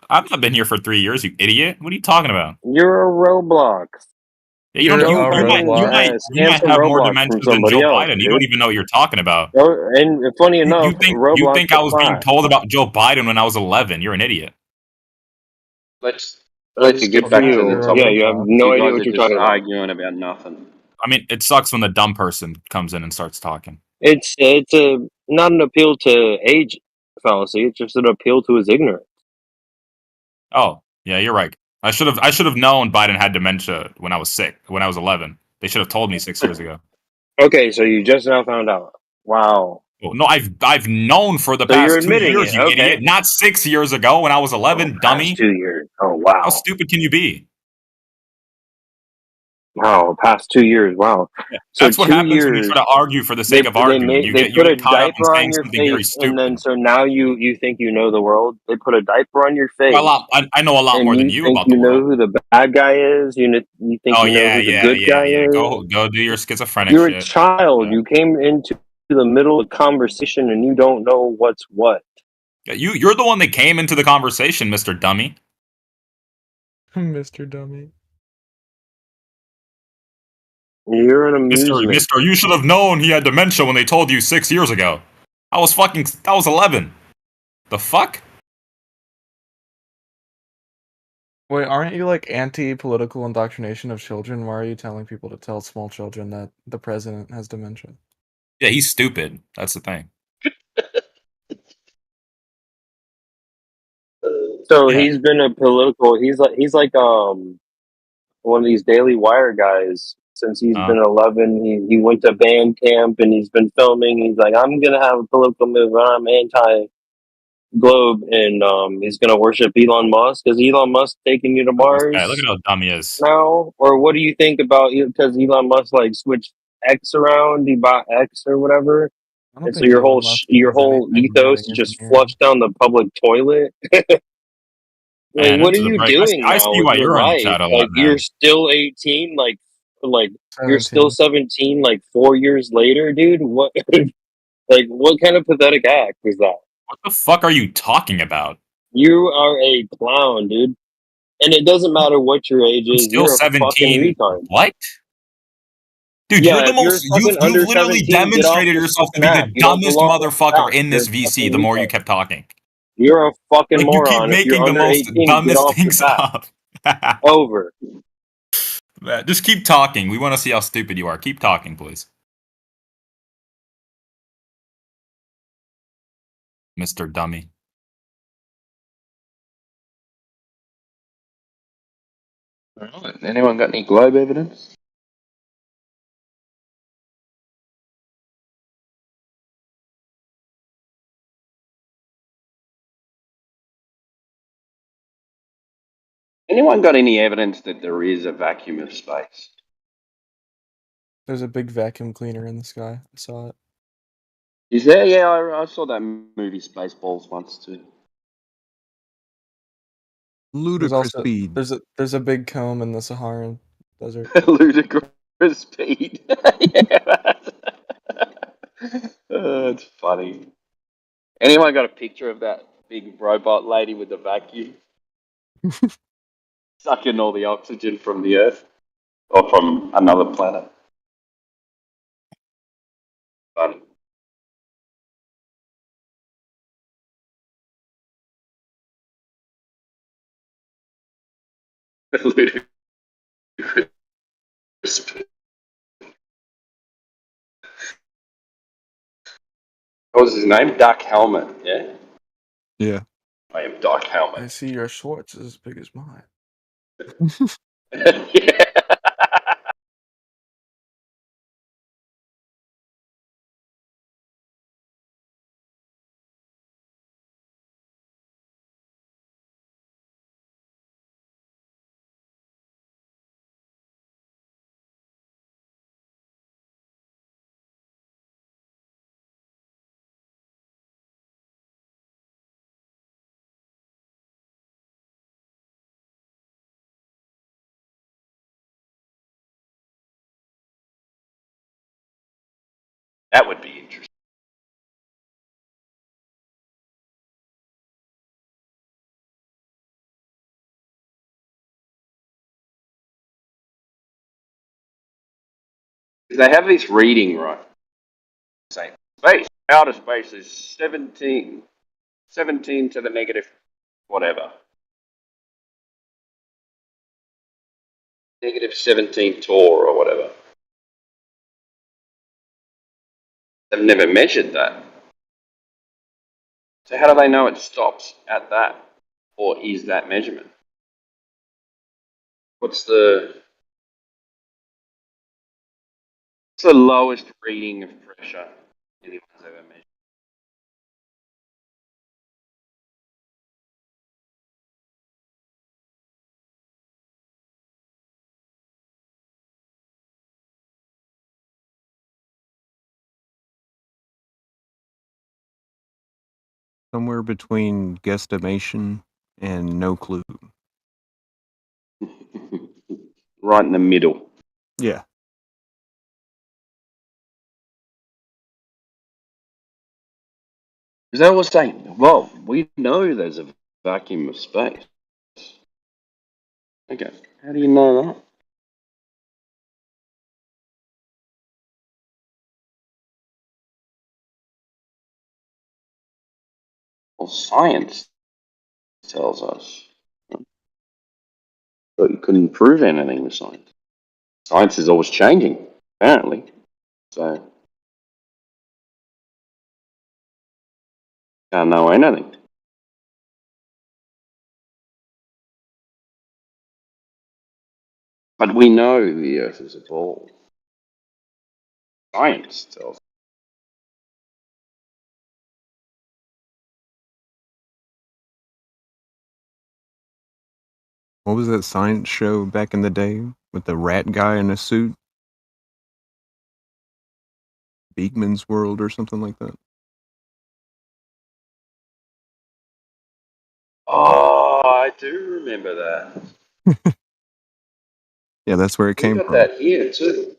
I've not been here for 3 years, you idiot. What are you talking about? You're a Roblox. Yeah, you might have more dementia than Joe Biden. You don't even know what you're talking about. And funny enough, you think I was being told about Joe Biden when I was 11? You're an idiot. Let's get back to the topic. Yeah, you have no idea what you're talking about. Arguing about nothing. I mean, it sucks when the dumb person comes in and starts talking. It's not an appeal to age fallacy. It's just an appeal to his ignorance. Oh, yeah, you're right. I should have known Biden had dementia when I was 11. They should have told me 6 years ago. Okay, so you just now found out. Wow. Well, no, I've known for the past 2 years, you idiot. Not 6 years ago when I was 11, dummy. 2 years. Oh, wow. How stupid can you be? Wow, past 2 years. Wow. Yeah, so that's what happens when you try to argue for the sake of arguing. You get caught up in saying something very stupid. And then so now you think you know the world. They put a diaper on your face. I know a lot more than you about the world. You know who the bad guy is. You think you know who the good guy is. Go do your schizophrenic You're shit. A child. Yeah. You came into the middle of the conversation and you don't know what's what. Yeah, you're the one that came into the conversation, Mr. Dummy. Mr. Dummy. You're an amusement. Mister, you should have known he had dementia when they told you 6 years ago. I was 11. The fuck? Wait, aren't you like anti-political indoctrination of children? Why are you telling people to tell small children that the president has dementia? Yeah, he's stupid. That's the thing. So he's been a political. He's like one of these Daily Wire guys since he's been 11. He went to band camp and he's been filming. He's like, I'm gonna have a political move. I'm anti-globe, and he's gonna worship Elon Musk. Is Elon Musk taking you to Mars? Yeah, look at how dumb he is. Now, or what do you think about it? Because Elon Musk like switched X around, he bought X or whatever, and so your whole ethos just flushed down the public toilet. Like, what are you doing I now see with why your you're on the life? chat a lot, Like, man. you're still 18, like you're still 17, like 4 years later, dude. What, like, what kind of pathetic act is that? What the fuck are you talking about? You are a clown, dude. And it doesn't matter what your age I'm is. still You're a 17. fucking retard. What? Dude, Yeah, you're the if you're most. fucking You've under literally 17, get off demonstrated this yourself to fucking be app. the You don't dumbest belong on this motherfucker app. in this You're a VC. fucking The more you retard. kept talking, You're a fucking like you keep moron. If you're making the under most 18, get dumbest off things this app. up. Over. Man, just keep talking. We want to see how stupid you are. Keep talking, please, Mr. Dummy. Alright, anyone got any globe evidence? Anyone got any evidence that there is a vacuum of space? There's a big vacuum cleaner in the sky. I saw it. Is there? Yeah, I saw that movie Spaceballs once too. Ludicrous speed. There's a big comb in the Saharan desert. Ludicrous speed. Yeah. It's funny. Anyone got a picture of that big robot lady with the vacuum? Sucking all the oxygen from the Earth. Or from another planet. Funny. Ludicrous speed. What was his name? Dark Helmet, yeah? Yeah. I am Dark Helmet. I see your Schwartz is as big as mine. Yeah. That would be interesting. They have this reading, right? Say, space, outer space is 17 to the negative whatever. Negative 17 Tor or whatever. They've never measured that. So how do they know it stops at that? Or is that measurement? What's the lowest reading of pressure anyone's ever measured? Somewhere between guesstimation and no clue. Right in the middle. Yeah. Is that what's saying? Well, we know there's a vacuum of space. Okay. How do you know that? Well, science tells us. But you couldn't prove anything with science. Science is always changing, apparently. So, can't know anything. But we know the Earth is a ball. Science tells us. What was that science show back in the day with the rat guy in a suit? Beekman's World or something like that? Oh, I do remember that. Yeah, that's where it We came got from. that here too.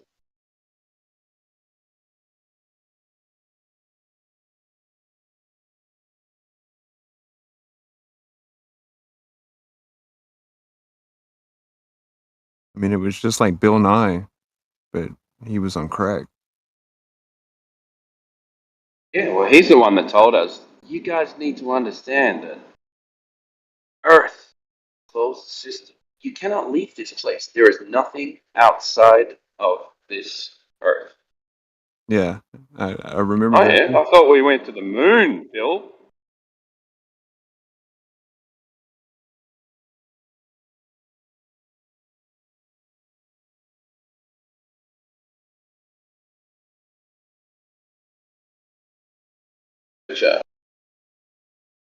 I mean, it was just like Bill Nye, but he was on crack. Yeah, well, he's the one that told us, you guys need to understand that Earth, closed system, you cannot leave this place. There is nothing outside of this Earth. Yeah, I remember Oh, that. yeah? I thought we went to the moon, Bill.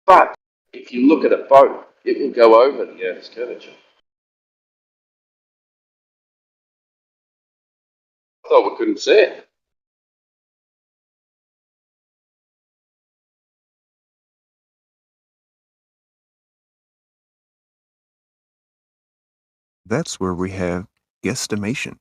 But if you look at a boat, it will go over the Earth's curvature. I thought we couldn't see it. That's where we have guesstimation.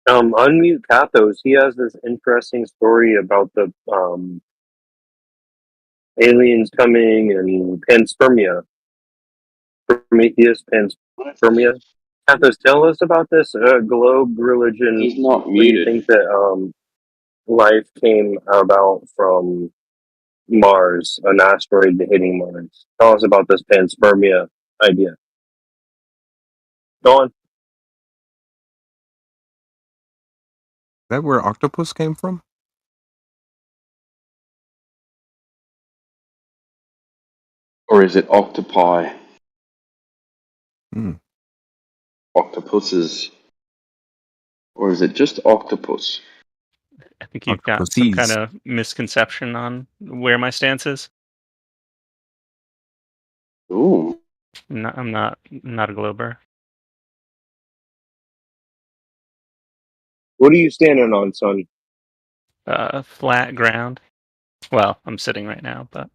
Unmute Kathos. He has this interesting story about the aliens coming and panspermia. Prometheus, panspermia. Kathos, tell us about this globe religion. He's not where you muted. think that life came about from Mars, an asteroid hitting Mars. Tell us about this panspermia idea. Go on. Is that where octopus came from? Or is it octopi? Hmm. Octopuses. Or is it just octopus? I think you've got some kind of misconception on where my stance is. Ooh. I'm not a glober. What are you standing on, son? Flat ground. Well, I'm sitting right now, but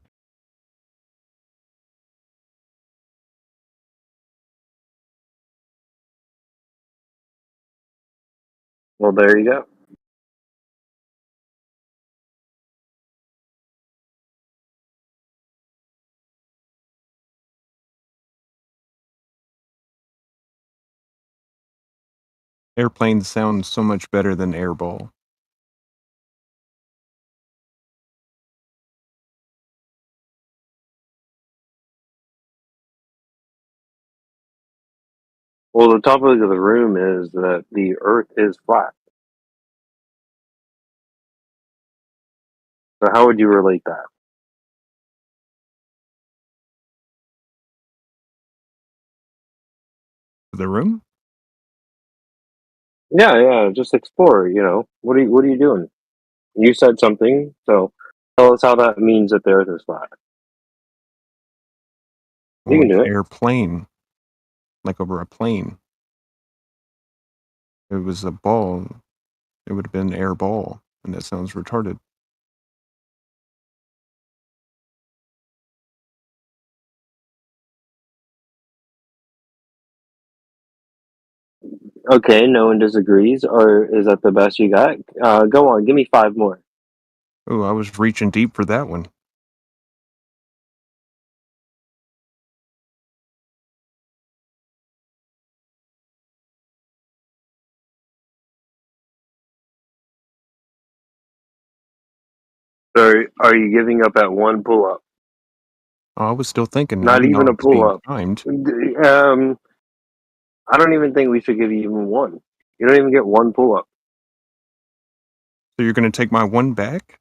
Well, there you go. Airplane sounds so much better than airball. Well, the topic of the room is that the Earth is flat. So how would you relate that? The room? Yeah, just explore. You know, what are you doing? You said something, so tell us how that means that the Earth is flat. You can do it. Airplane, like over a plane. If it was a ball, it would have been air ball, and that sounds retarded. Okay, no one disagrees, or is that the best you got? Go on, give me 5 more. Oh, I was reaching deep for that one. So, are you giving up at 1 pull-up? Oh, I was still thinking. Not even a pull-up. Timed. I don't even think we should give you even 1. You don't even get 1 pull-up. So you're going to take my 1 back?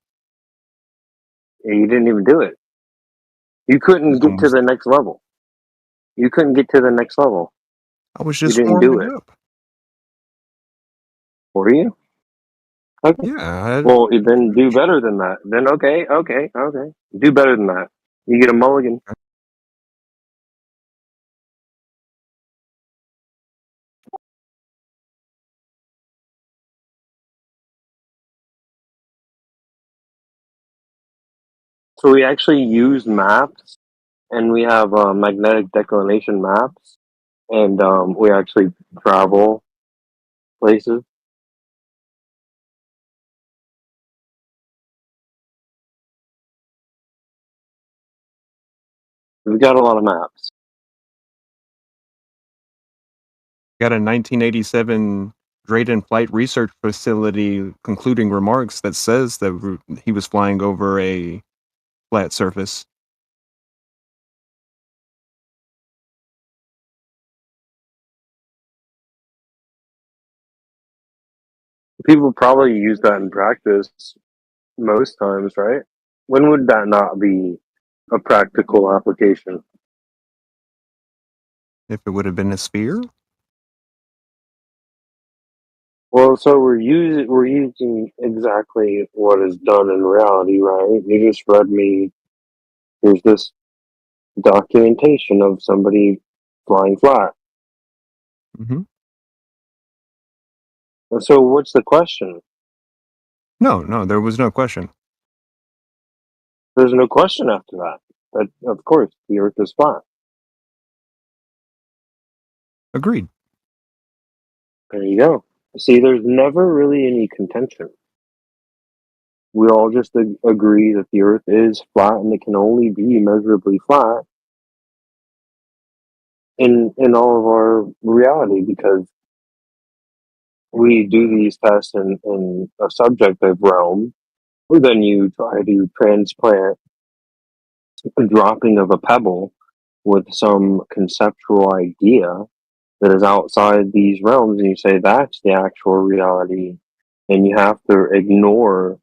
Yeah, you didn't even do it. You couldn't get to the next level. You couldn't get to the next level. I was just you didn't do warming it. up. Were you? Okay. Yeah. Well, then do better than that. Then okay. Do better than that. You get a mulligan. So we actually use maps, and we have magnetic declination maps, and we actually travel places. We've got a lot of maps. Got a 1987 Drayton Flight Research Facility concluding remarks that says that he was flying over a flat surface. People probably use that in practice most times, right? When would that not be a practical application? If it would have been a sphere? Well, so we're using exactly what is done in reality, right? You just read me. Here's this documentation of somebody flying flat. Mm-hmm. So what's the question? No, there was no question. There's no question after that. But of course, the Earth is flat. Agreed. There you go. See, there's never really any contention. We all just agree that the Earth is flat and it can only be measurably flat in all of our reality, because we do these tests in a subjective realm. Then you try to transplant a dropping of a pebble with some conceptual idea that is outside these realms, and you say that's the actual reality, and you have to ignore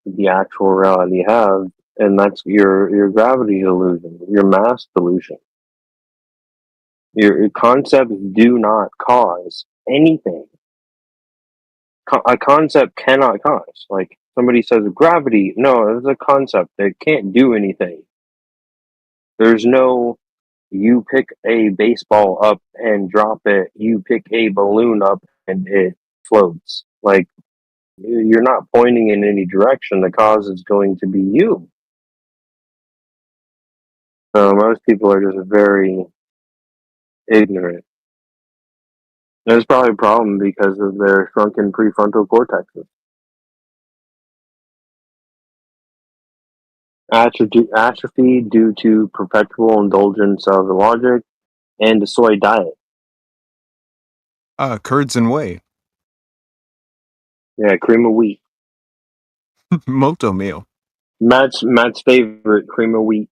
the actual reality you have, and that's your gravity illusion, your mass delusion. Your concepts do not cause anything. A concept cannot cause. Like somebody says gravity, no, it's a concept. It can't do anything. There's no, you pick a baseball up and drop it, you pick a balloon up and it floats. Like, you're not pointing in any direction. The cause is going to be you. Most people are just very ignorant. There's probably a problem because of their shrunken prefrontal cortexes. Atrophy due to perpetual indulgence of the logic and the soy diet. Curds and whey. Yeah, cream of wheat. Moto meal. Matt's favorite, cream of wheat.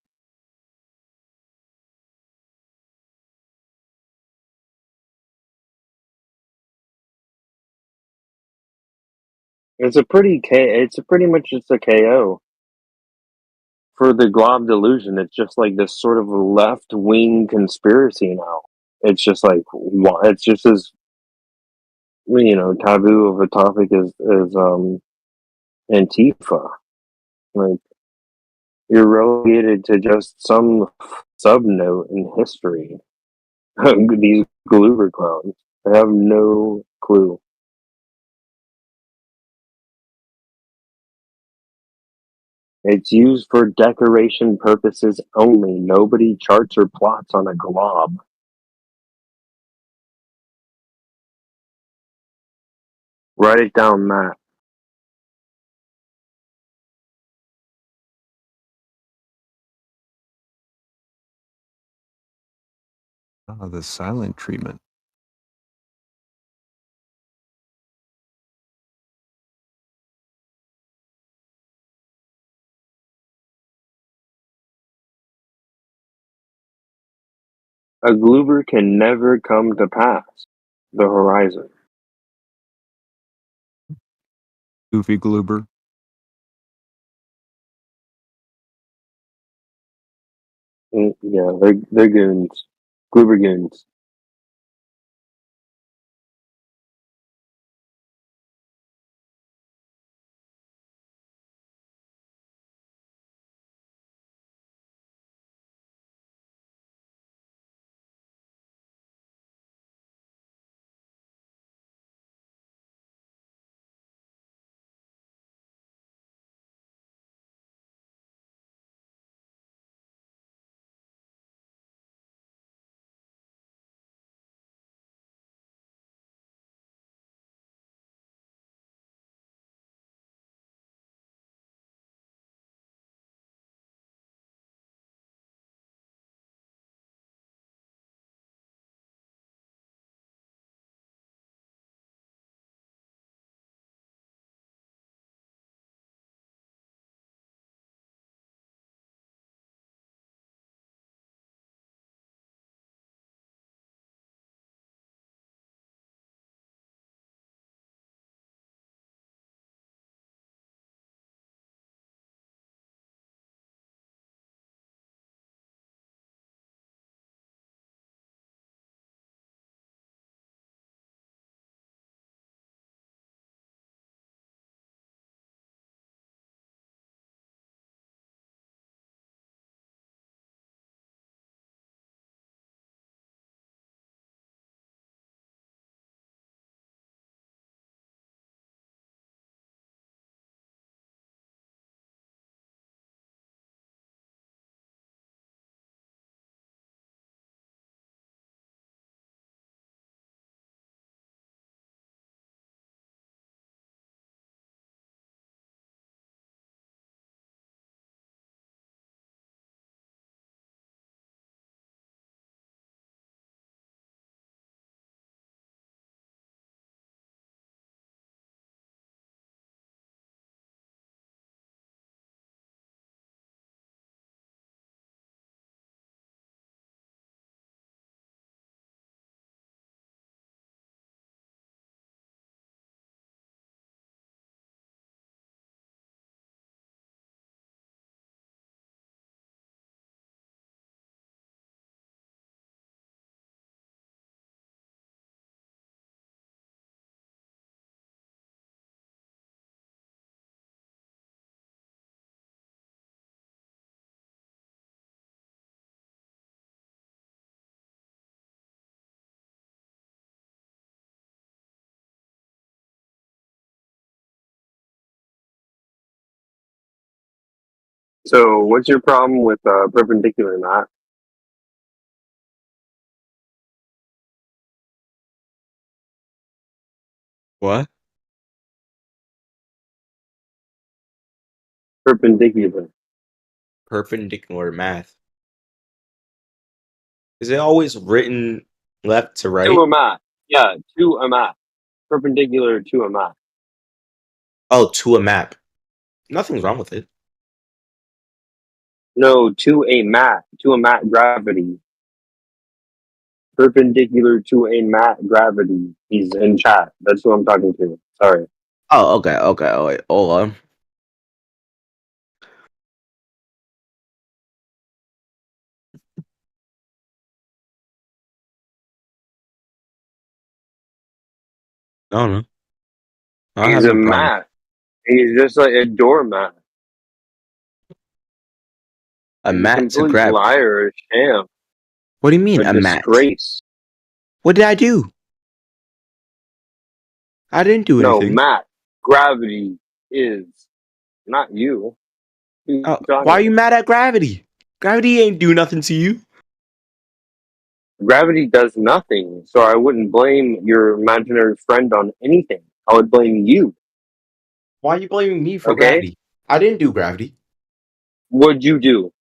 It's pretty much just a KO. For the glob delusion, it's just like this sort of left wing conspiracy now. It's just like, it's just as, taboo of a topic as Antifa. Like, you're relegated to just some sub-note in history. These Gluber clowns, they have no clue. It's used for decoration purposes only. Nobody charts or plots on a glob. Write it down, Matt. Oh, the silent treatment. A Gloober can never come to pass. The horizon. Goofy Gloober. Yeah, they're goons. Gloober goons. So, what's your problem with perpendicular, Matt? What? Perpendicular. Perpendicular math. Is it always written left to right? To a mat. Yeah, to a mat. Perpendicular to a mat. Oh, to a map. Nothing's wrong with it. No, to a mat. To a mat gravity. Perpendicular to a mat gravity. He's in chat. That's who I'm talking to. Sorry. Oh, okay. Oh, wait, hold on. I don't know. He's a mat. He's just like a doormat. A mat to grab. Liar, a sham. What do you mean, a mat? Disgrace. What did I do? I didn't do anything. No, Matt. Gravity is not you. Why are you mad at gravity? Gravity ain't do nothing to you. Gravity does nothing, so I wouldn't blame your imaginary friend on anything. I would blame you. Why are you blaming me for gravity? I didn't do gravity. What'd you do?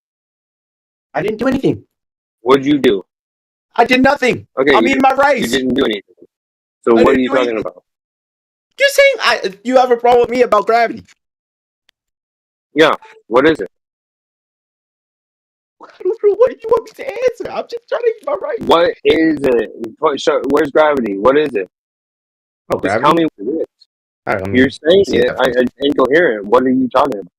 I didn't do anything. What'd you do? I did nothing. Okay, I'm eating my rice. You didn't do anything. So what are you talking about? You're saying you have a problem with me about gravity. Yeah. What is it? I don't know what you want me to answer. I'm just trying to eat my rice. What is it? Where's gravity? What is it? Oh, gravity? Tell me what it is. You're saying it. It's incoherent. What are you talking about?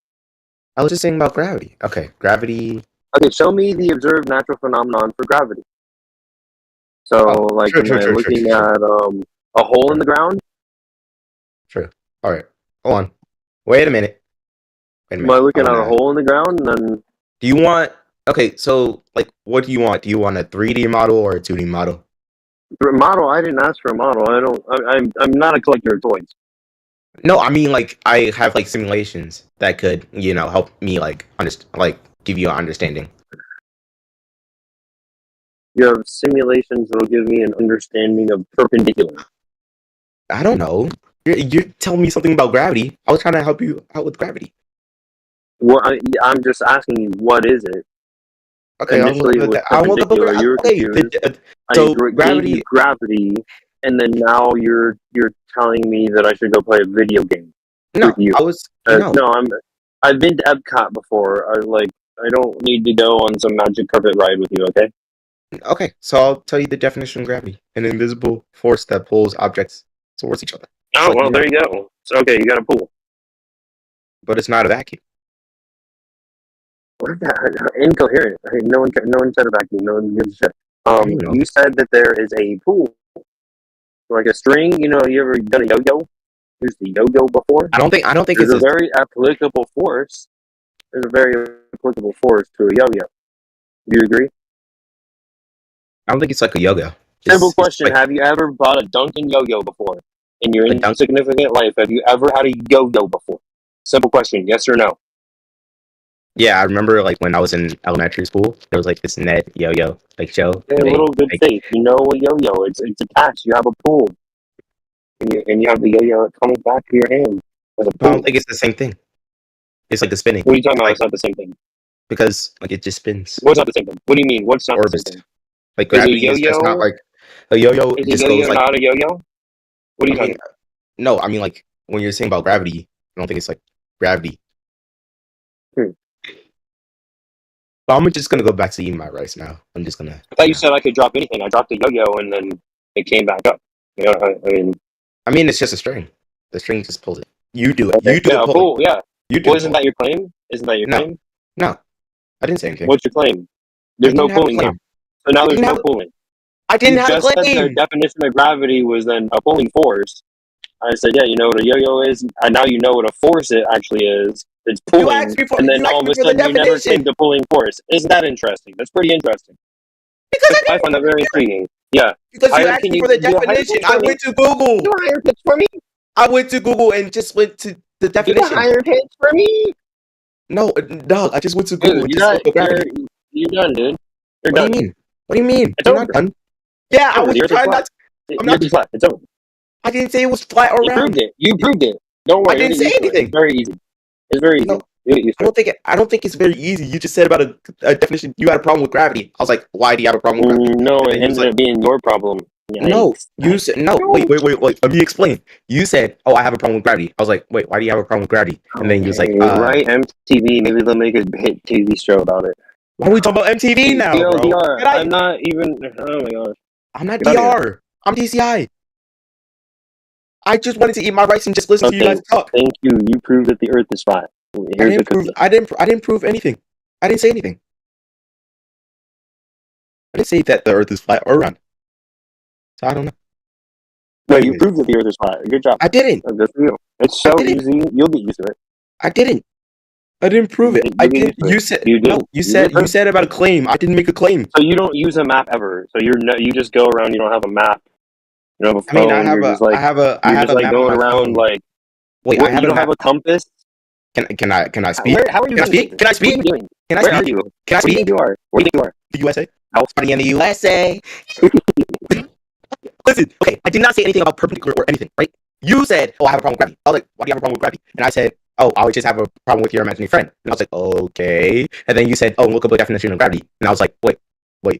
I was just saying about gravity. Okay, gravity. Okay, show me the observed natural phenomenon for gravity. So, looking at a hole in the ground? True. All right. Hold on. Wait a minute. Am I looking at a hole in the ground? And then do you want? Okay, so what do you want? Do you want a 3D model or a 2D model? For a model, I didn't ask for a model. I'm not a collector of toys. No, I mean I have simulations that could help me give you an understanding. You have simulations that'll give me an understanding of perpendicular. I don't know. You're telling me something about gravity. I was trying to help you out with gravity. Well, I'm just asking you, what is it? Okay, initially it was perpendicular. You were confused. So gravity, and then now you're telling me that I should go play a video game with you. I've been to Epcot before. I don't need to go on some magic carpet ride with you. Okay. Okay, so I'll tell you the definition of gravity: an invisible force that pulls objects towards each other. Oh, well, there you go. So, okay, you got a pull. But it's not a vacuum. What is that? Incoherent. I mean, no one said a vacuum. No one gives a shit. You said that there is a pool, like a string. You ever done a yo-yo? Used the yo-yo before? I don't think There's a very applicable force. There's a very applicable force to a yo-yo. Do you agree? I don't think it's like a yo-yo. Simple question: have you ever bought a Dunkin' yo-yo before in your insignificant life? Have you ever had a yo-yo before? Simple question: yes or no? Yeah, I remember when I was in elementary school, there was this Ned yo-yo show. A little good faith. A yo-yo. It's attached. You have a pool, and you have the yo-yo coming back to your hand. I don't think it's the same thing. It's the spinning. What are you talking about? It's not the same thing. Because it just spins. What's not the same thing? What do you mean? What's not the same thing? Gravity is just not a yo-yo. Is a yo-yo not a yo-yo? What are you talking about? No, I mean when you're saying about gravity, I don't think it's gravity. But I'm just gonna go back to eating my rice now. I'm just gonna. I thought you said I could drop anything. I dropped a yo-yo and then it came back up. I mean, it's just a string. The string just pulls it. You do it. Okay. You do the pull. Yeah. You do. Isn't that your claim? Isn't that your claim? No, I didn't say anything. What's your claim? There's no pulling now. So now there's no pulling. I didn't have a claim. Said the definition of gravity was then a pulling force. I said, yeah, you know what a yo-yo is, and now you know what a force it actually is. It's pulling, and then all of a sudden you never think the pulling force. Isn't that interesting? That's pretty interesting. Because I find that very intriguing. Yeah. Because you asked me for the definition. I went to Google. You hired pitch for me? I went to Google and just went to the definition. You hired pitch for me? No, dog. I just went to Google. Dude, you're done, dude. You're done. What do you mean? What do you mean? It's over. Done. Yeah, I was trying not to. I'm not flat. It's over. I didn't say it was flat or round. You proved it. Don't worry. I didn't say anything. It's very easy. It's very easy. No, I don't think it's very easy. You just said about a definition. You had a problem with gravity. I was like, why do you have a problem with gravity? No, it ended up being your problem. Yikes. No, you said no. Wait. Let me explain. You said, "Oh, I have a problem with gravity." I was like, "Wait, why do you have a problem with gravity?" And then you was like, "Right, MTV. Maybe they'll make a hit TV show about it." Why are we talking about MTV now, bro? I'm not even. Oh my gosh. I'm not DR. I'm DCI. I just wanted to eat my rice and just listen to you guys talk. Thank you. You proved that the Earth is flat. I didn't prove anything. I didn't say anything. I didn't say that the Earth is flat or round. So I don't know. No, you proved that the Earth is flat. Good job. I didn't. Good for you. It's so easy. You'll get used to it. I didn't. I didn't prove it. I did. You said you did. No, you said about a claim. I didn't make a claim. So you don't use a map ever. So you just go around. You don't have a map. You don't have a phone. I have a map going around like. Wait, you don't have a compass. Can I speak? How are you? Can I speak? Can I speak? Can I speak? Where are you? Can I speak? Where do you think you are? Where do you think you are? The USA. I was studying in the USA. Listen, okay, I did not say anything about perpendicular or anything, right? You said, "Oh, I have a problem with gravity." I was like, "Why do you have a problem with gravity?" And I said, "Oh, I would just have a problem with your imaginary friend." And I was like, "Okay." And then you said, "Oh, look up the definition of gravity." And I was like, "Wait,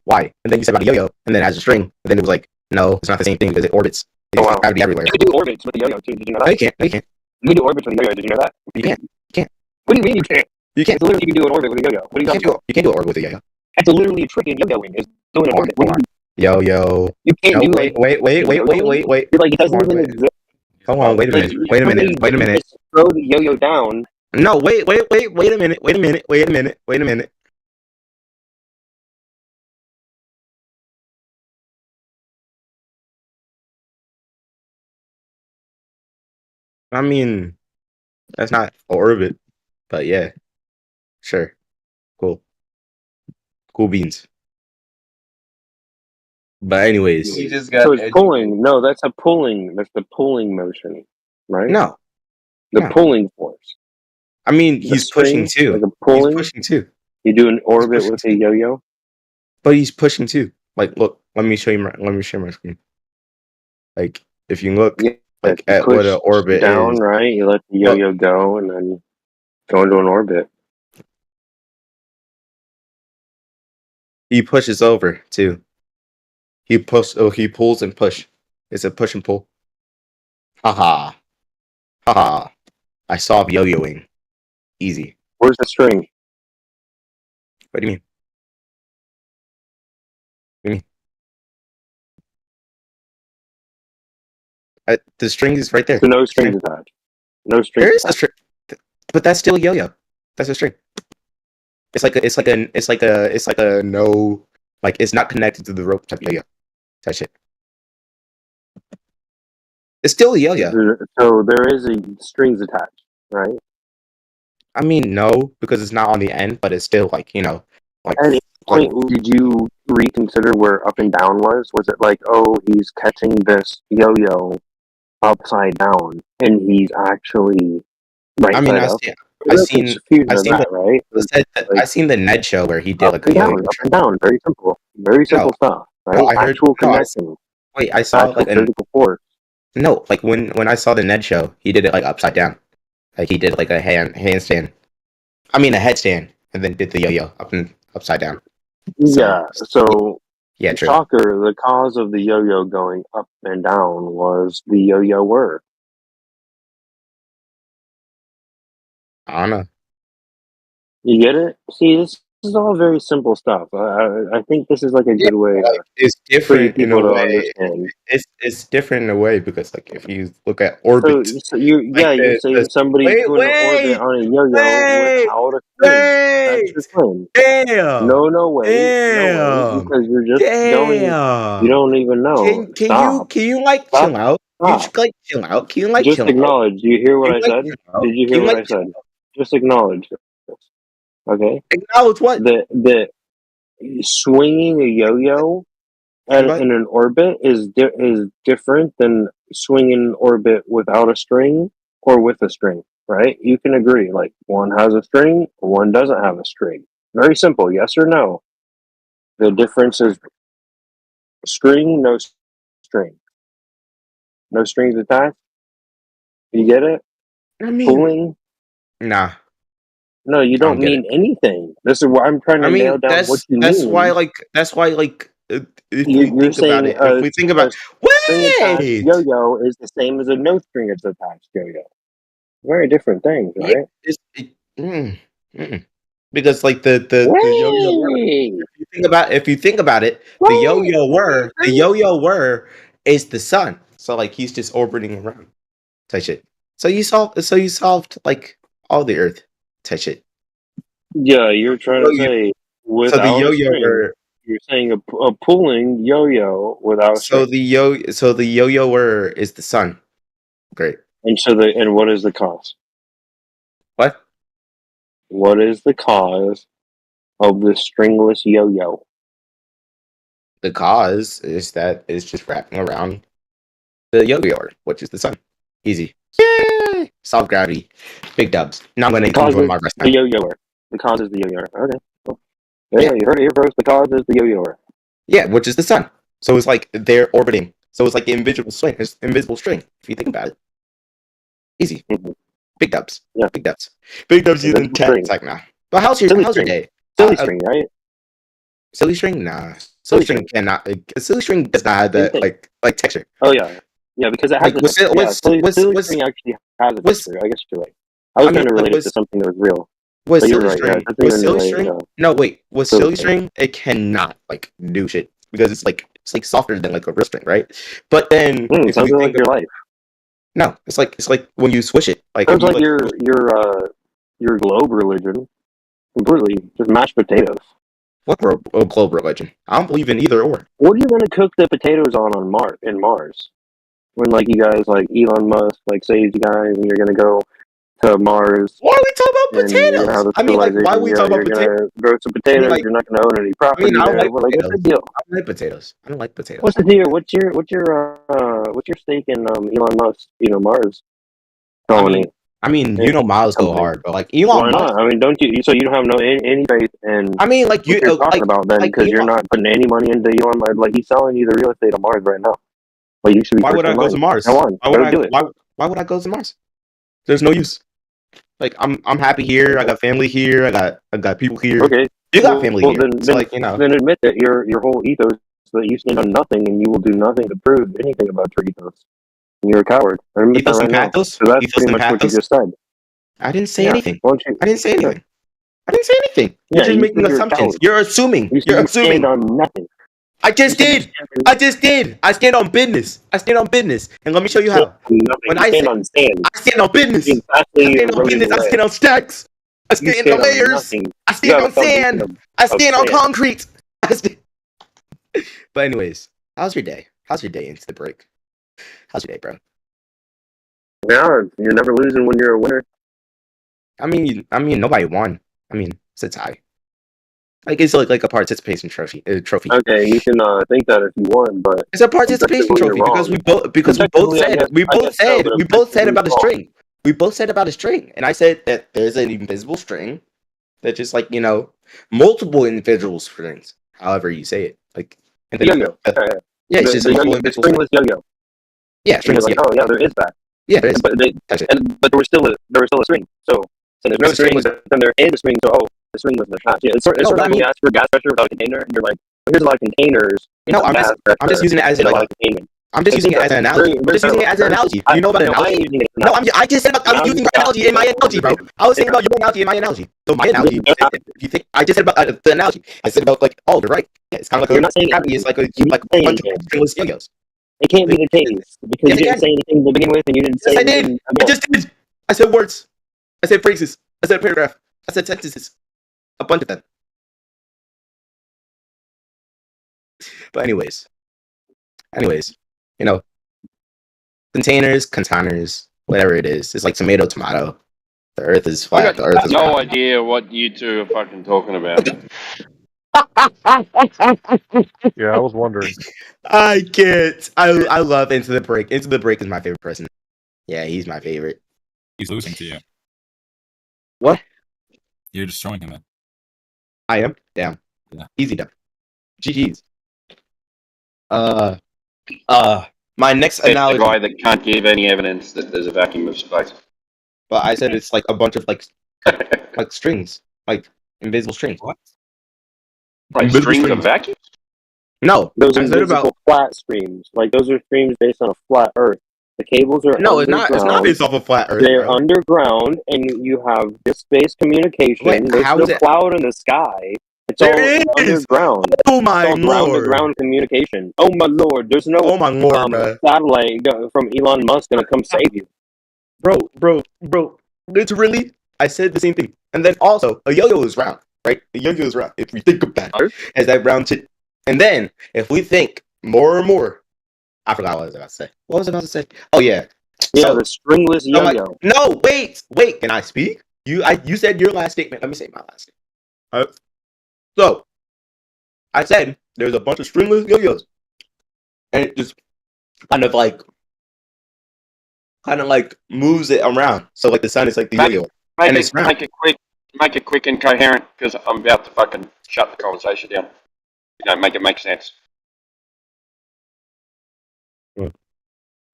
why?" And then you said about a yo-yo, and then it has a string, and then it was like, "No, it's not the same thing because it orbits. There's gravity everywhere." You can do orbits with the yo-yo too. Did you know that? No, you can't. No, you can't. You can do orbits with a yo-yo. Did you know that? You can't. You can't. What do you mean you can't? You can't. It's literally you can do an orbit with a yo-yo. What are you talking about? You can't do an orbit with a yo-yo. It's literally freaking yo-yoing. It's doing an orbit. What do you Yo-yo. You can't No, do wait. You're like, it doesn't even exist. Hold on, wait a minute. Wait a minute. Just throw the yo-yo down. No, wait a minute. I mean, that's not orbit, but yeah, sure, cool beans. But anyways, You just got so it's pulling. No, that's a pulling. That's the pulling motion, right? No, the pulling force. I mean, he's pushing too. Like a pulling. He's pushing too. You do an orbit with a yo-yo, but he's pushing too. Like, look, let me share my screen. Like, if you look, like at what an orbit down, is, right? You let the yo-yo go, and then go into an orbit. He pushes over too. He pulls and push. It's a push and pull. Haha. I solved yo-yoing. Easy. Where's the string? What do you mean? The string is right there. So no strings attached. No strings. There is a string, but that's still a yo-yo. That's a string. It's like a no, like it's not connected to the rope type yo-yo. That shit. It's still a yo-yo. So there is a strings attached, right? I mean, no, because it's not on the end, but it's still like, you know, like. At any point, did you reconsider where up and down was? Was it like, oh, he's catching this yo-yo upside down, and he's actually right? I mean, I seen the Ned show where he did like a yo-yo up and down. Very simple stuff. Right? No, I heard actual connection. Wait, I saw like physical force. No, like when I saw the Ned show, he did it like upside down. Like he did like a handstand. I mean a headstand, and then did the yo-yo up and upside down. So yeah, true. Shocker, the cause of the yo-yo going up and down was the yo-yoer. I don't know. You get it? See, this is all very simple stuff. I think this is like a good way. It's different in a way. It's different in a way because, like, if you look at orbit, you're saying somebody's doing an orbit on a yo-yo without a string. That's your claim. Damn. No way. Because you're just going. You don't even know. Can you like chill out? You should like chill out. Can you like just chill acknowledge? out? Do you hear what I said? Did you hear what I said? Just acknowledge. Okay. Acknowledge what? The swinging a yo-yo in an orbit is different than swinging an orbit without a string or with a string, right? You can agree. Like one has a string, one doesn't have a string. Very simple. Yes or no. The difference is string, no string, no strings attached. You get it? I mean, pulling. Nah. No, you don't mean anything. This is why I'm trying to nail down what you mean. That's why, if we think about it, yo-yo is the same as a no string attached yo-yo. Very different things, right? Because like the yo-yo, if you think about it, the yo-yo is the sun. So like he's just orbiting around. Type shit. So you solved like all the Earth. Touch it. Yeah, you're trying to say without the yo-yo. You're saying a pulling yo-yo without. So the yo-yoer is the sun. Great. And what is the cause? What? What is the cause of the stringless yo-yo? The cause is that it's just wrapping around the yo-yoer, which is the sun. Easy. Yay! Solve gravity. Big dubs. Now I'm going to enjoy my rest time. The yo-yoer. The cause is the yo-yoer. Okay. Cool. Yeah, you heard it here first. The cause is the yo-yoer. Yeah, which is the sun. So it's like they're orbiting. So it's like the invisible string. If you think about it. Easy. Big dubs. Yeah, big dubs. Big dubs using tech. It's like, nah. But how's your day? Silly string, right? Silly string? Nah. Silly string cannot. Silly string does not have that like texture. Oh yeah, yeah, because it has silly string actually has a texture. I guess you're right. I was trying to relate it to something that was real. With silly string, no wait. With silly string, it cannot like do shit because it's like softer than like a real string, right? But then it sounds like your life. No, it's like when you swish it. Like sounds like your globe religion. Completely just mashed potatoes. What globe religion? I don't believe in either or. What are you gonna cook the potatoes on Mars? When like you guys like Elon Musk like saves you guys and you're gonna go to Mars. Why are we talking about potatoes? I mean, like, why are we talking about potatoes? Grow some potatoes. I mean, like, you're not going to own any property. I don't like what's the deal? I don't like potatoes. I don't like potatoes. What's the deal? What's your stake in Elon Musk? Mars colony. I mean, Miles go hard, but like Elon. Why not? I mean, don't you? So you don't have any faith in? I mean, like you're talking about then because you're not putting any money into Elon Musk. Like he's selling you the real estate on Mars right now. Like you should be. Why would I go to Mars? Go on. Why would I go to Mars? There's no use. Like I'm happy here. I got family here. I got people here. Okay, you got family here. Then, so like then admit that your whole ethos that you stand on nothing and you will do nothing to prove anything about your ethos. You're a coward. Ethos and pathos. So that's pretty much what you just said. I didn't say anything. I didn't say anything. I didn't say anything. You're just making assumptions. You're assuming. You're assuming. Stand on nothing. I just did. I stand on business. And let me show you how. When I stand on business. I stand on business. I stand on stacks. I stand on layers. I stand on sand. I stand on concrete. But anyways, how's your day? How's your day into the break? How's your day, bro? Yeah, you're never losing when you're a winner. I mean, nobody won. I mean, it's a tie. Like it's like a participation trophy. Okay, you can think that if you won, but it's a participation trophy because we both said about a string. We both said about a string, and I said that there's an invisible string that just like multiple invisible strings. However you say it, like yo-yo. Yeah, it's just a multiple invisible stringless yo-yo. Yeah, stringless. Like, oh yeah, there is that. Yeah, there is. But there was still a string. So there's no string. Then there is a string. So the string was attached. Yeah, it's sort of like you ask for gas pressure without a container, and you're like, well, here's a lot of containers. No, I'm just using it as I'm just using it as an analogy. You know about an analogy? No, I just said I'm using my analogy in my analogy, bro. I was saying about your analogy in my analogy. So my analogy, you think I just said about the analogy? I said about like, oh, you're right. Yeah, it's kind of like it's like a bunch of stringless yo-yos. It can't be the case because you didn't say anything to begin with, and you didn't say. Yes, I did. I just did. I said words. I said phrases. I said paragraph. I said sentences. A bunch of them. But anyways, containers, whatever it is. It's like tomato. The earth is flat. The earth is no flat. Idea what you two are fucking talking about. Yeah, I was wondering. I can't. I love Into the Break. Into the Break is my favorite person. Yeah, he's my favorite. He's losing to you. What? You're destroying him then. I am? Damn. Yeah. Easy done. GG's. My next analogy. The guy that can't give any evidence that there's a vacuum of space. But I said it's like a bunch of like strings, like invisible strings. What? Like strings of vacuums? No, those are invisible flat streams. Like those are streams based on a flat Earth. The cables are it's not based off a flat Earth. They're underground, and you have disk-based communication. There's no cloud in the sky. It's all underground. Oh my lord! Underground communication. Oh my lord! There's no satellite from Elon Musk gonna come save you, bro. Literally, I said the same thing. And then also, a yo-yo is round, right? A yo-yo is round. If we think of that as that round tip, and then if we think more and more, I forgot what I was about to say. What was I about to say? Oh yeah, the stringless yo-yo. No, wait. Can I speak? You said your last statement. Let me say my last statement. So, I said there's a bunch of stringless yo-yos, and it just kind of like moves it around. So like the sun is like the yo-yo, and it's round. Make it quick and coherent because I'm about to fucking shut the conversation down. You don't make it make sense.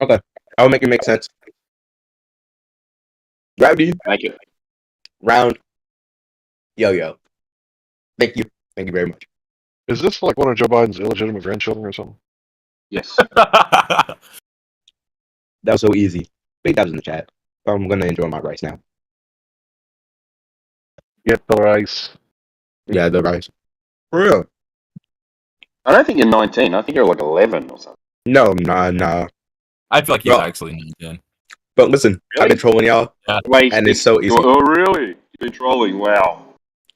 Okay, I'll make it make sense. Gravity. Thank you. Round. Yo. Thank you. Thank you very much. Is this like one of Joe Biden's illegitimate grandchildren or something? Yes. That was so easy. Big dabs in the chat. I'm gonna enjoy my rice now. Get the rice. Yeah, the rice. For real. I don't think you're 19. I think you're like 11 or something. No, nah. I feel like he's actually 19. But listen, I've been trolling y'all, and it's so easy. Oh, really? You've been trolling? Wow.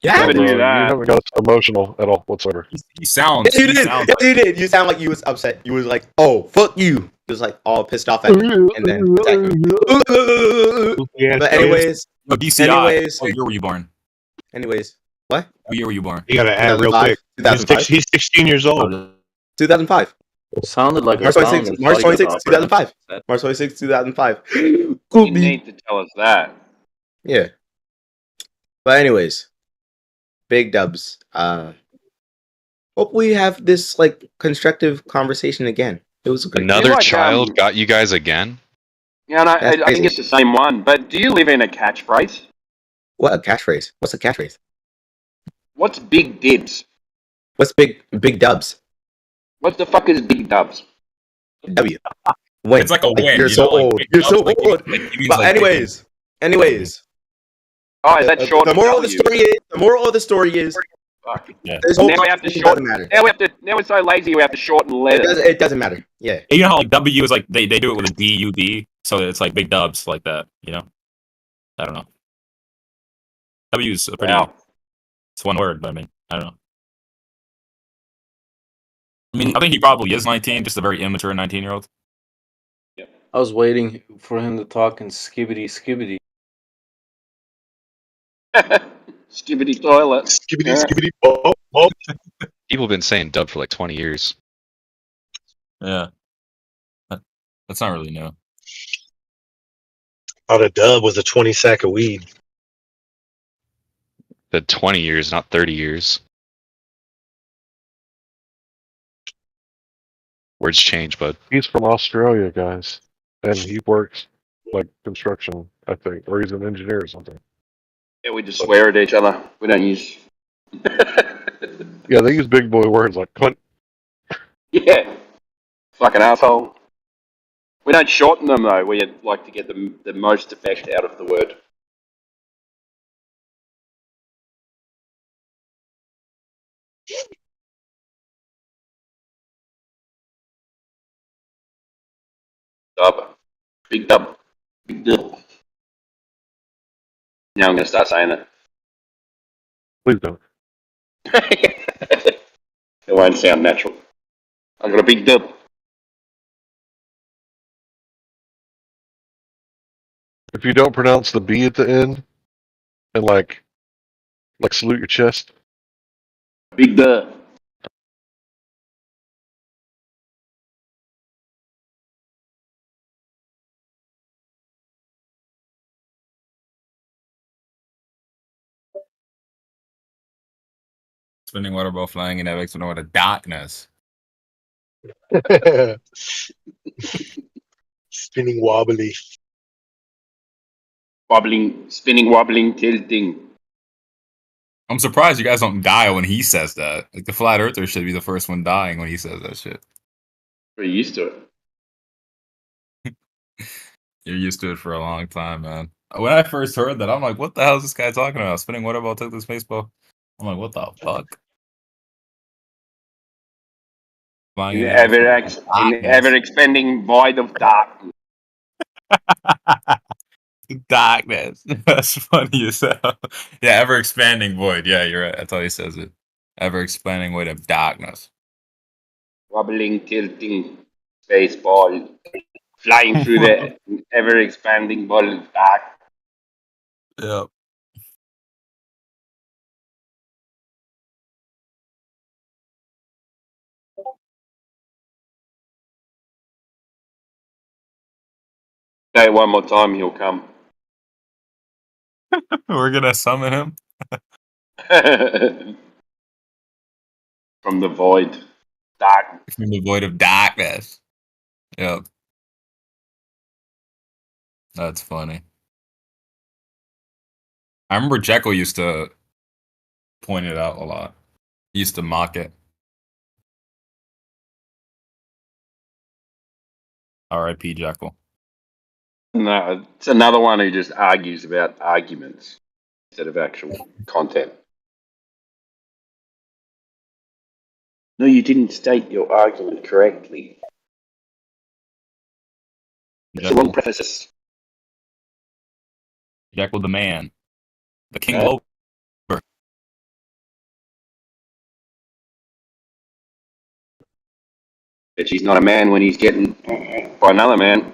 Yeah, never knew that. You haven't got emotional at all whatsoever. He sounds. Yes, you did. Yes, you did. You sound like you was upset. You was like, "Oh, fuck you." You was like all pissed off at me, and then attacked me. But anyways, BCI. What year were you born? Anyways, what? What year were you born? You gotta add real quick. 2005. He's 16 years old. 2005. Sounded like March 26, 2005. March 26, 2005. You need to tell us that. Yeah. But anyways, big dubs. Hope we have this like constructive conversation again. It was great. Another child got you guys again. Yeah, and I think it's the same one. But do you live in a catchphrase? What a catchphrase? What's a catchphrase? What's big dibs? What's big dubs? What the fuck is big dubs? W. Win. It's like a win. You're so old. You're so old. But anyways. Oh, is that short? The moral of the story is. Yeah. Now we have to shorten. Now we're so lazy. We have to shorten letters. It doesn't matter. Yeah. You know how like W is like they do it with a DUD, so it's like big dubs like that. You know. I don't know. W is a pretty. Wow. It's one word, but I mean, I don't know. I think he probably is 19, just a very immature 19-year-old. I was waiting for him to talk in skibbity. Skibbity toilet. Skibbity. Oh. People have been saying dub for like 20 years. Yeah. That's not really new. Thought a dub was a 20 sack of weed. The 20 years, not 30 years. Words change, bud. He's from Australia, guys. And he works like construction, I think. Or he's an engineer or something. Yeah, we just swear at each other. We don't use. Yeah, they use big boy words like cunt. Yeah. Fucking asshole. We don't shorten them though. We like to get the most effect out of the word. Dub. Big dub. Big dub. Now I'm going to start saying that. Please don't. It won't sound natural. I got a big dub. If you don't pronounce the B at the end and like salute your chest. Big dub. Spinning water ball flying in that exponent of darkness. Spinning wobbly. Spinning, wobbling, tilting. I'm surprised you guys don't die when he says that. Like the flat earther should be the first one dying when he says that shit. We're used to it. You're used to it for a long time, man. When I first heard that, I'm like, what the hell is this guy talking about? Spinning water ball took this baseball. I'm like, what the fuck? In ever expanding void of darkness. Darkness. That's funny as hell. Yeah, ever expanding void. Yeah, you're right. That's how he says it. Ever expanding void of darkness. Wobbling, tilting, space ball, flying through the ever expanding ball of dark. Yep. Say it one more time, he'll come. We're gonna summon him. From the void. Dark. From the void of darkness. Yep. That's funny. I remember Jekyll used to point it out a lot. He used to mock it. R.I.P. Jekyll. No, it's another one who just argues about arguments instead of actual content. No, you didn't state your argument correctly. It's the wrong preface. Jekyll the man. The king Yeah. over. But he's not a man when he's getting by another man.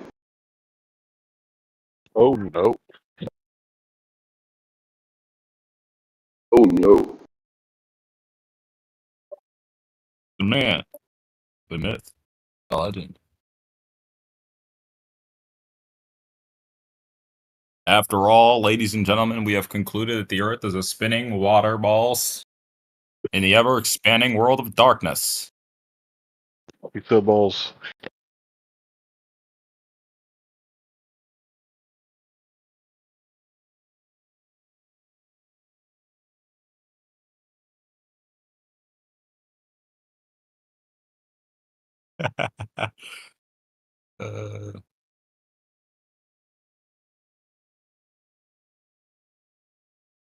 Oh no. Oh no. The man. The myth. The legend. After all, ladies and gentlemen, we have concluded that the Earth is a spinning water balls in the ever-expanding world of darkness. Pizza balls.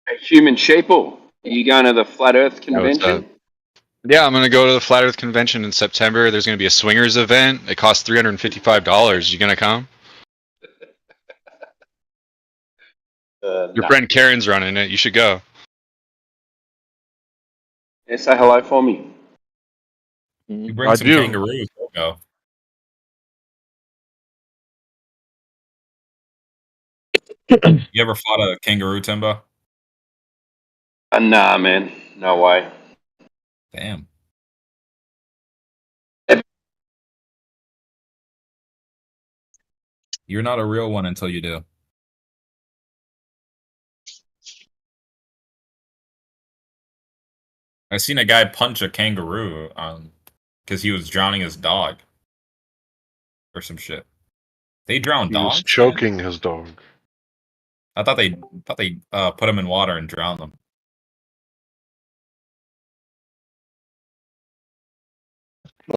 Hey, Human Sheeple, are you going to the Flat Earth Convention? Yeah, I'm gonna go to the Flat Earth Convention in September. There's gonna be a swingers event. It costs $355. You gonna come? Your friend Karen's running it. You should go. Yeah, say hello for me. You bring some kangaroos. We'll go. You ever fought a kangaroo, Timbo? Nah, man. No way. Damn. You're not a real one until you do. I seen a guy punch a kangaroo because he was drowning his dog or some shit. They drown dogs. He was choking his dog. I thought they put him in water and drowned them.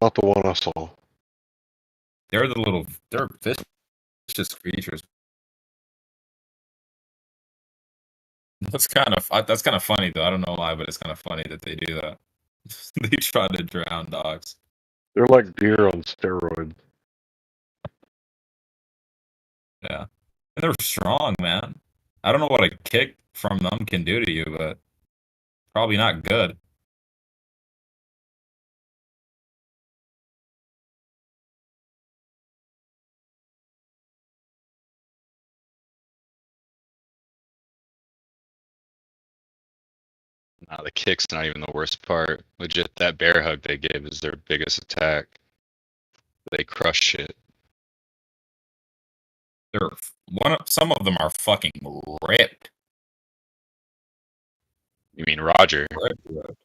Not the one I saw. They're vicious creatures. That's kind of funny though. I don't know why, but it's kind of funny that they do that. They try to drown dogs. They're like deer on steroids. Yeah, and they're strong, man. I don't know what a kick from them can do to you, but probably not good. Nah, the kick's not even the worst part. Legit, that bear hug they gave is their biggest attack. They crush shit. Some of them are fucking ripped. You mean Roger? Ripped.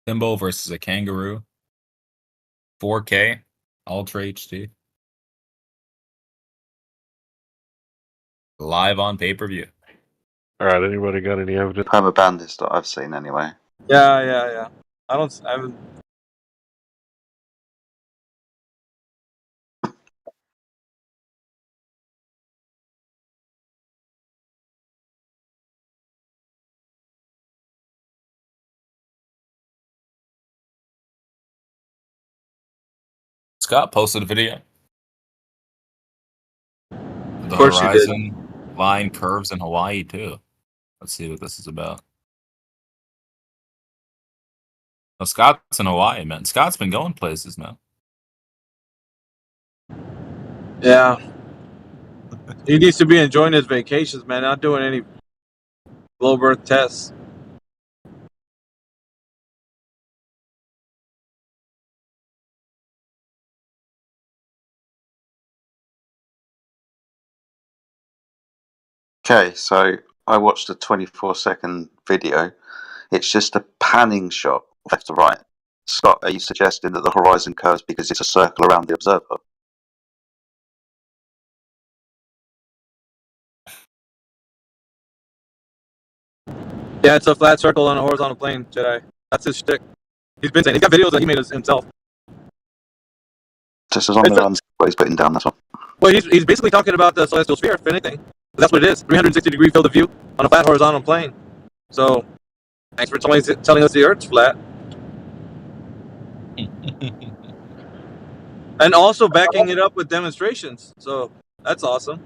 Timbo versus a kangaroo. 4K, Ultra HD. Live on pay-per-view. All right, anybody got any evidence? Perma Bandits that I've seen anyway. Yeah. I haven't. Scott posted a video. The Of course horizon line curves in Hawaii too. Let's see what this is about. Oh, Scott's in Hawaii, man. Scott's been going places, man. Yeah. He needs to be enjoying his vacations, man. Not doing any low birth tests. Okay, so I watched a 24-second video. It's just a panning shot left to right. Scott, are you suggesting that the horizon curves because it's a circle around the observer? Yeah, it's a flat circle on a horizontal plane, Jedi. That's his shtick. He's been saying he's got videos that he made himself. Just as long as I understand what he's putting down, that's all. Well, he's basically talking about the celestial sphere, if anything. That's what it is. 360-degree field of view on a flat horizontal plane. So, thanks for telling us the Earth's flat. And also backing it up with demonstrations. So, that's awesome.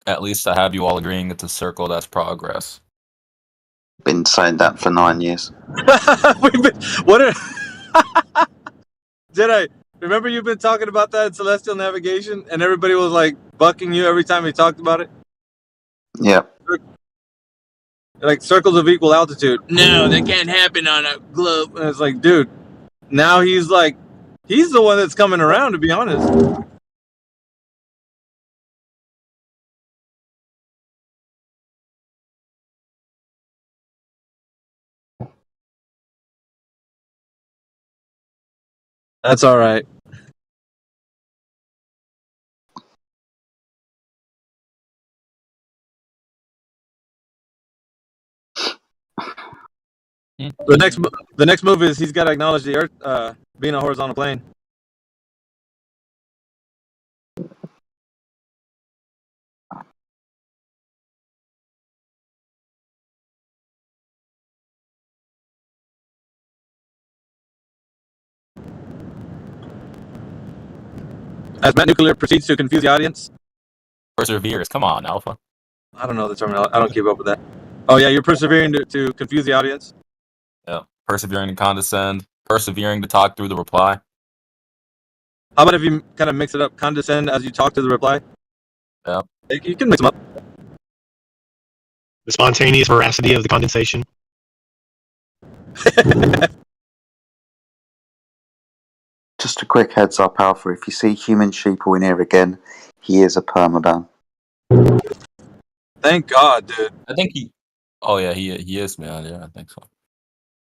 At least I have you all agreeing it's a circle. That's progress. Been saying that for 9 years. Jedi, remember you've been talking about that in celestial navigation, and everybody was like bucking you every time you talked about it? Yeah. Like circles of equal altitude. No, that can't happen on a globe. And it's like, dude, now he's the one that's coming around, to be honest. That's all right. The next move is he's got to acknowledge the Earth being a horizontal plane. As Matt Nuclear proceeds to confuse the audience. Perseveres. Come on, Alpha. I don't know the terminology. I don't keep up with that. Oh, yeah, you're persevering to confuse the audience? Yeah. Persevering to condescend. Persevering to talk through the reply. How about if you kind of mix it up? Condescend as you talk to the reply? Yeah. You can mix them up. The spontaneous veracity of the condensation. Just a quick heads up, Alpha. If you see human sheeple in here again, he is a permaban. Thank God, dude. I think he. Oh yeah, he is, man. Yeah, I think so.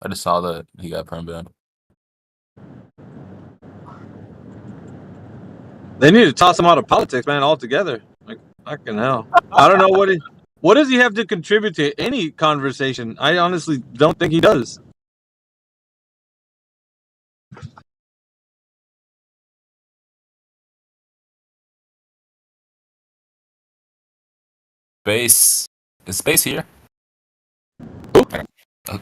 I just saw that he got perm-banned. They need to toss him out of politics, man, altogether. Like, fucking hell. I don't know what does he have to contribute to any conversation? I honestly don't think he does. Space. Is Space here?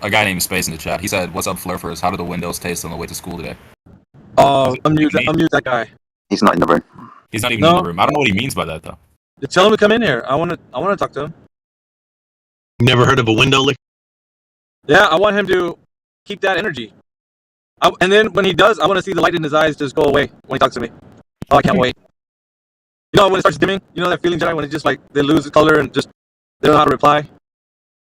A guy named Space in the chat. He said, "What's up, Flurfers? How do the windows taste on the way to school today?" Oh, unmute that guy. He's not in the room. He's not even in the room. I don't know what he means by that, though. Tell him to come in here. I want to talk to him. Never heard of a window lick? Yeah, I want him to keep that energy. And then when he does, I want to see the light in his eyes just go away when he talks to me. Oh, I can't wait. You know when it starts dimming? You know that feeling, Jedi, when it just like they lose the color and just they don't know how to reply?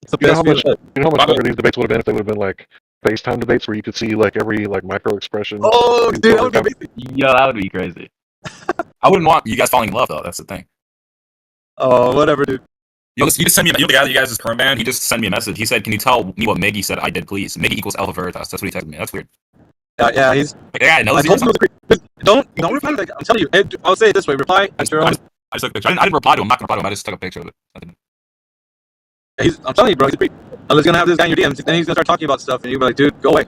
It's the You know best how much better these debates would have been if they would have been like FaceTime debates where you could see like every like micro expression. Oh, dude, that would be amazing. Yo, that would be crazy. I wouldn't want you guys falling in love though. That's the thing. Oh, whatever, dude. You just send me. You know the guy that you guys is perm banned. He just sent me a message. He said, "Can you tell me what Miggy said? I did, please. Miggy equals Alpha Veritas." That's what he texted me. That's weird. Yeah, he's. Like, yeah, I know. Don't reply. Like, I'm telling you. I'll say it this way: reply. I just took a picture. I didn't reply to him. I'm not gonna reply to him. I just took a picture of it. I'm telling you, bro. He's pretty. Unless you're gonna have this guy in your DMs, then he's gonna start talking about stuff, and you'll be like, "Dude, go away."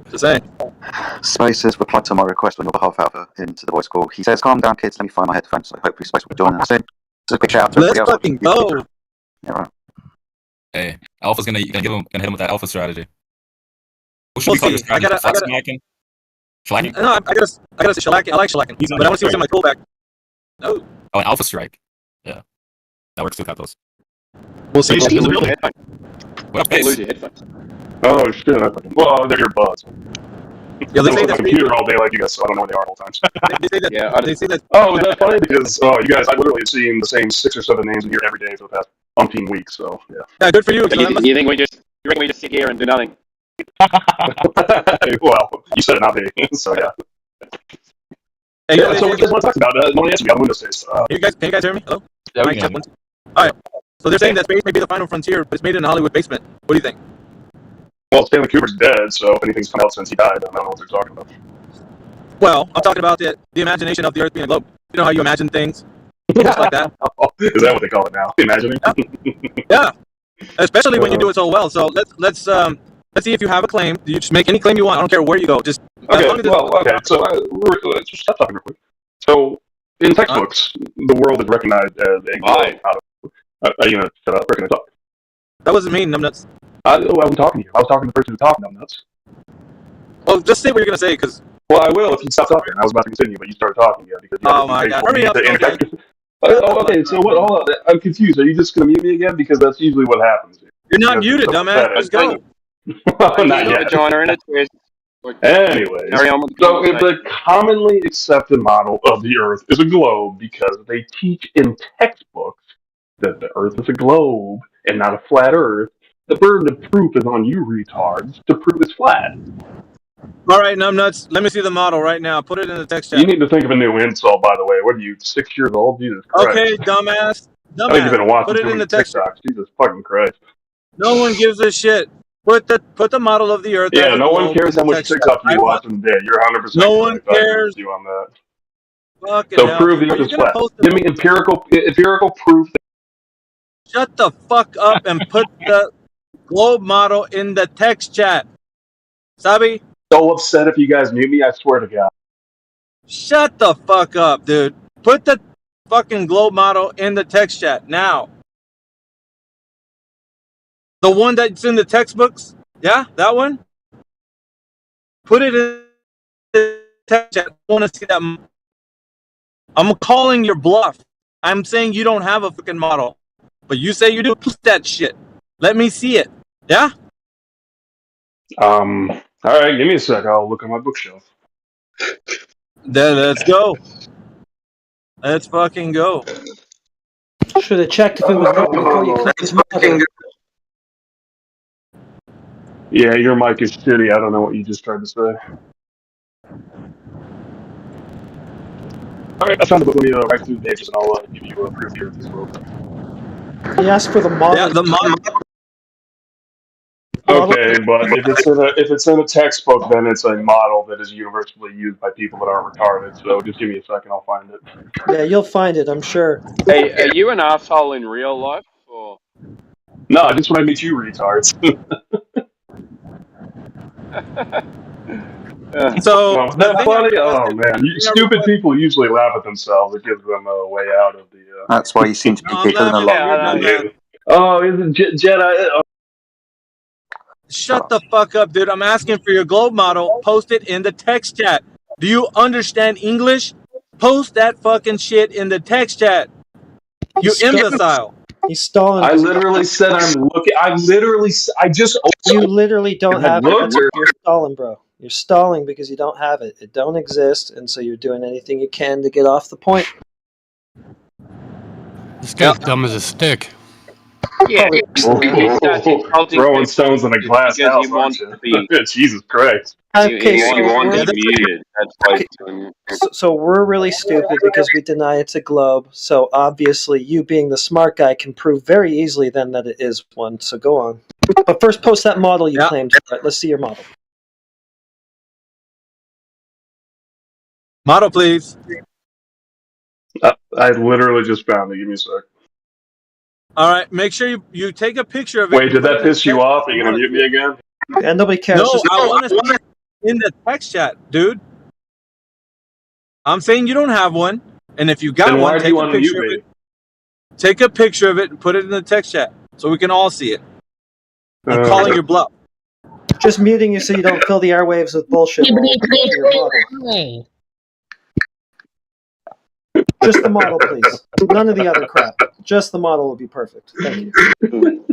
Just saying. Spaces replied to my request on your behalf Alpha into the voice call. He says, "Calm down, kids. Let me find my headphones." So hopefully Space will be joining us in. Just a quick shout out to Let's everybody else. fucking go. Yeah, right. Hey, Alpha's gonna hit him with that Alpha strategy. What should We'll we call see. this strategy? Shellacking? Shellacking? No, I gotta say shellacking. I like shellacking, but I want to see what's in my pullback. No. Oh, an Alpha Strike. Yeah, that works too, Katos. We'll see. What up, Pace? Oh shit! Well, they're your buds. Yeah, they say on that the computer all day like you guys, so I don't know where they are all the times. They say that. Yeah, They say that. Oh, is that funny? Because you guys, I literally have seen the same 6 or 7 names in here every day for the past umpteen weeks. So yeah. Yeah, good for you. You think we just sit here and do nothing? Well, you said it, not me. So yeah. Hey, Yeah. So what do you guys want to talk about? No one answered me on Windows days. Can you guys hear me? Hello? Yeah, we Mic check, can. 1, 2. All right. So they're saying that space may be the final frontier, but it's made in a Hollywood basement. What do you think? Well, Stanley Kubrick's dead, so if anything's come out since he died, I don't know what they're talking about. Well, I'm talking about the imagination of the Earth being a globe. You know how you imagine things, just like that. Is that what they call it now? Imagining? Yeah. Especially when you do it so well. So let's see if you have a claim. You just make any claim you want. I don't care where you go. Just Okay. Well, okay. So let's just stop talking real quick. So in textbooks, the world is recognized as a globe. Are you gonna shut up? Or can I talk? That wasn't me, numbnuts. I wasn't talking to you. I was talking to the person who talked, numbnuts. Well, just say what you're gonna say, because. Well, I will if you stop talking. I was about to continue, but you started talking again because. Oh my god! Hurry up! Okay, so what? Hold on. I'm confused. Are you just gonna mute me again? Because that's usually what happens. You're not muted, dumbass. Let's go. Not yet. Anyway, so if the commonly accepted model of the Earth is a globe because they teach in textbooks that the Earth is a globe and not a flat Earth, the burden of proof is on you retards to prove it's flat. All right, numbnuts. Let me see the model right now. Put it in the text chat. You need to think of a new insult, by the way. What are you, 6 years old? Jesus Christ. Okay, dumbass. I think you've been watching Put it in the text. TikToks. Jesus fucking Christ. No one gives a shit. Put the model of the Earth. Yeah, no one cares how much TikTok you watch in a day. You're 100%. No one cares. You on that. Fucking So hell. prove the Earth is flat. Give me empirical proof. Shut the fuck up and put the globe model in the text chat. Sabi? So upset if you guys mute me, I swear to God. Shut the fuck up, dude. Put the fucking globe model in the text chat now. The one that's in the textbooks? Yeah, that one? Put it in the text chat. I want to see that. I'm calling your bluff. I'm saying you don't have a fucking model. But you say you do. Post that shit. Let me see it. Yeah? All right, give me a sec. I'll look on my bookshelf. Then let's go. Let's fucking go. Should have checked if it was there before you clicked his mother. Yeah, your mic is shitty. I don't know what you just tried to say. All right, I found the book. Let me write through the pages, and I'll give you a proof here as well. He asked for the model. Yeah, the model. Okay, but if it's in a textbook, then it's a model that is universally used by people that aren't retarded. So just give me a second, I'll find it. Yeah, you'll find it, I'm sure. Hey, are you an asshole in real life, or? No, just when I meet you retards. So is that funny? Oh man, stupid people usually laugh at themselves. It gives them a way out of the. That's why you seem to be giggling a lot. Oh, is it Jedi? Shut the fuck up, dude. I'm asking for your globe model. Post it in the text chat. Do you understand English? Post that fucking shit in the text chat. You imbecile. He's stalling. I literally said I'm looking. I just. You literally don't have it. You're stalling, bro. You're stalling because you don't have it. It don't exist, and so you're doing anything you can to get off the point. This guy's dumb as a stick. Yeah, you start insulting throwing stones in a glass because house, you want aren't to be. you? Jesus Christ! Okay, You want to be muted. That's why. So we're really stupid because we deny it's a globe. So obviously, you being the smart guy can prove very easily then that it is one. So go on. But first, post that model you claimed. Right, let's see your model. Model, please. I literally just found it. Give me a sec. All right, make sure you take a picture of it. Wait, did that piss you off? Are you gonna mute me again? And nobody cares. No, I want to see it in the text chat, dude. I'm saying you don't have one, and if you got Then why one, do you take a want to picture mute of me? it. Take a picture of it and put it in the text chat so we can all see it. I'm calling your bluff. Just muting you so you don't fill the airwaves with bullshit. Just the model, please. None of the other crap. Just the model will be perfect. Thank you.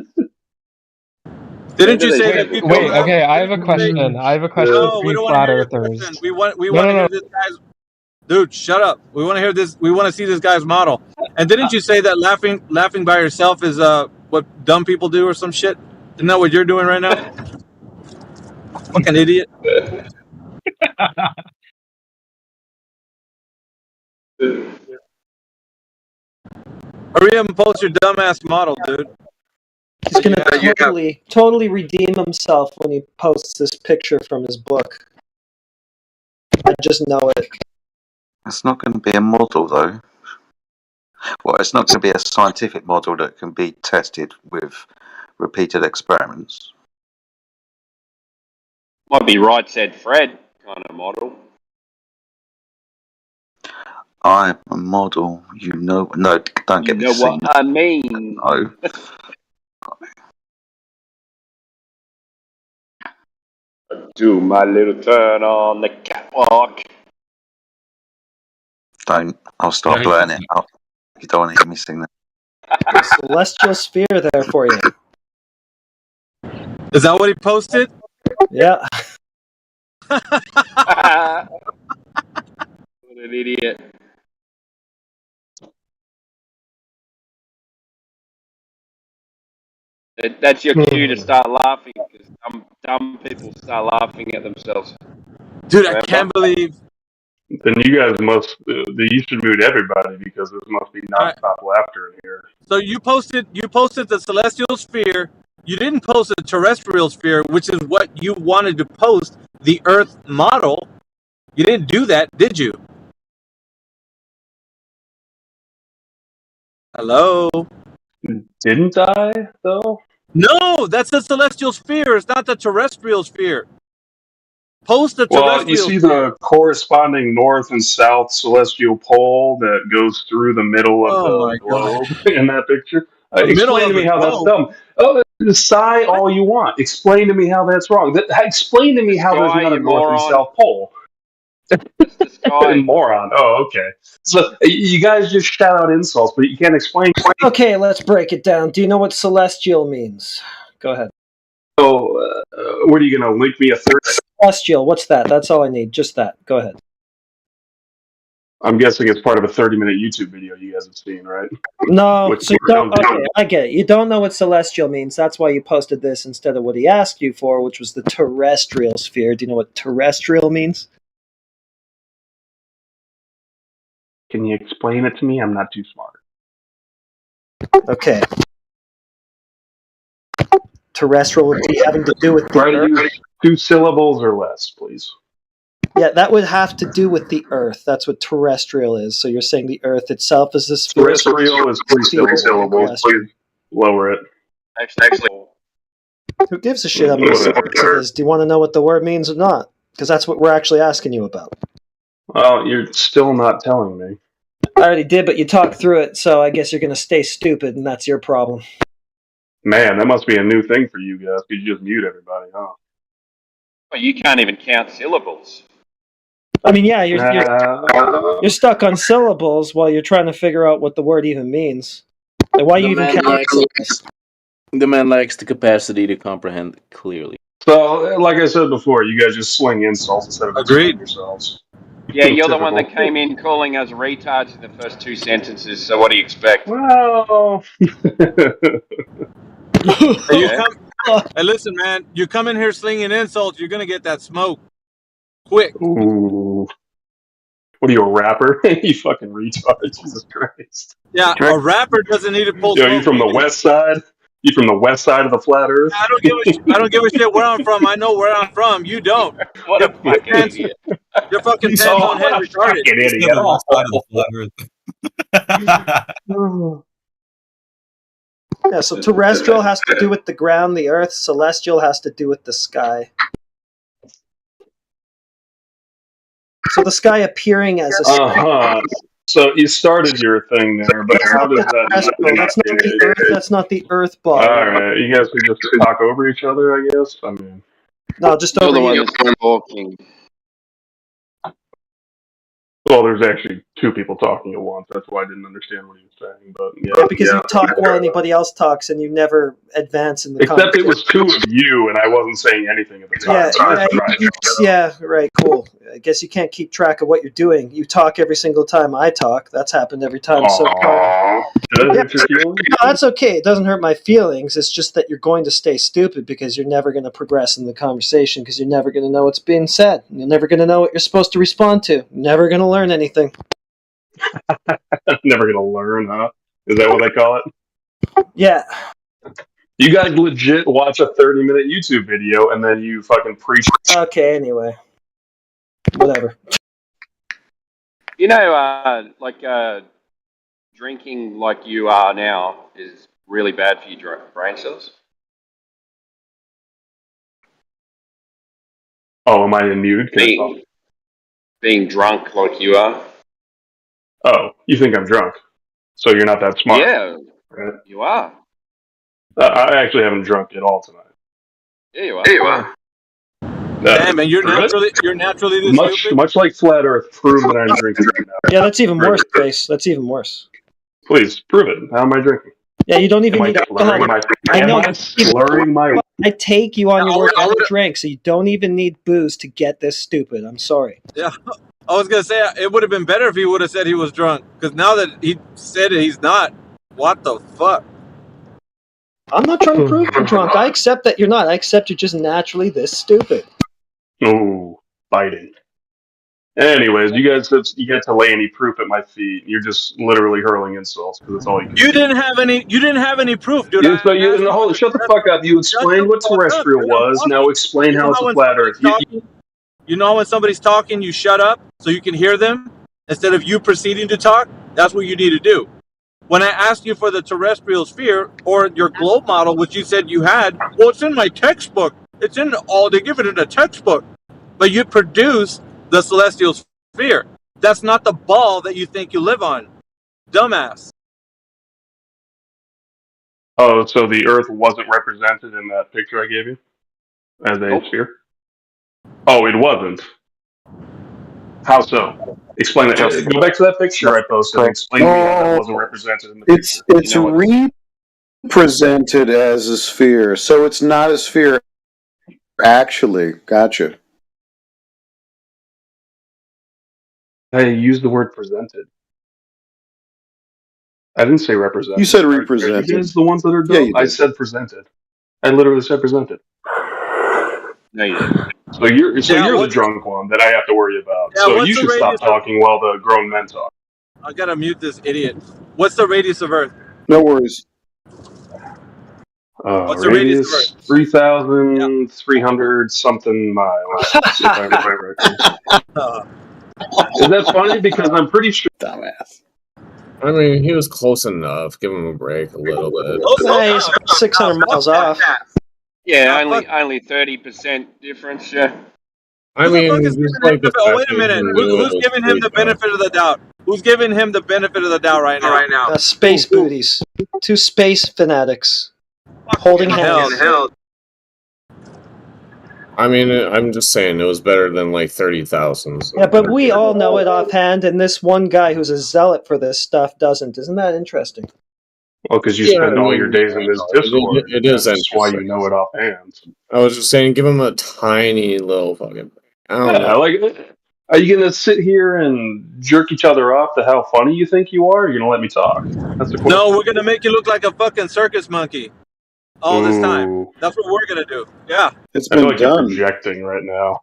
Didn't you say that people? Wait, okay. I have a question. No, we don't want to hear your question. We want to hear this guy's. Dude, shut up. We want to hear this. We want to see this guy's model. And didn't you say that laughing by yourself is what dumb people do or some shit? Isn't that what you're doing right now? Fucking idiot. Hurry up and post your dumbass model, dude. He's going to totally redeem himself when he posts this picture from his book. I just know it. It's not going to be a model, though. Well, it's not going to be a scientific model that can be tested with repeated experiments. Might be right, said Fred kind of model. I'm a model, you know. No, don't get me You know seen. what I mean? No. Do my little turn on the catwalk. Don't. I'll start blurring it out. You don't want to hear me sing that. The celestial sphere there for you. Is that what he posted? Yeah. What an idiot. That's your cue to start laughing because dumb people start laughing at themselves. Dude, I can't believe. Then you guys must. You should mute everybody because there must be nonstop laughter in here. So you posted the celestial sphere. You didn't post the terrestrial sphere, which is what you wanted to post, the Earth model. You didn't do that, did you? Hello? Didn't I, though? No, that's the celestial sphere. It's not the terrestrial sphere. Post the terrestrial Well, you see the corresponding north and south celestial pole that goes through the middle of the globe in that picture? Explain to me how that's dumb. Oh, sigh all you want. Explain to me how that's wrong. Explain to me how there's not a north and south pole. Moron. Oh, okay. So you guys just shout out insults, but you can't explain. Okay, let's break it down. Do you know what celestial means? Go ahead. So, what are you going to link me a third? Celestial, what's that? That's all I need. Just that. Go ahead. I'm guessing it's part of a 30-minute YouTube video you guys have seen, right? No, so you don't, okay, I get it. You don't know what celestial means. That's why you posted this instead of what he asked you for, which was the terrestrial sphere. Do you know what terrestrial means? Can you explain it to me? I'm not too smart. Okay. Terrestrial would be having to do with the Earth. 2 syllables or less, please. Yeah, that would have to do with the Earth. That's what terrestrial is. So you're saying the Earth itself is a sphere? Terrestrial is 3 syllables. Please lower it. Actually. Who gives a shit how many syllables it is? Do you want to know what the word means or not? Because that's what we're actually asking you about. Well, you're still not telling me. I already did, but you talked through it, so I guess you're going to stay stupid, and that's your problem. Man, that must be a new thing for you guys. You just mute everybody, huh? Well, you can't even count syllables. I mean, yeah, you're stuck on syllables while you're trying to figure out what the word even means. Like, why you even count syllables? The man lacks the capacity to comprehend clearly. So, like I said before, you guys just sling insults instead of explaining yourselves. Yeah, you're the one that came in calling us retards in the first 2 sentences, so what do you expect? Well... Hey, listen, man. You come in here slinging insults, you're gonna get that smoke. Quick. Ooh. What are you, a rapper? You fucking retard. Jesus Christ. Yeah, a rapper doesn't need to pull smoke. You from the west side? You from the west side of the flat earth? I don't give a shit where I'm from. I know where I'm from. You don't. What a fucking idiot. You're fucking pants on head retarded. Yeah, so terrestrial has to do with the ground, the earth. Celestial has to do with the sky. So the sky appearing as a sky. So you started your thing there, but how does that? That's not the earth. That's not the earth body. All right, you guys can just talk over each other, I guess. I mean, no, just over the one you. that's talking. Well, there's actually two people talking at once. That's why I didn't understand what he was saying. But yeah, because you talk while anybody else talks, and you never advance in the Except it was two of you, and I wasn't saying anything at the time. Yeah, right, cool. I guess you can't keep track of what you're doing. You talk every single time I talk. That's happened every time. No, that's okay. It doesn't hurt my feelings. It's just that you're going to stay stupid because you're never going to progress in the conversation because you're never going to know what's being said. You're never going to know what you're supposed to respond to. You're never going to learn anything. Never gonna learn, huh? Is that what they call it? Yeah. You guys legit watch a 30-minute YouTube video and then you fucking preach. Okay, anyway. Whatever. You know, drinking like you are now is really bad for your brain cells. Oh, am I unmuted? Being drunk like you are. Oh, you think I'm drunk? So you're not that smart? Yeah, right? You are. I actually haven't drunk at all tonight. Yeah, you are. Yeah, you are. Damn, man, you're naturally this stupid. Much like Flat Earth, prove that I'm drinking right now. Yeah, that's even worse, Space. That's even worse. Please, prove it. How am I drinking? Yeah, you don't even need alcohol. I know. Slurring my... I take you on your word on the drink, so you don't even need booze to get this stupid. I'm sorry. Yeah. I was going to say, it would have been better if he would have said he was drunk. Because now that he said he's not, what the fuck? I'm not trying to prove you're drunk. I accept that you're not. I accept you're just naturally this stupid. Oh, biting. Anyways, you guys get to lay any proof at my feet. You're just literally hurling insults because that's all you can do. You didn't have any proof, dude. Shut the fuck up. You explained what terrestrial was. Now explain how it's a flat earth. You know when somebody's talking, you shut up so you can hear them instead of you proceeding to talk? That's what you need to do. When I asked you for the terrestrial sphere or your globe model, which you said you had, well, it's in my textbook. It's in they give it in a textbook. But you produce the celestial sphere. That's not the ball that you think you live on. Dumbass. Oh, so the Earth wasn't represented in that picture I gave you? As a sphere? Oh, it wasn't. How so? Explain that. Go back to that picture I posted and explain to me how that wasn't represented in the picture. It's represented as a sphere, so it's not a sphere. Actually, gotcha. I used the word presented. I didn't say represented. You said represented. You guys the ones that are dumb? Yeah, I said presented. I literally said presented. No, you didn't. So you're the drunk one that I have to worry about. Yeah, so you should stop talking while the grown men talk. I gotta mute this idiot. What's the radius of Earth? No worries. What's the radius of Earth? 3,300 something miles. If I remember correctly. Is that funny? Because I'm pretty sure. Dumbass. I mean, he was close enough. Give him a break a little bit. Nice, 600 miles off. Yeah, only 30% difference. Yeah. I mean, wait a minute. Who's giving him the benefit of the doubt? Who's giving him the benefit of the doubt right now? Space booties. Two space fanatics. Holding hands. I mean, I'm just saying it was better than like 30,000. So. Yeah, but we all know it offhand, and this one guy who's a zealot for this stuff doesn't. Isn't that interesting? Well, because you spend all your days in this Discord. It is. That's why you know it offhand. I was just saying, give him a tiny little fucking. I don't know. Like, are you gonna sit here and jerk each other off to how funny you think you are? Or are you gonna let me talk? That's the question. No, we're gonna make you look like a fucking circus monkey. all this time. That's what we're gonna do. Yeah. It's I feel been like you're done. projecting right now.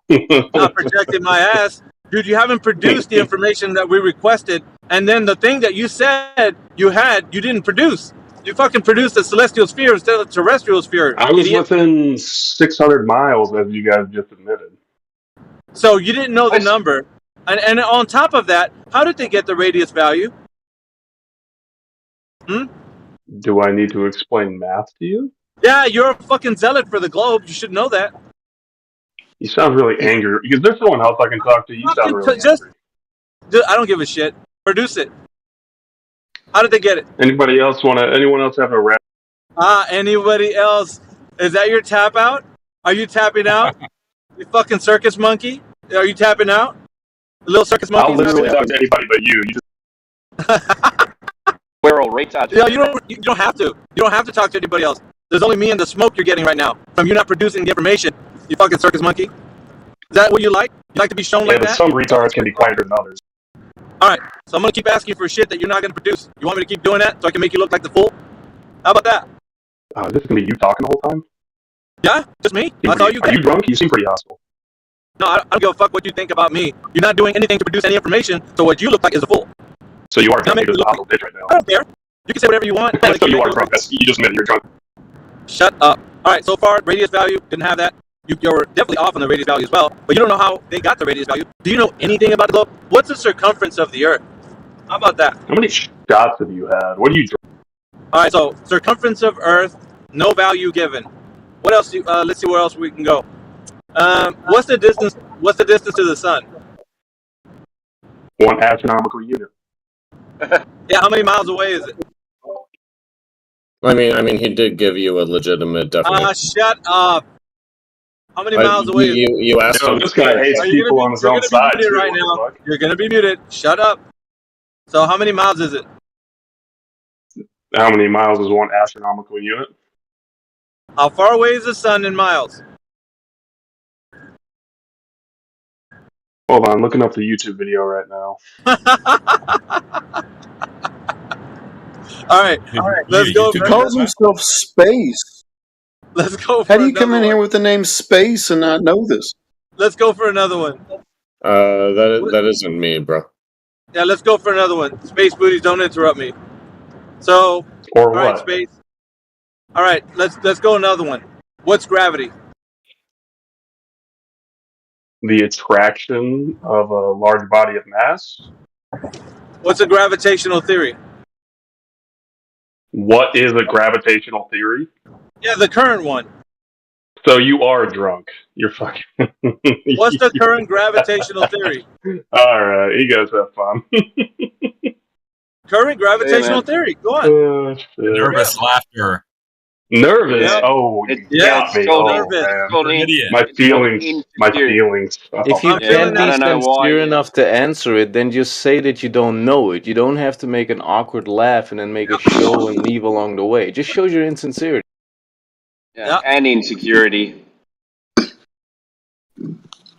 Not projecting my ass. Dude, you haven't produced the information that we requested, and then the thing that you said you had, you didn't produce. You fucking produced a celestial sphere instead of a terrestrial sphere. I was idiot. within 600 miles, as you guys just admitted. So you didn't know the number. And on top of that, how did they get the radius value? Do I need to explain math to you? Yeah, you're a fucking zealot for the globe. You should know that. You sound really angry. Because there's someone else I can talk to. You sound really angry. Dude, I don't give a shit. Produce it. How did they get it? Anyone else have a rap? Anybody else? Is that your tap out? Are you tapping out? You fucking circus monkey? Are you tapping out? The little circus monkey? I'll literally talk to anybody but you. You just Squirrel retouch. Yeah, you don't have to. You don't have to talk to anybody else. There's only me and the smoke you're getting right now from you not producing the information. You fucking circus monkey. Is that what you like? You like to be shown like that? Some retards can be quieter than others. All right, so I'm gonna keep asking for shit that you're not gonna produce. You want me to keep doing that so I can make you look like the fool? How about that? This is gonna be you talking the whole time? Yeah, just me. That's all you Are get. you drunk? You seem pretty hostile. No, I don't give a fuck what you think about me. You're not doing anything to produce any information, so what you look like is a fool. So you are drunk. Make You're me just a look hostile bitch right now. I don't care. You can say whatever you want. So you are drunk. You just admitted you're drunk. Shut up. All right, so far, radius value, didn't have that. You're definitely off on the radius value as well, but you don't know how they got the radius value. Do you know anything about the globe? What's the circumference of the Earth? How about that? How many shots have you had? What are you drinking? All right, so circumference of Earth, no value given. What else? Let's see where else we can go. What's the distance? What's the distance to the sun? 1 astronomical unit. Yeah, how many miles away is it? I mean, he did give you a legitimate definition. Shut up. How many miles away? You asked him. This guy hates people on his own side. You're gonna be muted right now. You're gonna be muted. Shut up. So how many miles is it? How many miles is 1 astronomical unit? How far away is the sun in miles? Hold on, looking up the YouTube video right now. All right. Let's go. He calls himself Space. Let's go. How do you come in here with the name Space and not know this? Let's go for another one. That isn't me, bro. Yeah, let's go for another one. Space booties, don't interrupt me. So, or all right, what? Space. All right, let's go another one. What's gravity? The attraction of a large body of mass. What's a gravitational theory? What is a gravitational theory? Yeah, the current one. So you are drunk. You're fucking. What's the current gravitational theory? All right, you guys have fun. Current gravitational theory. Go on. Nervous laughter. Nervous? Yeah. Oh, Yeah, me. so Oh, nervous. man. Idiot. My feelings. My feelings. If you Oh. can't be sincere enough to answer it, then just say that you don't know it. You don't have to make an awkward laugh and then make a show and leave along the way. It just shows your insincerity. Yeah, and insecurity.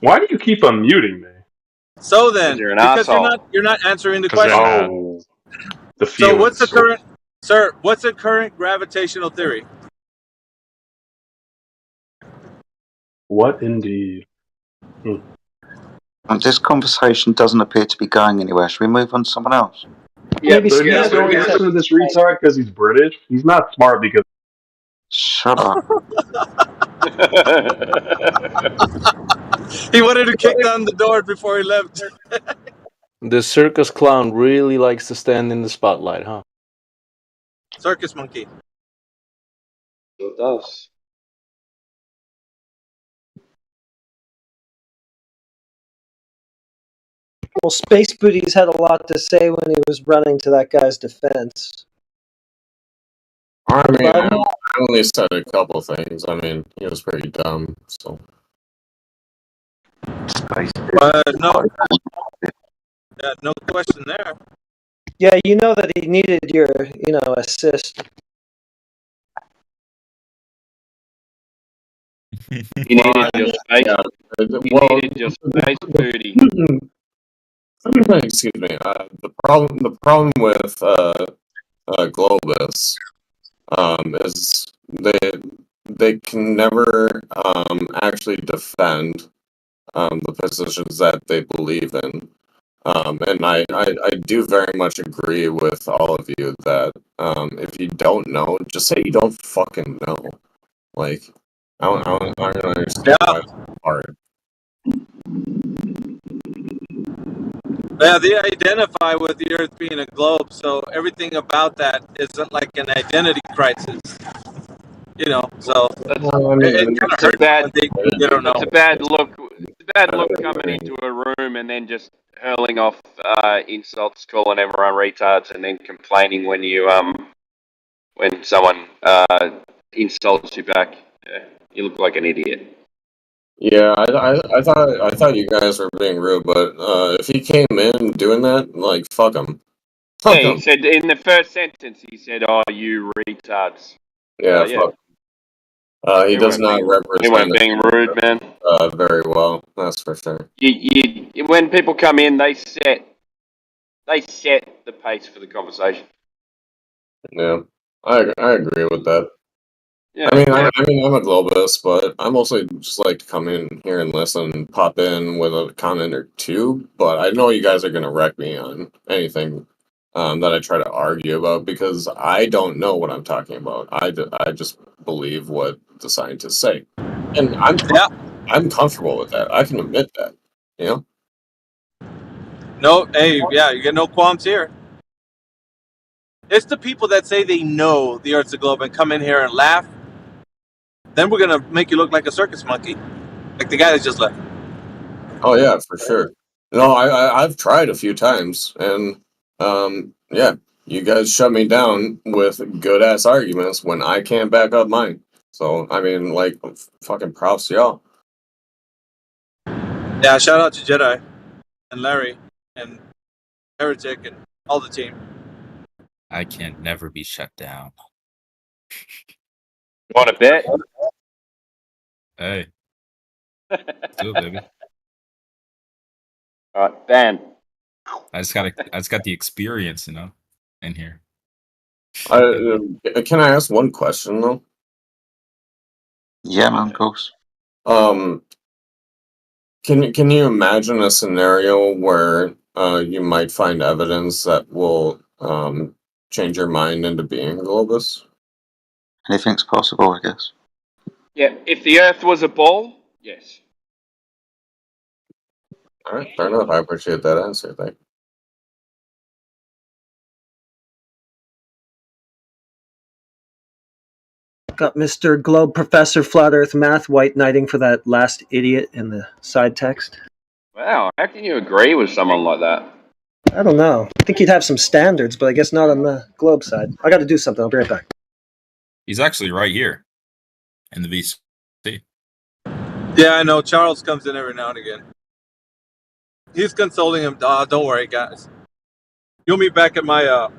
Why do you keep unmuting me? So then, You're an because asshole. you're not answering the 'Cause they're question. not. The So feelings. what's the current, sir? What's the current gravitational theory? What indeed? This conversation doesn't appear to be going anywhere. Should we move on to someone else? Yeah, but he's going to answer this retard because he's British. He's not smart because. Shut up. He wanted to kick down the door before he left. The circus clown really likes to stand in the spotlight, huh? Circus monkey. It does. Well, Space Booties had a lot to say when he was running to that guy's defense. I mean, I only said a couple things. I mean, he was pretty dumb, so. No, yeah, no question there. Yeah, you know that he needed your, assist. You needed your space. You needed your space booty. Excuse me. The problem with Globus is they can never actually defend the positions that they believe in. And I do very much agree with all of you that if you don't know, just say you don't fucking know. Like, I don't understand why it's hard. Yeah, they identify with the Earth being a globe, so everything about that is like an identity crisis. You know, so it kind of It's a hurts bad. when they don't know. It's a bad look. It's a bad look coming into a room and then just hurling off insults, calling everyone retards, and then complaining when you when someone insults you back. Yeah, you look like an idiot. Yeah, I thought you guys were being rude, but if he came in doing that, like, fuck him. Fuck Yeah, he him. said in the first sentence, he said, "Oh, you retards." Yeah, Yeah. fuck. He does not We represent weren't being rude, man. very well. That's for sure. When people come in, they set the pace for the conversation. Yeah, I agree with that. Yeah. I mean, I'm a globalist, but I mostly just like to come in here and listen and pop in with a comment or two. But I know you guys are gonna wreck me on anything that I try to argue about because I don't know what I'm talking about. I just believe what the scientists say, and I'm comfortable with that. I can admit that. You know. No, hey, yeah, you get no qualms here. It's the people that say they know the Earth's a globe and come in here and laugh. Then we're gonna make you look like a circus monkey, like the guy that just left. Oh yeah, for sure. No, I've tried a few times, and yeah, you guys shut me down with good ass arguments when I can't back up mine. So I mean, like, fucking props to y'all. Yeah, shout out to Jedi and Larry and Heretic and all the team. I can never be shut down. Want to bet? Hey, do it, baby. All right, Dan. I just got the experience, you know, in here. Can I ask one question though? Yeah, man, of course. Can you imagine a scenario where you might find evidence that will change your mind into being a globus? Anything's possible, I guess. Yeah, if the Earth was a ball, yes. All right, fair enough. I appreciate that answer. Thank you. Got Mr. Globe Professor Flat Earth Math white knighting for that last idiot in the side text. Wow, how can you agree with someone like that? I don't know. I think he'd have some standards, but I guess not on the Globe side. I got to do something. I'll be right back. He's actually right here in the VC. Yeah, I know. Charles comes in every now and again. He's consoling him. Don't worry, guys. You'll meet back at my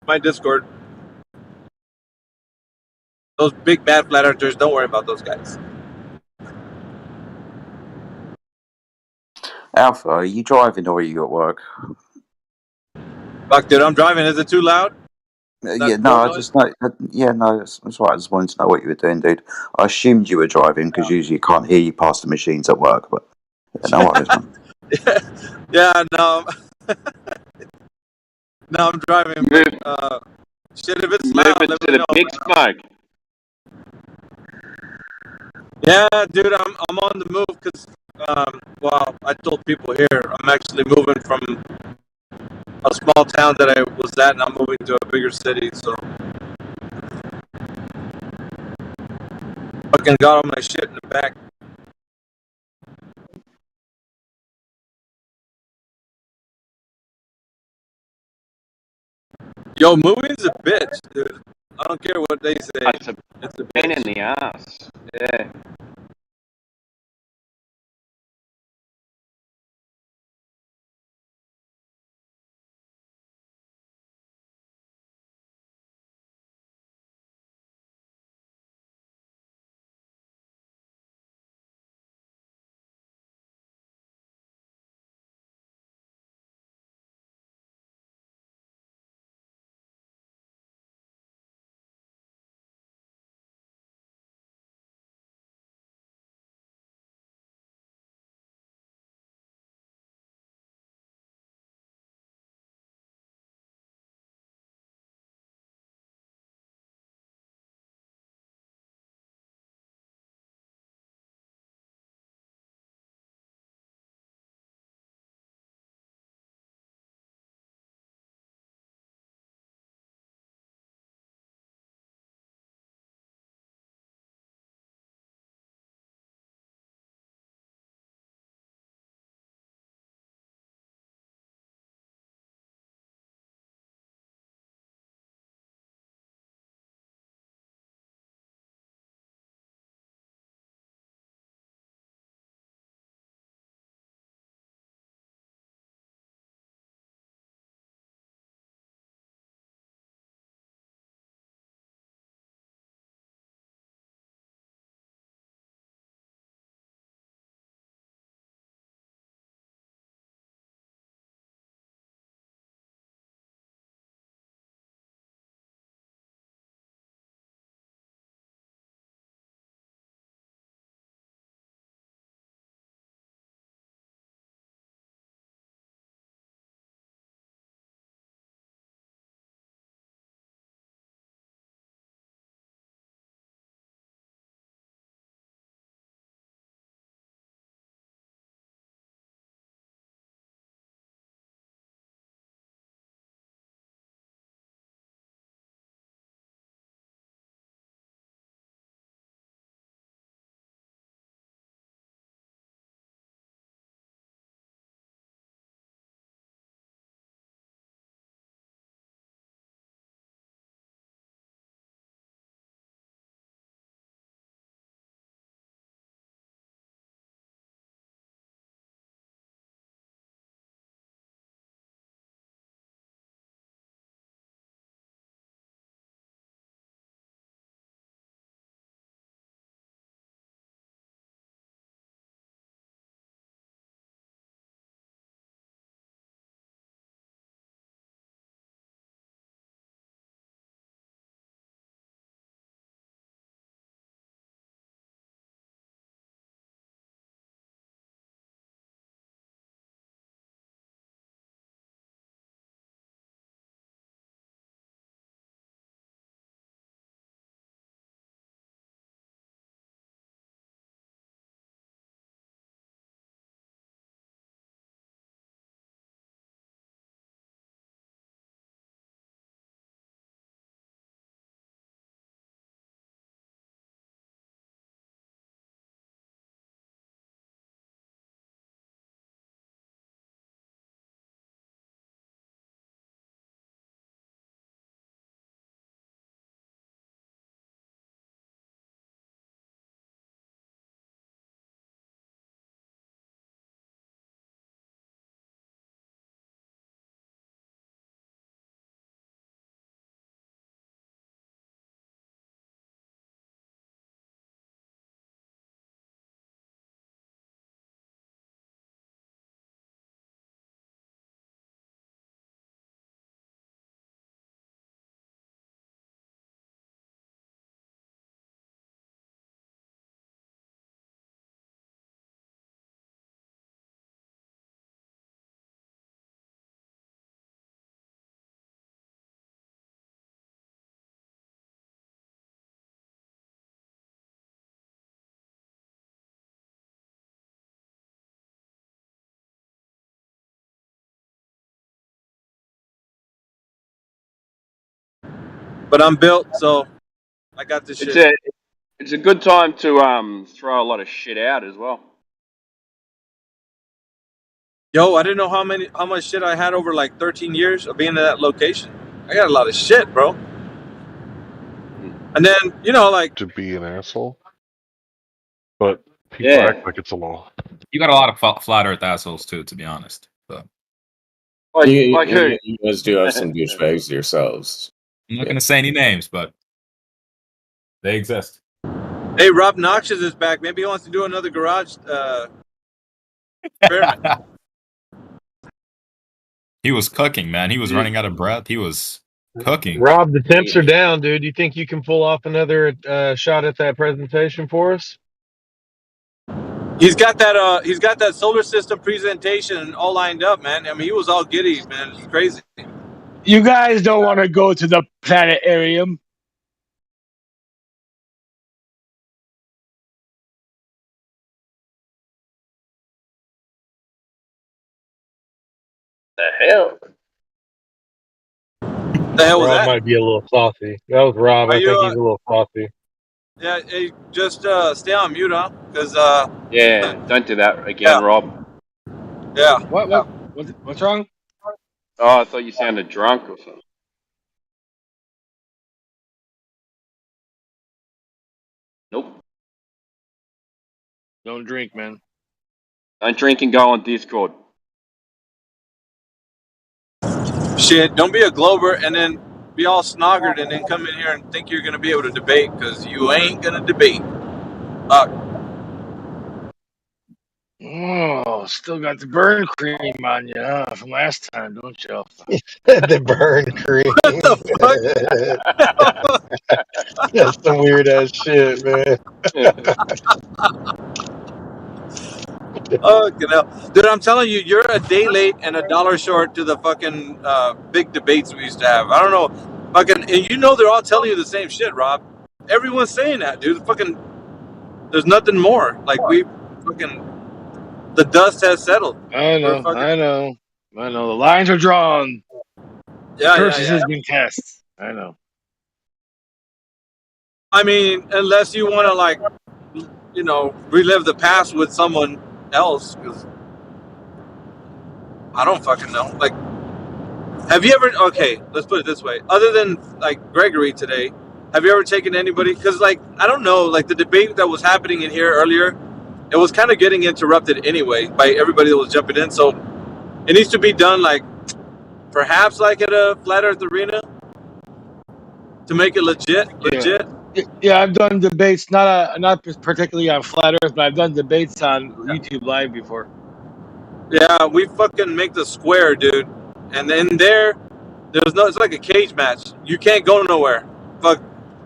my Discord. Those big bad flat earthers, don't worry about those guys. Alpha, are you driving or are you at work? Fuck, dude, I'm driving. Is it too loud? Yeah, no, I just know. Yeah, no, that's right. I just wanted to know what you were doing, dude. I assumed you were driving because usually you can't hear you past the machines at work. But yeah, no worries, man. Yeah, no. No, I'm driving. But, shit, if it's loud, Move it to the big smoke. Yeah, dude, I'm on the move because, well, I told people here I'm actually moving from a small town that I was at, and I'm moving to a bigger city. So, fucking got all my shit in the back. Yo, moving's a bitch, dude. I don't care what they say. It's a pain in the ass. Yeah. But I'm built, so I got this It's shit. a good time to throw a lot of shit out as well. Yo, I didn't know how much shit I had over like 13 years of being in that location. I got a lot of shit, bro. And then, you know, like to be an asshole, but people Yeah. act like it's a law. You got a lot of flat earth assholes too, to be honest. So Like who? You guys do have some douchebags yourselves. I'm not gonna say any names, but they exist. Hey, Rob Noxious is back. Maybe he wants to do another garage experiment. He was cooking, man. He was running out of breath. He was cooking. Rob, the temps are down, dude. You think you can pull off another shot at that presentation for us? He's got that solar system presentation all lined up, man. I mean, he was all giddy, man. It's crazy. You guys don't want to go to the planetarium? The hell? The hell was Rob that? might be a little saucy. That was Rob. Are I you, think he's a little saucy. Yeah, hey, just stay on mute, huh? Because Yeah, don't do that again, Rob. yeah. What's wrong? Oh, I thought you sounded drunk or something. Nope. Don't drink, man. Don't drink and go on Discord. Shit, don't be a Glober and then be all snoggered and then come in here and think you're gonna be able to debate because you ain't gonna debate. Oh, still got the burn cream on you, huh? From last time, don't you? The burn cream. What the fuck? That's some weird ass shit, man. Oh, dude, I'm telling you, you're a day late and $1 short to the fucking big debates we used to have. I don't know, fucking, and you know they're all telling you the same shit, Rob. Everyone's saying that, dude. Fucking, there's nothing more. Like the dust has settled. I know. The lines are drawn. Yeah, Curses yeah. has been cast. I know. I mean, unless you want to, like, you know, relive the past with someone else, because I don't fucking know. Like, have you ever? Okay, let's put it this way. Other than like Gregory today, have you ever taken anybody? Because like I don't know, like the debate that was happening in here earlier, it was kind of getting interrupted anyway by everybody that was jumping in. So it needs to be done like perhaps like at a Flat Earth arena to make it legit. Yeah, I've done debates, not particularly on Flat Earth, but I've done debates on YouTube Live before. Yeah, we fucking make the square, dude. And then there's no, it's like a cage match. You can't go nowhere. Fuck,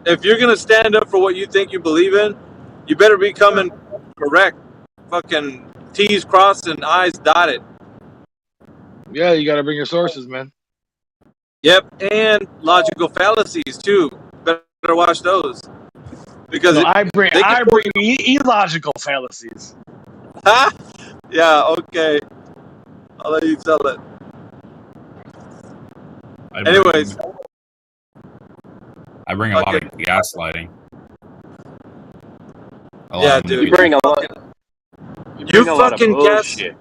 if you're gonna stand up for what you think you believe in, you better be coming correct. Fucking T's crossed and I's dotted. Yeah, you got to bring your sources, man. Yep, and logical fallacies too. Better watch those. Because No, I bring illogical fallacies. Huh? Yeah, okay. I'll let you tell it. Anyways. I bring a lot of gaslighting. Yeah, dude. You bring a lot. You a lot of fucking bullshit.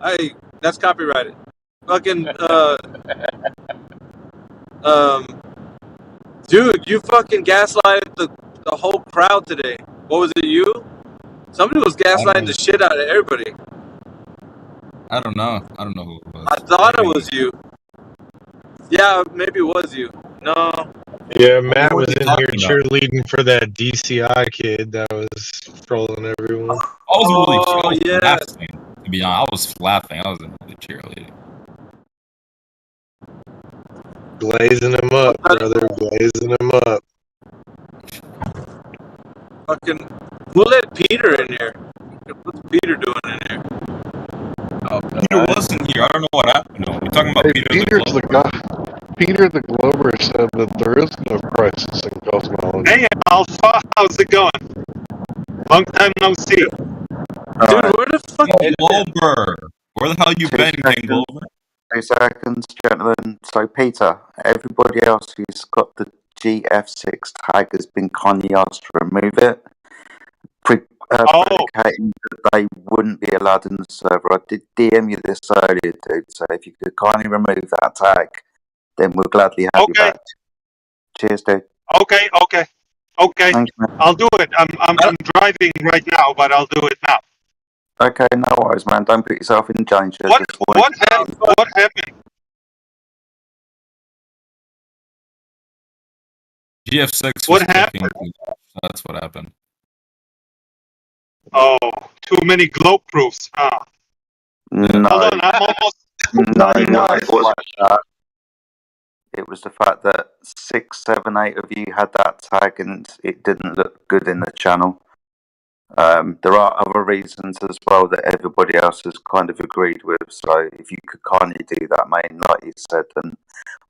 Hey, that's copyrighted. Fucking dude, you fucking gaslighted the whole crowd today. What was it, you? Somebody was gaslighting the shit out of everybody. I don't know who it was. I thought it was you. Yeah, maybe it was you. No. Yeah, Matt What was were they in here talking about? cheerleading for that DCI kid that was trolling everyone. I was yeah. laughing. To be honest, I was laughing. I wasn't really cheerleading. Glazing him up, brother. Glazing him up. Fucking, we'll let Peter in here. What's Peter doing in here? Oh, Peter wasn't here. I don't know what happened. No, we're talking about Peter Peter's the the guy. Peter the Glober said that there is no crisis in cosmology. Hey, Alpha, how's it going? Long time no see. Dude, where the fuck Glober. Where the hell you been, Glober? 2 seconds, gentlemen. So, Peter, everybody else who's got the GF6 tag has been kindly asked to remove it, predicating that they wouldn't be allowed in the server. I did DM you this earlier, dude, so if you could kindly remove that tag, then we'll gladly have you back. Cheers, dude. Okay. Thanks, man. I'll do it. I'm driving right now, but I'll do it now. Okay, no worries, man. Don't put yourself in danger. What happened? GF6. What happened? That's what happened. Oh, too many globe proofs. No. Hold on, I'm almost. No, it wasn't that. It was the fact that 6, 7, 8 of you had that tag and it didn't look good in the channel. There are other reasons as well that everybody else has kind of agreed with. So if you could kindly do that, mate, like you said, then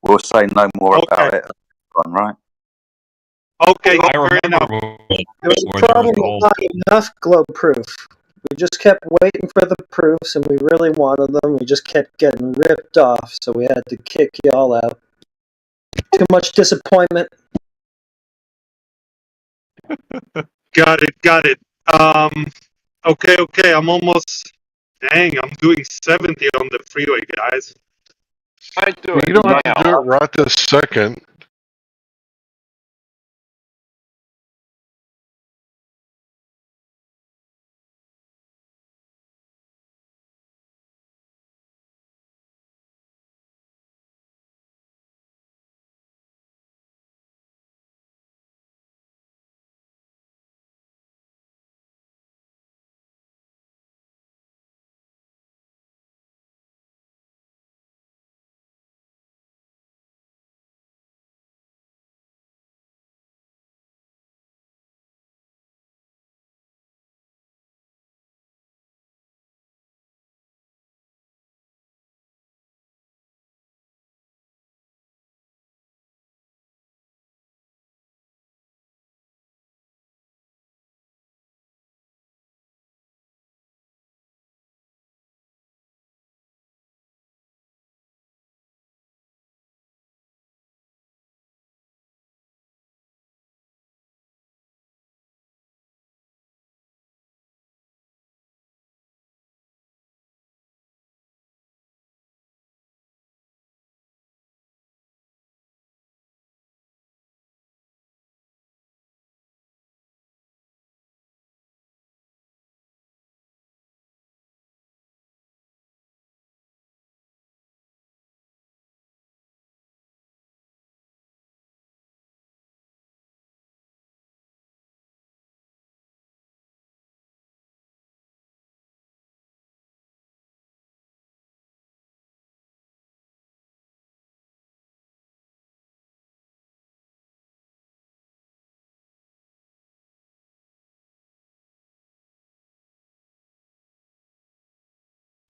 we'll say no more about it. Right? Okay, I fair enough. remember There was a problem with not enough globe proof. We just kept waiting for the proofs, and we really wanted them. We just kept getting ripped off, so we had to kick y'all out. Too much disappointment. Got it. Okay. I'm almost. Dang, I'm doing 70 on the freeway, guys. You don't have to do it right this second.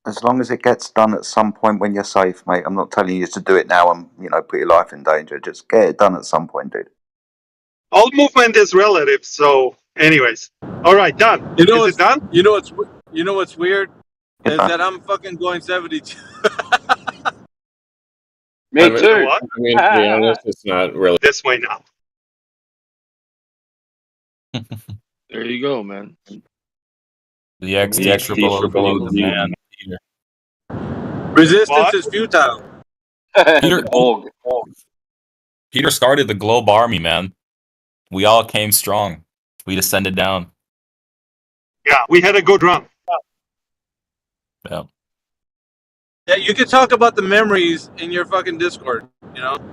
As long as it gets done at some point when you're safe, mate. I'm not telling you to do it now and put your life in danger. Just get it done at some point, dude. All movement is relative, so anyways. Alright, done. Is it done? You know what's weird? Is that I'm fucking going 72. Me too. too. I mean, to be honest, it's not really this way now. There you go, man. The X triple below the man. Resistance is futile. Peter started the globe army, man. We all came strong. We descended down. Yeah, we had a good run. Yeah. Yeah, you could talk about the memories in your fucking Discord.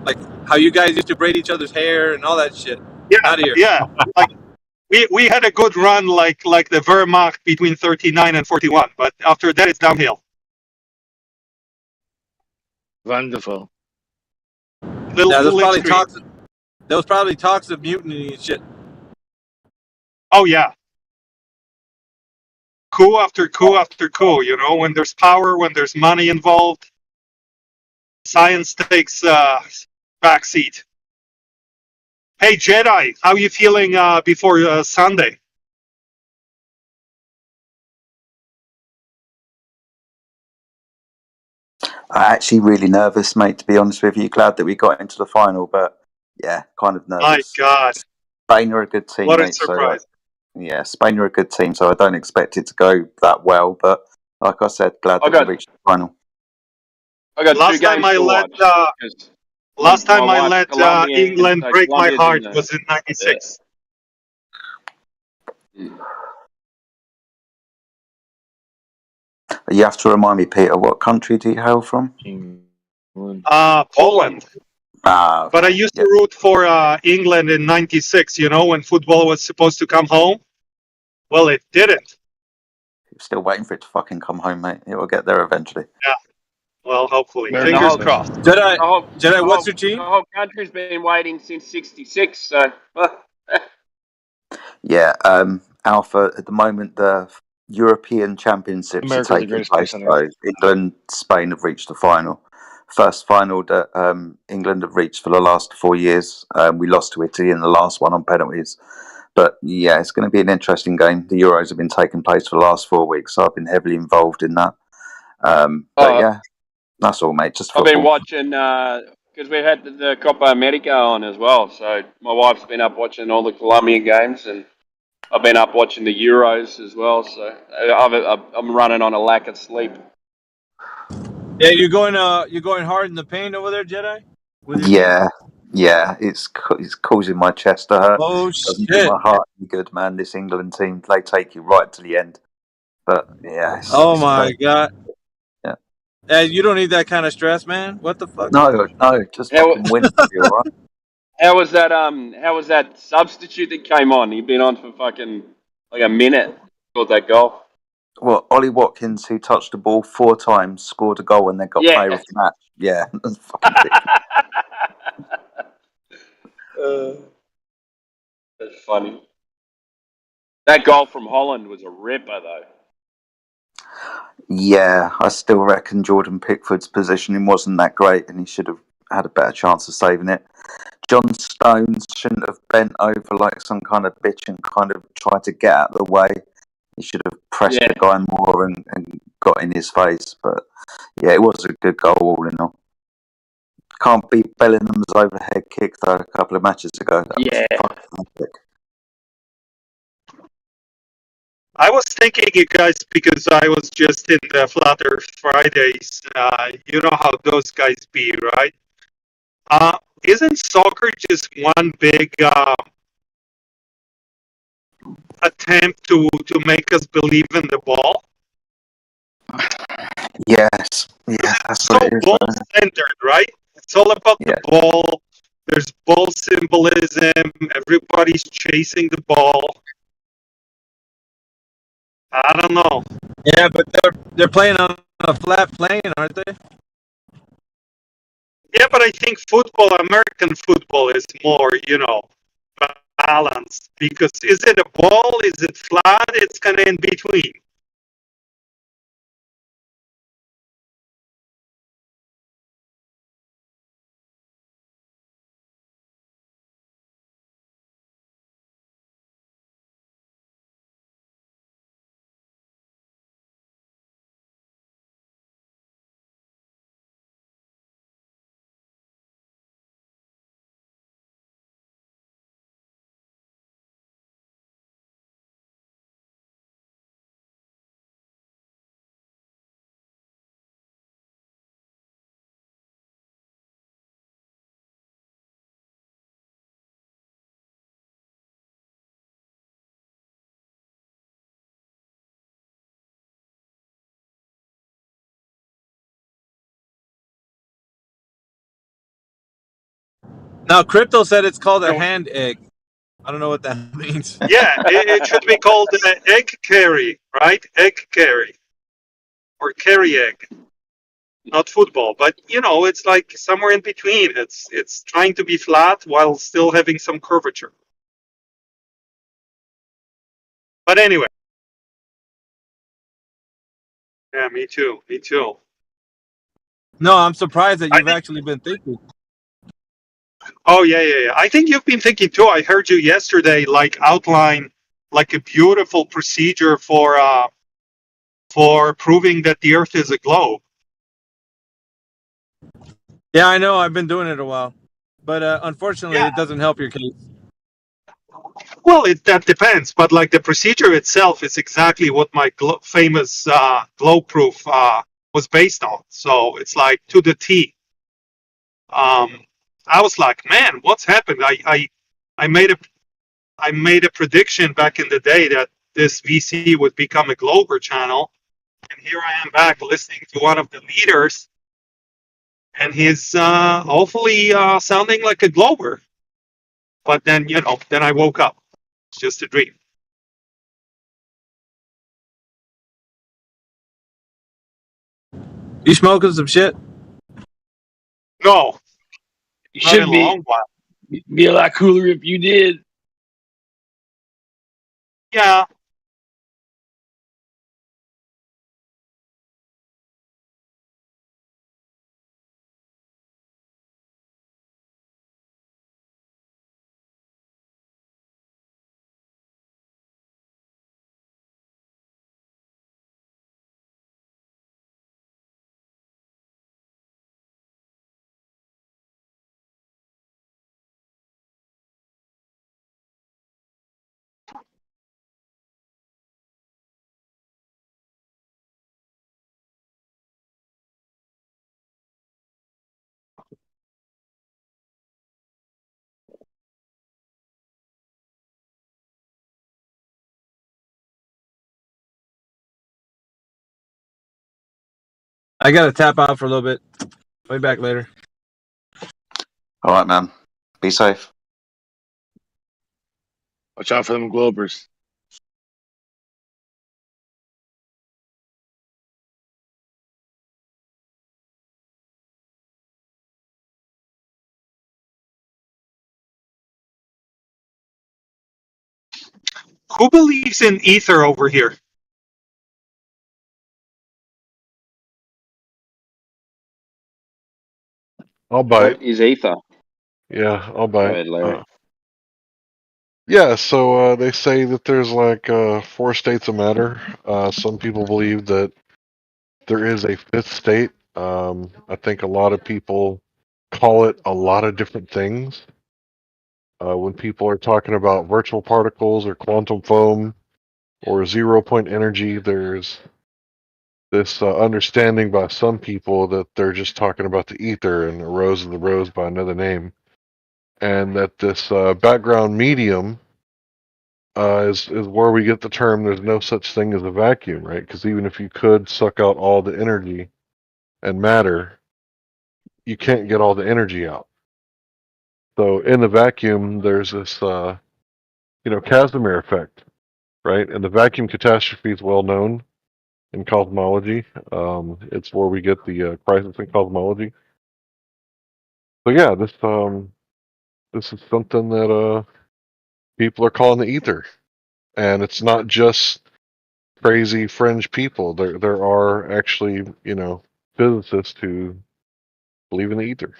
Like how you guys used to braid each other's hair and all that shit. Yeah, out of here. Yeah. Like we had a good run, like the Wehrmacht between 39 and 41, but after that it's downhill. Wonderful. There was probably talks of mutiny and shit. Oh yeah. Coup after coup after coup, when there's power, when there's money involved, science takes backseat. Hey Jedi, how you feeling before Sunday? I'm actually really nervous, mate, to be honest with you. Glad that we got into the final, but yeah, kind of nervous. My God. Spain are a good team, What a mate. So, surprise. yeah, Spain are a good team, so I don't expect it to go that well. But like I said, glad I that got- we reached the final. I got two games to watch. 'cause Last time my I wife's let Colombian, England so break my Colombia's heart in the- was in '96. You have to remind me, Peter, what country do you hail from? Poland. Ah, But I used to root for England in '96. You know, when football was supposed to come home. Well, it didn't. still waiting for it to fucking come home, mate. It will get there eventually. Yeah. Well, hopefully. The Fingers whole- crossed. Jedi, what's your team? The whole country's been waiting since '66. So. Yeah, Alpha, at the moment, the European Championships America's are the taking greatest place. place on So England, Spain have reached the final. First final that England have reached for the last 4 years. We lost to Italy in the last one on penalties. But yeah, it's going to be an interesting game. The Euros have been taking place for the last 4 weeks, so I've been heavily involved in that. But yeah, that's all, mate. Just I've football. been watching because we had the Copa America on as well. So my wife's been up watching all the Colombian games, and I've been up watching the Euros as well. So I'm running on a lack of sleep. Yeah, you're going hard in the paint over there, Jedi. With your team? Yeah, it's causing my chest to hurt. Oh Doesn't do shit! my heart any good, man. This England team, they take you right to the end. But yeah, Oh my god. Yeah. Hey, you don't need that kind of stress, man. What the fuck? No, just fucking win. You're all right. How was that? How was that substitute that came on? He'd been on for fucking like a minute. Scored that goal. Well, Ollie Watkins, who touched the ball 4 times, scored a goal and then got Yeah. player of the match. Yeah, that's fucking ridiculous. That's funny. That goal from Holland was a ripper, though. Yeah, I still reckon Jordan Pickford's positioning wasn't that great and he should have had a better chance of saving it. John Stones shouldn't have bent over like some kind of bitch and kind of tried to get out of the way. He should have pressed the guy more and got in his face. But yeah, it was a good goal all in all. Can't beat Bellingham's overhead kick though a couple of matches ago. That was fucking epic. I was thinking, you guys, because I was just in the Flat Earth Fridays. You know how those guys be, right? Isn't soccer just one big attempt to make us believe in the ball? Yes, yeah, that's So what it is. ball centered, right? It's all about the ball. There's ball symbolism. Everybody's chasing the ball. I don't know. Yeah, but they're playing on a flat plane, aren't they? Yeah, but I think football, American football, is more, balanced. Because is it a ball? Is it flat? It's kind of in between. Now, Crypto said it's called a hand egg. I don't know what that means. Yeah, it should be called egg carry, right? Egg carry. Or carry egg. Not football, but it's like somewhere in between. It's trying to be flat while still having some curvature. But anyway. Yeah, me too. Me too. No, I'm surprised that you've actually been thinking. Oh yeah. I think you've been thinking too. I heard you yesterday, outline a beautiful procedure for proving that the Earth is a globe. Yeah, I know. I've been doing it a while, but unfortunately, it doesn't help your case. Well, that depends, but like the procedure itself is exactly what my famous glow proof was based on. So it's like to the T. I was like, man, what's happened? I made a prediction back in the day that this VC would become a Glober channel, and here I am back listening to one of the leaders, and he's hopefully sounding like a Glober. But then, then I woke up. It's just a dream. You smoking some shit? No. You Not should in a be. long while. Be a lot cooler if you did. Yeah. I gotta tap out for a little bit. I'll be back later. All right, man. Be safe. Watch out for them Globers. Who believes in ether over here? I'll buy it. What is ether? Yeah, I'll buy Go it. ahead, Larry. Yeah, so they say that there's like 4 states of matter. Some people believe that there is a 5th state. I think a lot of people call it a lot of different things. When people are talking about virtual particles or quantum foam or 0-point energy, there's this understanding by some people that they're just talking about the ether and the rose of the rose by another name. And that this background medium is where we get the term there's no such thing as a vacuum, right? Because even if you could suck out all the energy and matter, you can't get all the energy out. So in the vacuum, there's this, Casimir effect, right? And the vacuum catastrophe is well known in cosmology. It's where we get the crisis in cosmology. So yeah, this is something that people are calling the ether, and it's not just crazy fringe people. There are actually, physicists who believe in the ether.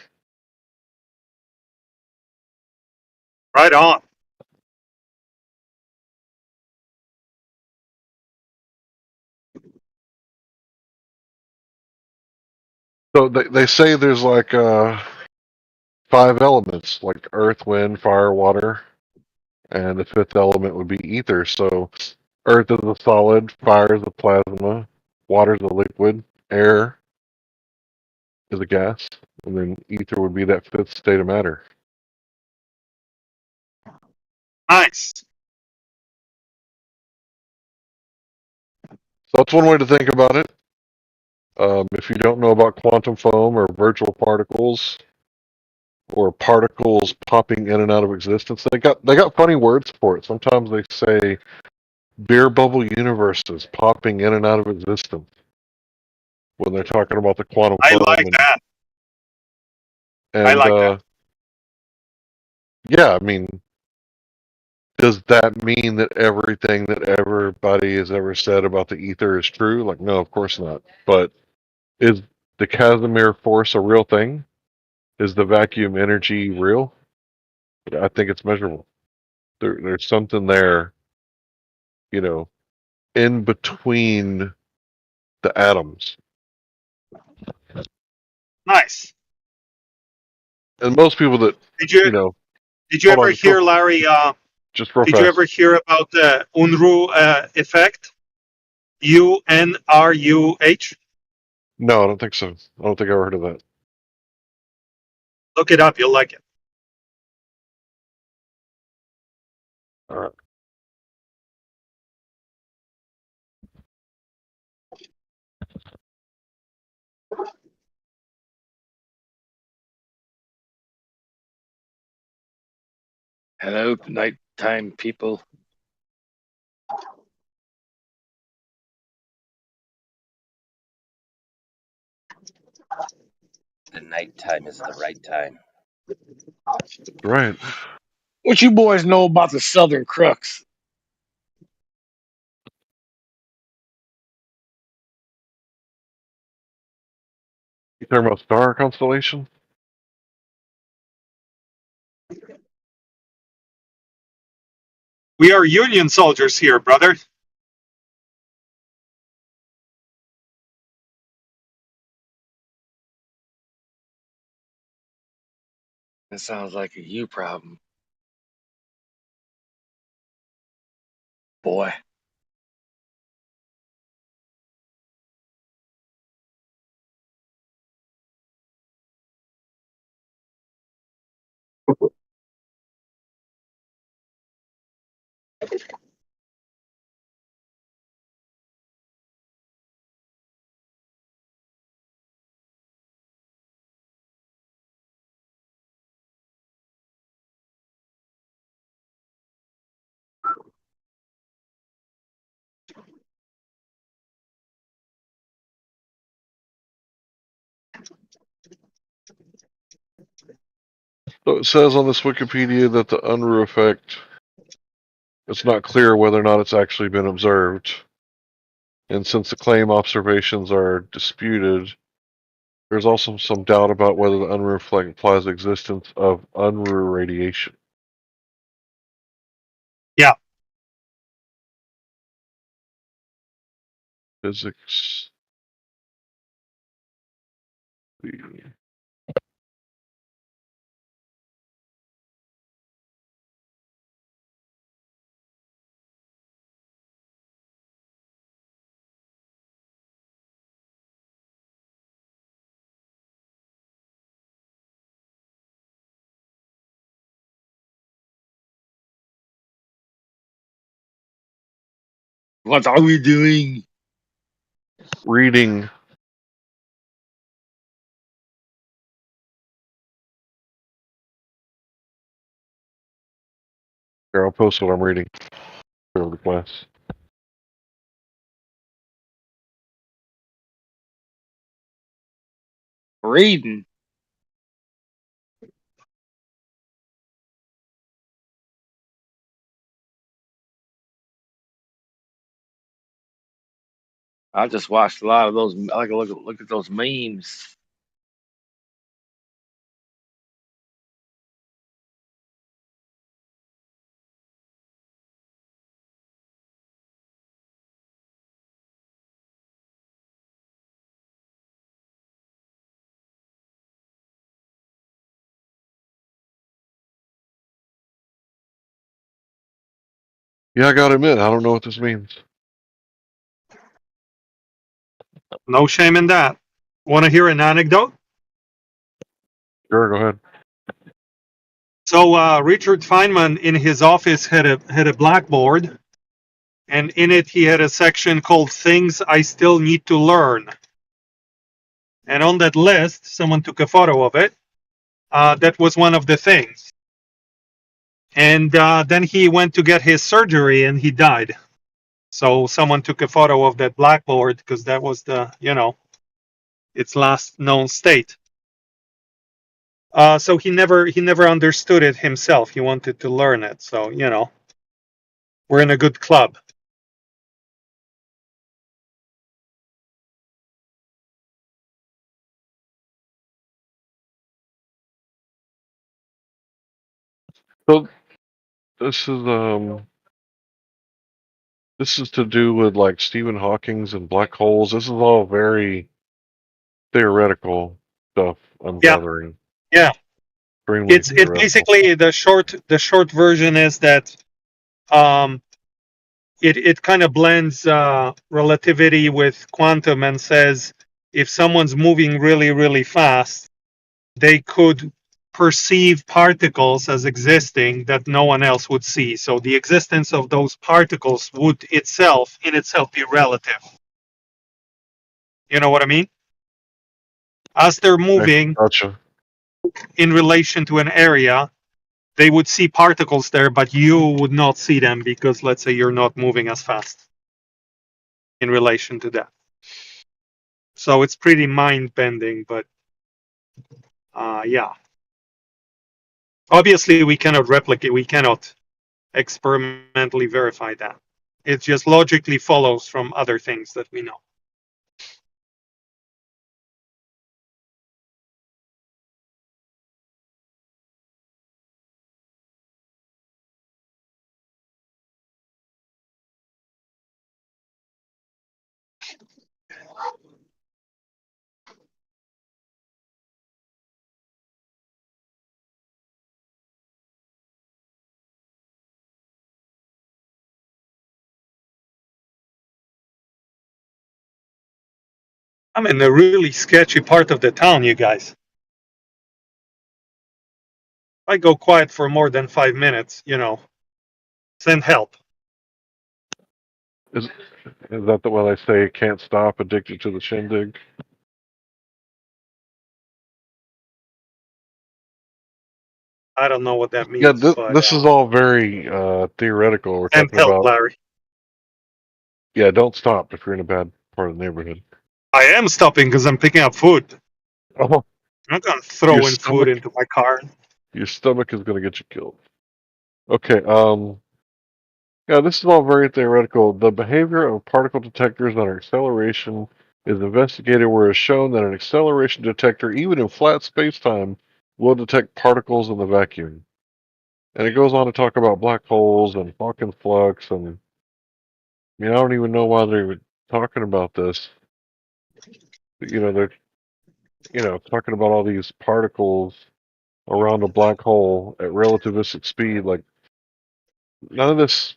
Right on. So they say there's like 5 elements, like earth, wind, fire, water, and the 5th element would be ether. So earth is a solid, fire is a plasma, water is a liquid, air is a gas, and then ether would be that 5th state of matter. Nice. So that's one way to think about it. If you don't know about quantum foam or virtual particles or particles popping in and out of existence, they got funny words for it. Sometimes they say beer bubble universes popping in and out of existence when they're talking about the quantum I foam. like that. And, I like that. Yeah, I mean, does that mean that everything that everybody has ever said about the ether is true? Like, no, of course not. But is the Casimir force a real thing? Is the vacuum energy real? I think it's measurable. There's something there, in between the atoms. Nice. And most people that Did you know, did you hold ever on, hear, Larry? just real Did you fast. ever hear about the Unruh effect? UNRUH. No, I don't think so. I don't think I ever heard of that. Look it up. You'll like it. All right. Hello, nighttime people. The nighttime is the right time. Right. What you boys know about the Southern Crooks? You talking about star constellation? We are Union soldiers here, brother. That sounds like a you problem, boy. So it says on this Wikipedia that the Unruh effect, it's not clear whether or not it's actually been observed. And since the claim observations are disputed, there's also some doubt about whether the Unruh effect implies the existence of Unruh radiation. Yeah. Physics. What are we doing? Reading. Here, I'll post what I'm reading for the class. Reading. I just watched a lot of those. I like to look at those memes. Yeah, I gotta admit, I don't know what this means. No shame in that. Want to hear an anecdote? Sure, go ahead. So Richard Feynman in his office had a blackboard, and in it he had a section called "Things I Still Need to Learn." And on that list, someone took a photo of it. That was one of the things. And then he went to get his surgery, and he died. So someone took a photo of that blackboard because that was its last known state. So he never understood it himself. He wanted to learn it. So we're in a good club. So this is to do with like Stephen Hawking's and black holes. This is all very theoretical stuff I'm gathering. Yeah. Extremely It's theoretical. basically the short version is that it kind of blends relativity with quantum and says if someone's moving really, really fast, they could perceive particles as existing that no one else would see. So the existence of those particles would in itself be relative. You know what I mean? As they're moving Gotcha. in relation to an area, they would see particles there, but you would not see them because, let's say, you're not moving as fast in relation to that. So it's pretty mind-bending, but yeah. Obviously, we cannot replicate, we cannot experimentally verify that. It just logically follows from other things that we know. I'm in a really sketchy part of the town, you guys. If I go quiet for more than 5 minutes, send help. Is that the one I say can't stop, addicted to the shindig? I don't know what that means. Yeah, but, this is all very theoretical. We're send talking help, about. Larry. Yeah, don't stop if you're in a bad part of the neighborhood. I am stopping because I'm picking up food. Oh, I'm not going to throw your in food into my car. Your stomach is going to get you killed. Okay, yeah, this is all very theoretical. The behavior of particle detectors on acceleration is investigated where it's shown that an acceleration detector, even in flat spacetime, will detect particles in the vacuum. And it goes on to talk about black holes and Hawking flux, and I don't even know why they're talking about this. They're talking about all these particles around a black hole at relativistic speed. Like, none of this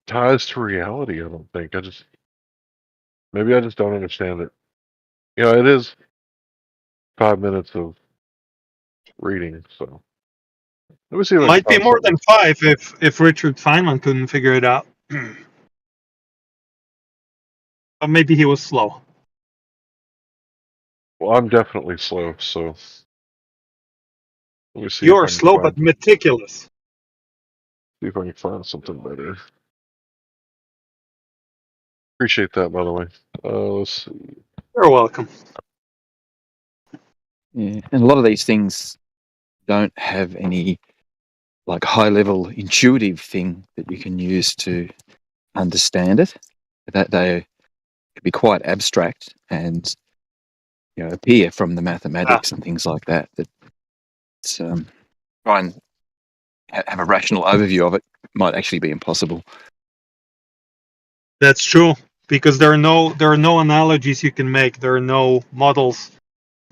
ties to reality, I don't think. Maybe I just don't understand it. It is 5 minutes of reading, so let me see if I can Might be find more something. than 5 if Richard Feynman couldn't figure it out. Or maybe he was slow. Well, I'm definitely slow, so let me see if You're I can slow but meticulous. see if I can find something better. Appreciate that, by the way. Let's see. You're welcome. Yeah, and a lot of these things don't have any like high level intuitive thing that you can use to understand it. That they can be quite abstract and appear from the mathematics and things like that. That try and have a rational overview of it might actually be impossible. That's true, because there are no analogies you can make. There are no models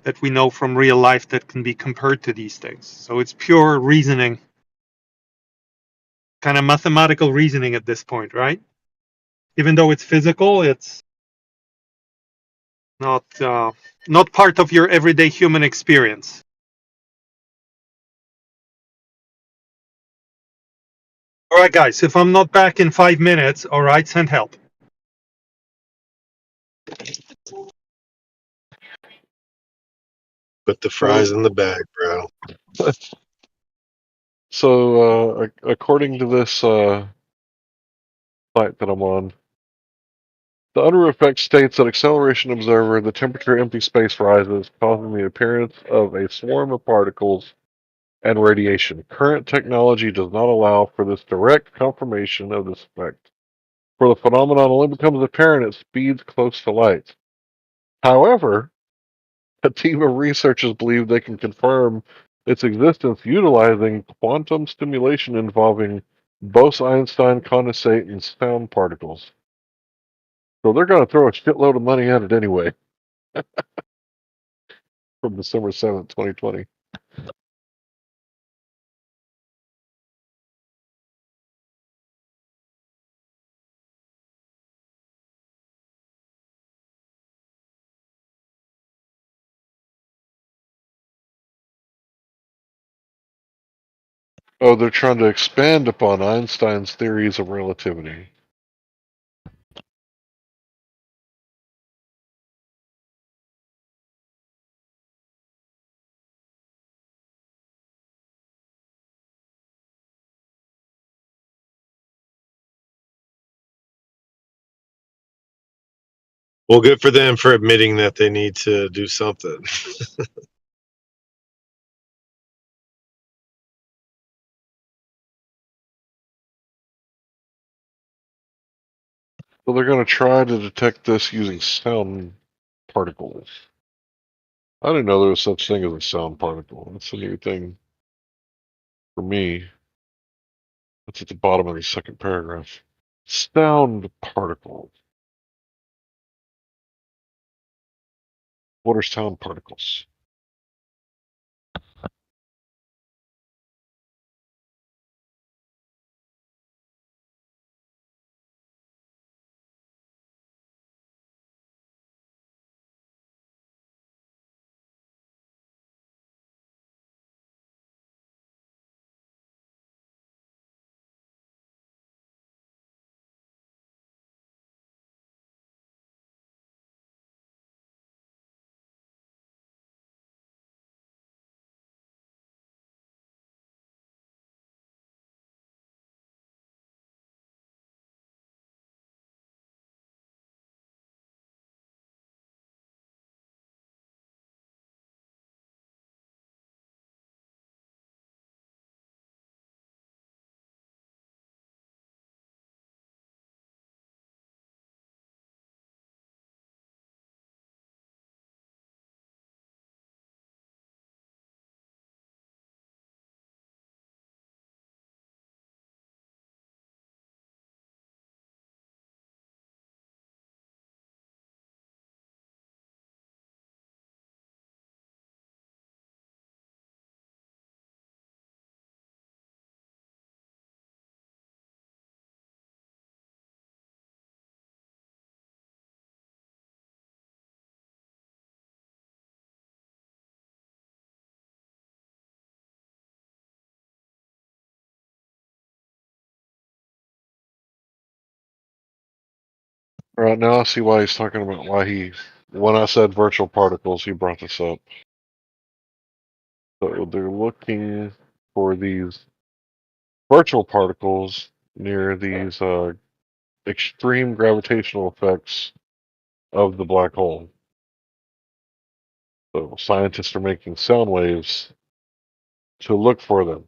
that we know from real life that can be compared to these things. So it's pure reasoning, kind of mathematical reasoning at this point, right? Even though it's physical, it's not part of your everyday human experience. All right, guys, if I'm not back in 5 minutes, all right, send help. Put the fries in the bag, bro. So, according to this site that I'm on, the Unruh effect states that acceleration observer, the temperature of empty space rises, causing the appearance of a swarm of particles and radiation. Current technology does not allow for this direct confirmation of this effect, for the phenomenon only becomes apparent at speeds close to light. However, a team of researchers believe they can confirm its existence utilizing quantum stimulation involving Bose-Einstein condensate and sound particles. So they're going to throw a shitload of money at it anyway. From December 7th, 2020. Oh, they're trying to expand upon Einstein's theories of relativity. Well, good for them for admitting that they need to do something. So they're going to try to detect this using sound particles. I didn't know there was such thing as a sound particle. That's a new thing for me. That's at the bottom of the second paragraph. Sound particles. What are sound particles? All right, now I see why he's talking about when I said virtual particles, he brought this up. So they're looking for these virtual particles near these extreme gravitational effects of the black hole. So scientists are making sound waves to look for them.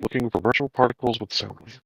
Looking for virtual particles with sound waves.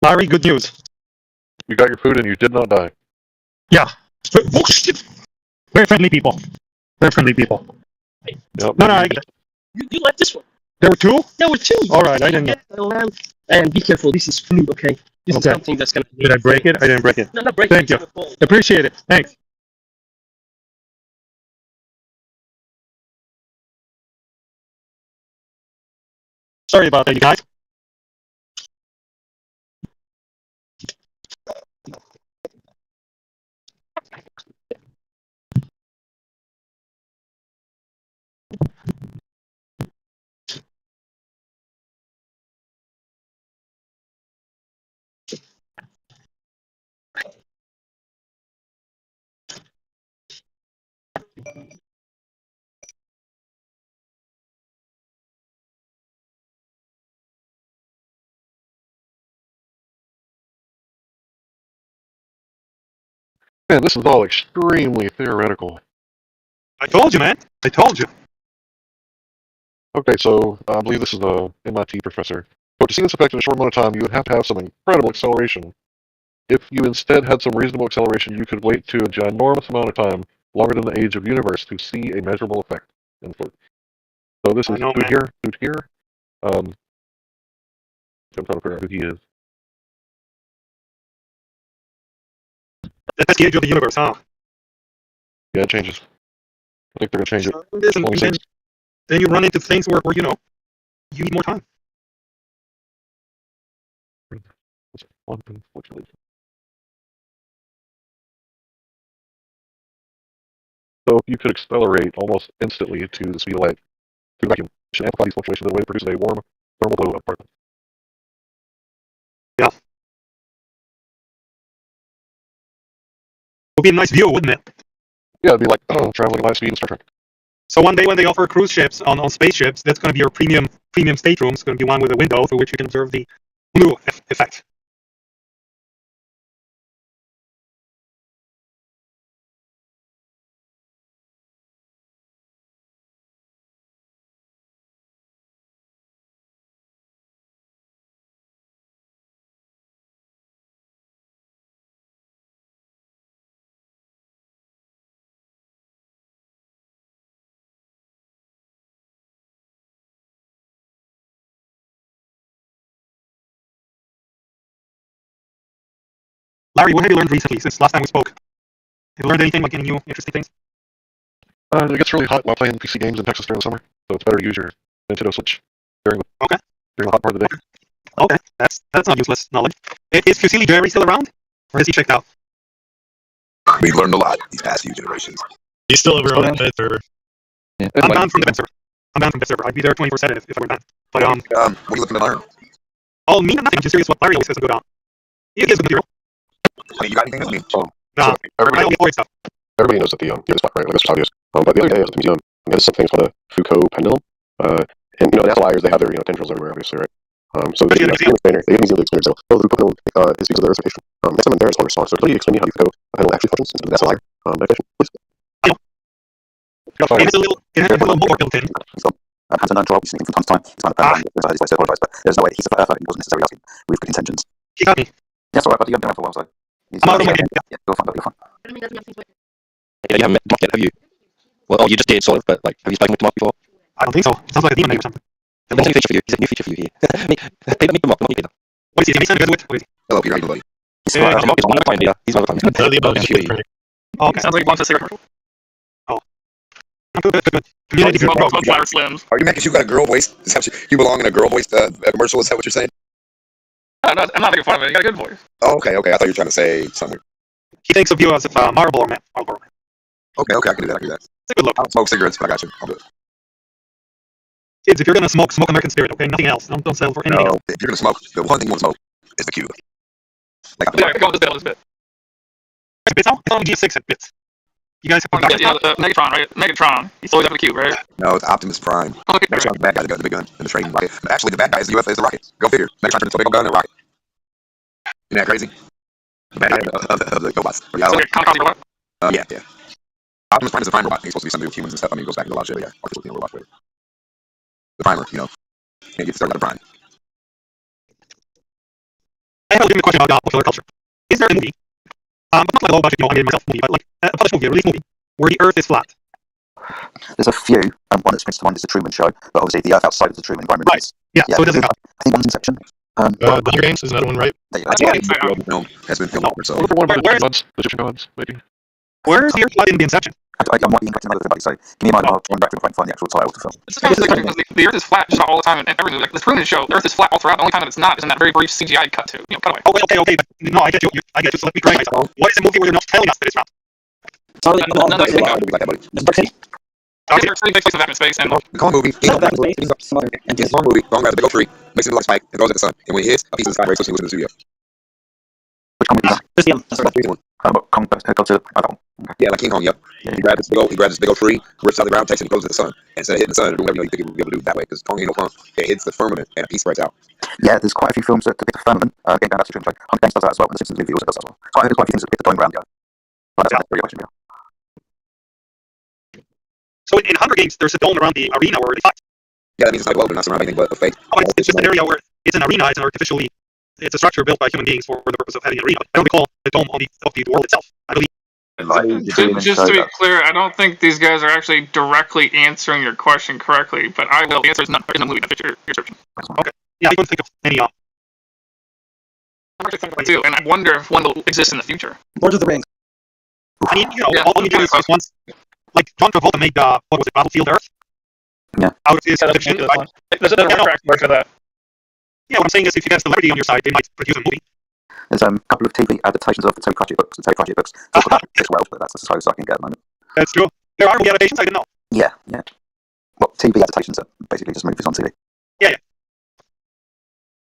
Larry, good news. You got your food and you did not die. Yeah. Oh, shit. Very friendly people. Very friendly people. Yep. No, I get it. You like this one? There were two? There were two. All right, I didn't know. Get around and be careful. This is fluid, okay? This is Okay. something that's gonna. Did I break it? I didn't break it. No, not break it. Thank you. Appreciate it. Thanks. Sorry about that, you guys. Man, this is all extremely theoretical. I told you, man. I told you. Okay, so I believe this is the MIT professor. But to see this effect in a short amount of time, you would have to have some incredible acceleration. If you instead had some reasonable acceleration, you could wait to a ginormous amount of time, longer than the age of universe, to see a measurable effect. End quote. So this is dude here. I'm trying to figure out who he is. That's the age of the universe, huh? Yeah, it changes. I think they're gonna change it. Listen, 26. then you run into things where you know, you need more time. So you could accelerate almost instantly to the speed of light through the vacuum. You should amplify these fluctuations in a way that produces a warm thermal glow of particles. Yeah. Would be a nice view, wouldn't it? Yeah, it'd be like traveling at light speed in Star Trek. So one day when they offer cruise ships on spaceships, that's going to be your premium stateroom. It's going to be one with a window through which you can observe the blue effect. Larry, what have you learned recently since last time we spoke? Have you learned anything, like any new interesting things? It gets really hot while playing PC games in Texas during the summer, so it's better to use your Nintendo Switch during the hot part of the day. Okay, that's not useless knowledge. Is Fusilli Jerry still around, or has he checked out? We've learned a lot these past few generations. He's still over on the bed server. Yeah, I'm banned from the bed server. I'd be there 24/7 if I were banned. But what are you looking to learn? Oh, me nothing. I'm just curious what Larry always says on Go Down. He gives good material. I mean, you got anything? I mean, Nah, I only avoid stuff. Everybody knows that the is spot, right? Like that's obvious. But the other day I was at the museum, and there's something called a Foucault pendulum. And the SLIers, they have their tendrils everywhere, obviously, right? So they have a explainer. They have a museum explainer. So the Foucault pendulum is used as their rotation. That's some embarrassment response. So can you explain me how the Foucault pendulum actually functions instead of the SLI meditation, please? It has a little motor built in. Has an untrouble from time to time. He's kind of his way to apologise, but there's no way he's perfect. He wasn't necessarily asking with good intentions. He got me. That's all right, but you've been around for a while, so. I'm out of my head. Yeah, you're fine, you're fine. Yeah, you haven't met Mark yet, have you? Well, you just did, sort of, but like, have you spoken with Mark before? I don't think so. It sounds like a demon name or something. He's a new feature for you. He's a new feature for you here. meet Mark, meet Peter. What is he? Is he Mason? What is he? Hello, Peter. How you doing, buddy? Mark is one of a kind leader. He's one of a kind. Oh, okay. Sounds like he wants a cigarette. Oh. Good. Community Smoke Flatter Slims. Are you mad because you got a girl voice? Is that you belong in a girl voice commercial? Is that what you're saying? I'm not making fun of it. You got a good voice. Oh, okay. I thought you were trying to say something. He thinks of you as if Marlboro Man. Okay, I can do that. It's a good look. I don't smoke cigarettes, but I got you. I'll do it. Kids, if you're gonna smoke American Spirit, okay? Nothing else. Don't settle for anything else. If you're gonna smoke, the one thing you want to smoke is the Cuba. Yeah, go with this bit. Bits now? It's only GS6 at bits. You guys have the Megatron, right? Megatron. He's always after the cube, right? No, it's Optimus Prime. Okay. Megatron's the bad guy that got the big gun and the trading rocket. But actually, the bad guy is the UFA, is the rocket. Go figure. Megatron turned into a big old gun and a rocket. Isn't that crazy? The bad guy of the GoBots. Yeah. Optimus Prime is a prime robot. He's supposed to be something with humans and stuff. I mean, it goes back to a lot of shit, but yeah. Artificial robot. The primer, can't get started on the prime. I have a legitimate question about popular culture. Is there a movie, but not like a low budget, I made myself movie, but like a published movie, a released movie, where the Earth is flat? There's a few, one that springs to mind is the Truman Show, but obviously the Earth outside of the Truman environment is... Yeah, so it doesn't count. I think one's Inception. The Hunger Games is another one, right? Has been filmed over, so... The Egyptian gods, maybe? Where's the Earth in the Inception? I might be incorrect in everybody, so give me a moment, I'll try and back to find the actual title of the film. It's kind of because the Earth is flat just about all the time, and every movie, like the Truman Show, the Earth is flat all throughout. The only time that it's not is in that very brief CGI cut to, cutaway. Okay, but no, I get you. So let me correct myself. What is a movie where you're not telling us that it's round? None that I can think of. Dark City takes place in vacuum space, and the Kong movie, it's a long movie, Kong grabs a big old tree, makes it look like a spike, and throws it at the sun. And when it hits, a piece of the sky breaks so he lives in the studio. Which Kong movie is that? Just the one. Kong Godzilla, that one. Yeah, like King Kong, yep. Yeah. He grabs this big old tree, rips out the ground, takes it and goes to the sun. And instead of hitting the sun and doing whatever you think he would be able to do that way, because Kong ain't no punk. It hits the firmament and a piece spreads out. Yeah, there's quite a few films that depict the firmament. Going back to Truman Show, Hunger Games does that as well, and the Simpsons movie also does that as well. So I heard quite a few things that depict the going ground, yeah. So in Hunger Games, there's a dome around the arena where they fight. Yeah, that means it's not a globe and not surrounded by anything but a fake. Oh, it's just an area where it's an arena. It's an artificially, it's a structure built by human beings for the purpose of having an arena. I don't recall the dome of the world itself. I believe. Just to be clear, I don't think these guys are actually directly answering your question correctly, but I will. The answer is not in the movie that fits your searching. Okay. Yeah, I couldn't think of any. I'm actually thinking of it too, and I wonder if one will exist in the future. Lord of the Rings. I mean, all you do is once, like John Travolta made what was it, Battlefield Earth? Yeah. Out of his fiction, like, there's a Warcraft version of that. Yeah, what I'm saying is, if you get celebrity on your side, they might produce a movie. There's a couple of TV adaptations of the Terry Pratchett books. The Terry Pratchett books talk about this Welsh, but that's as close as I can get at the moment. That's true. There are movie adaptations. I didn't know. Yeah. Well, TV adaptations are basically just movies on TV. Yeah.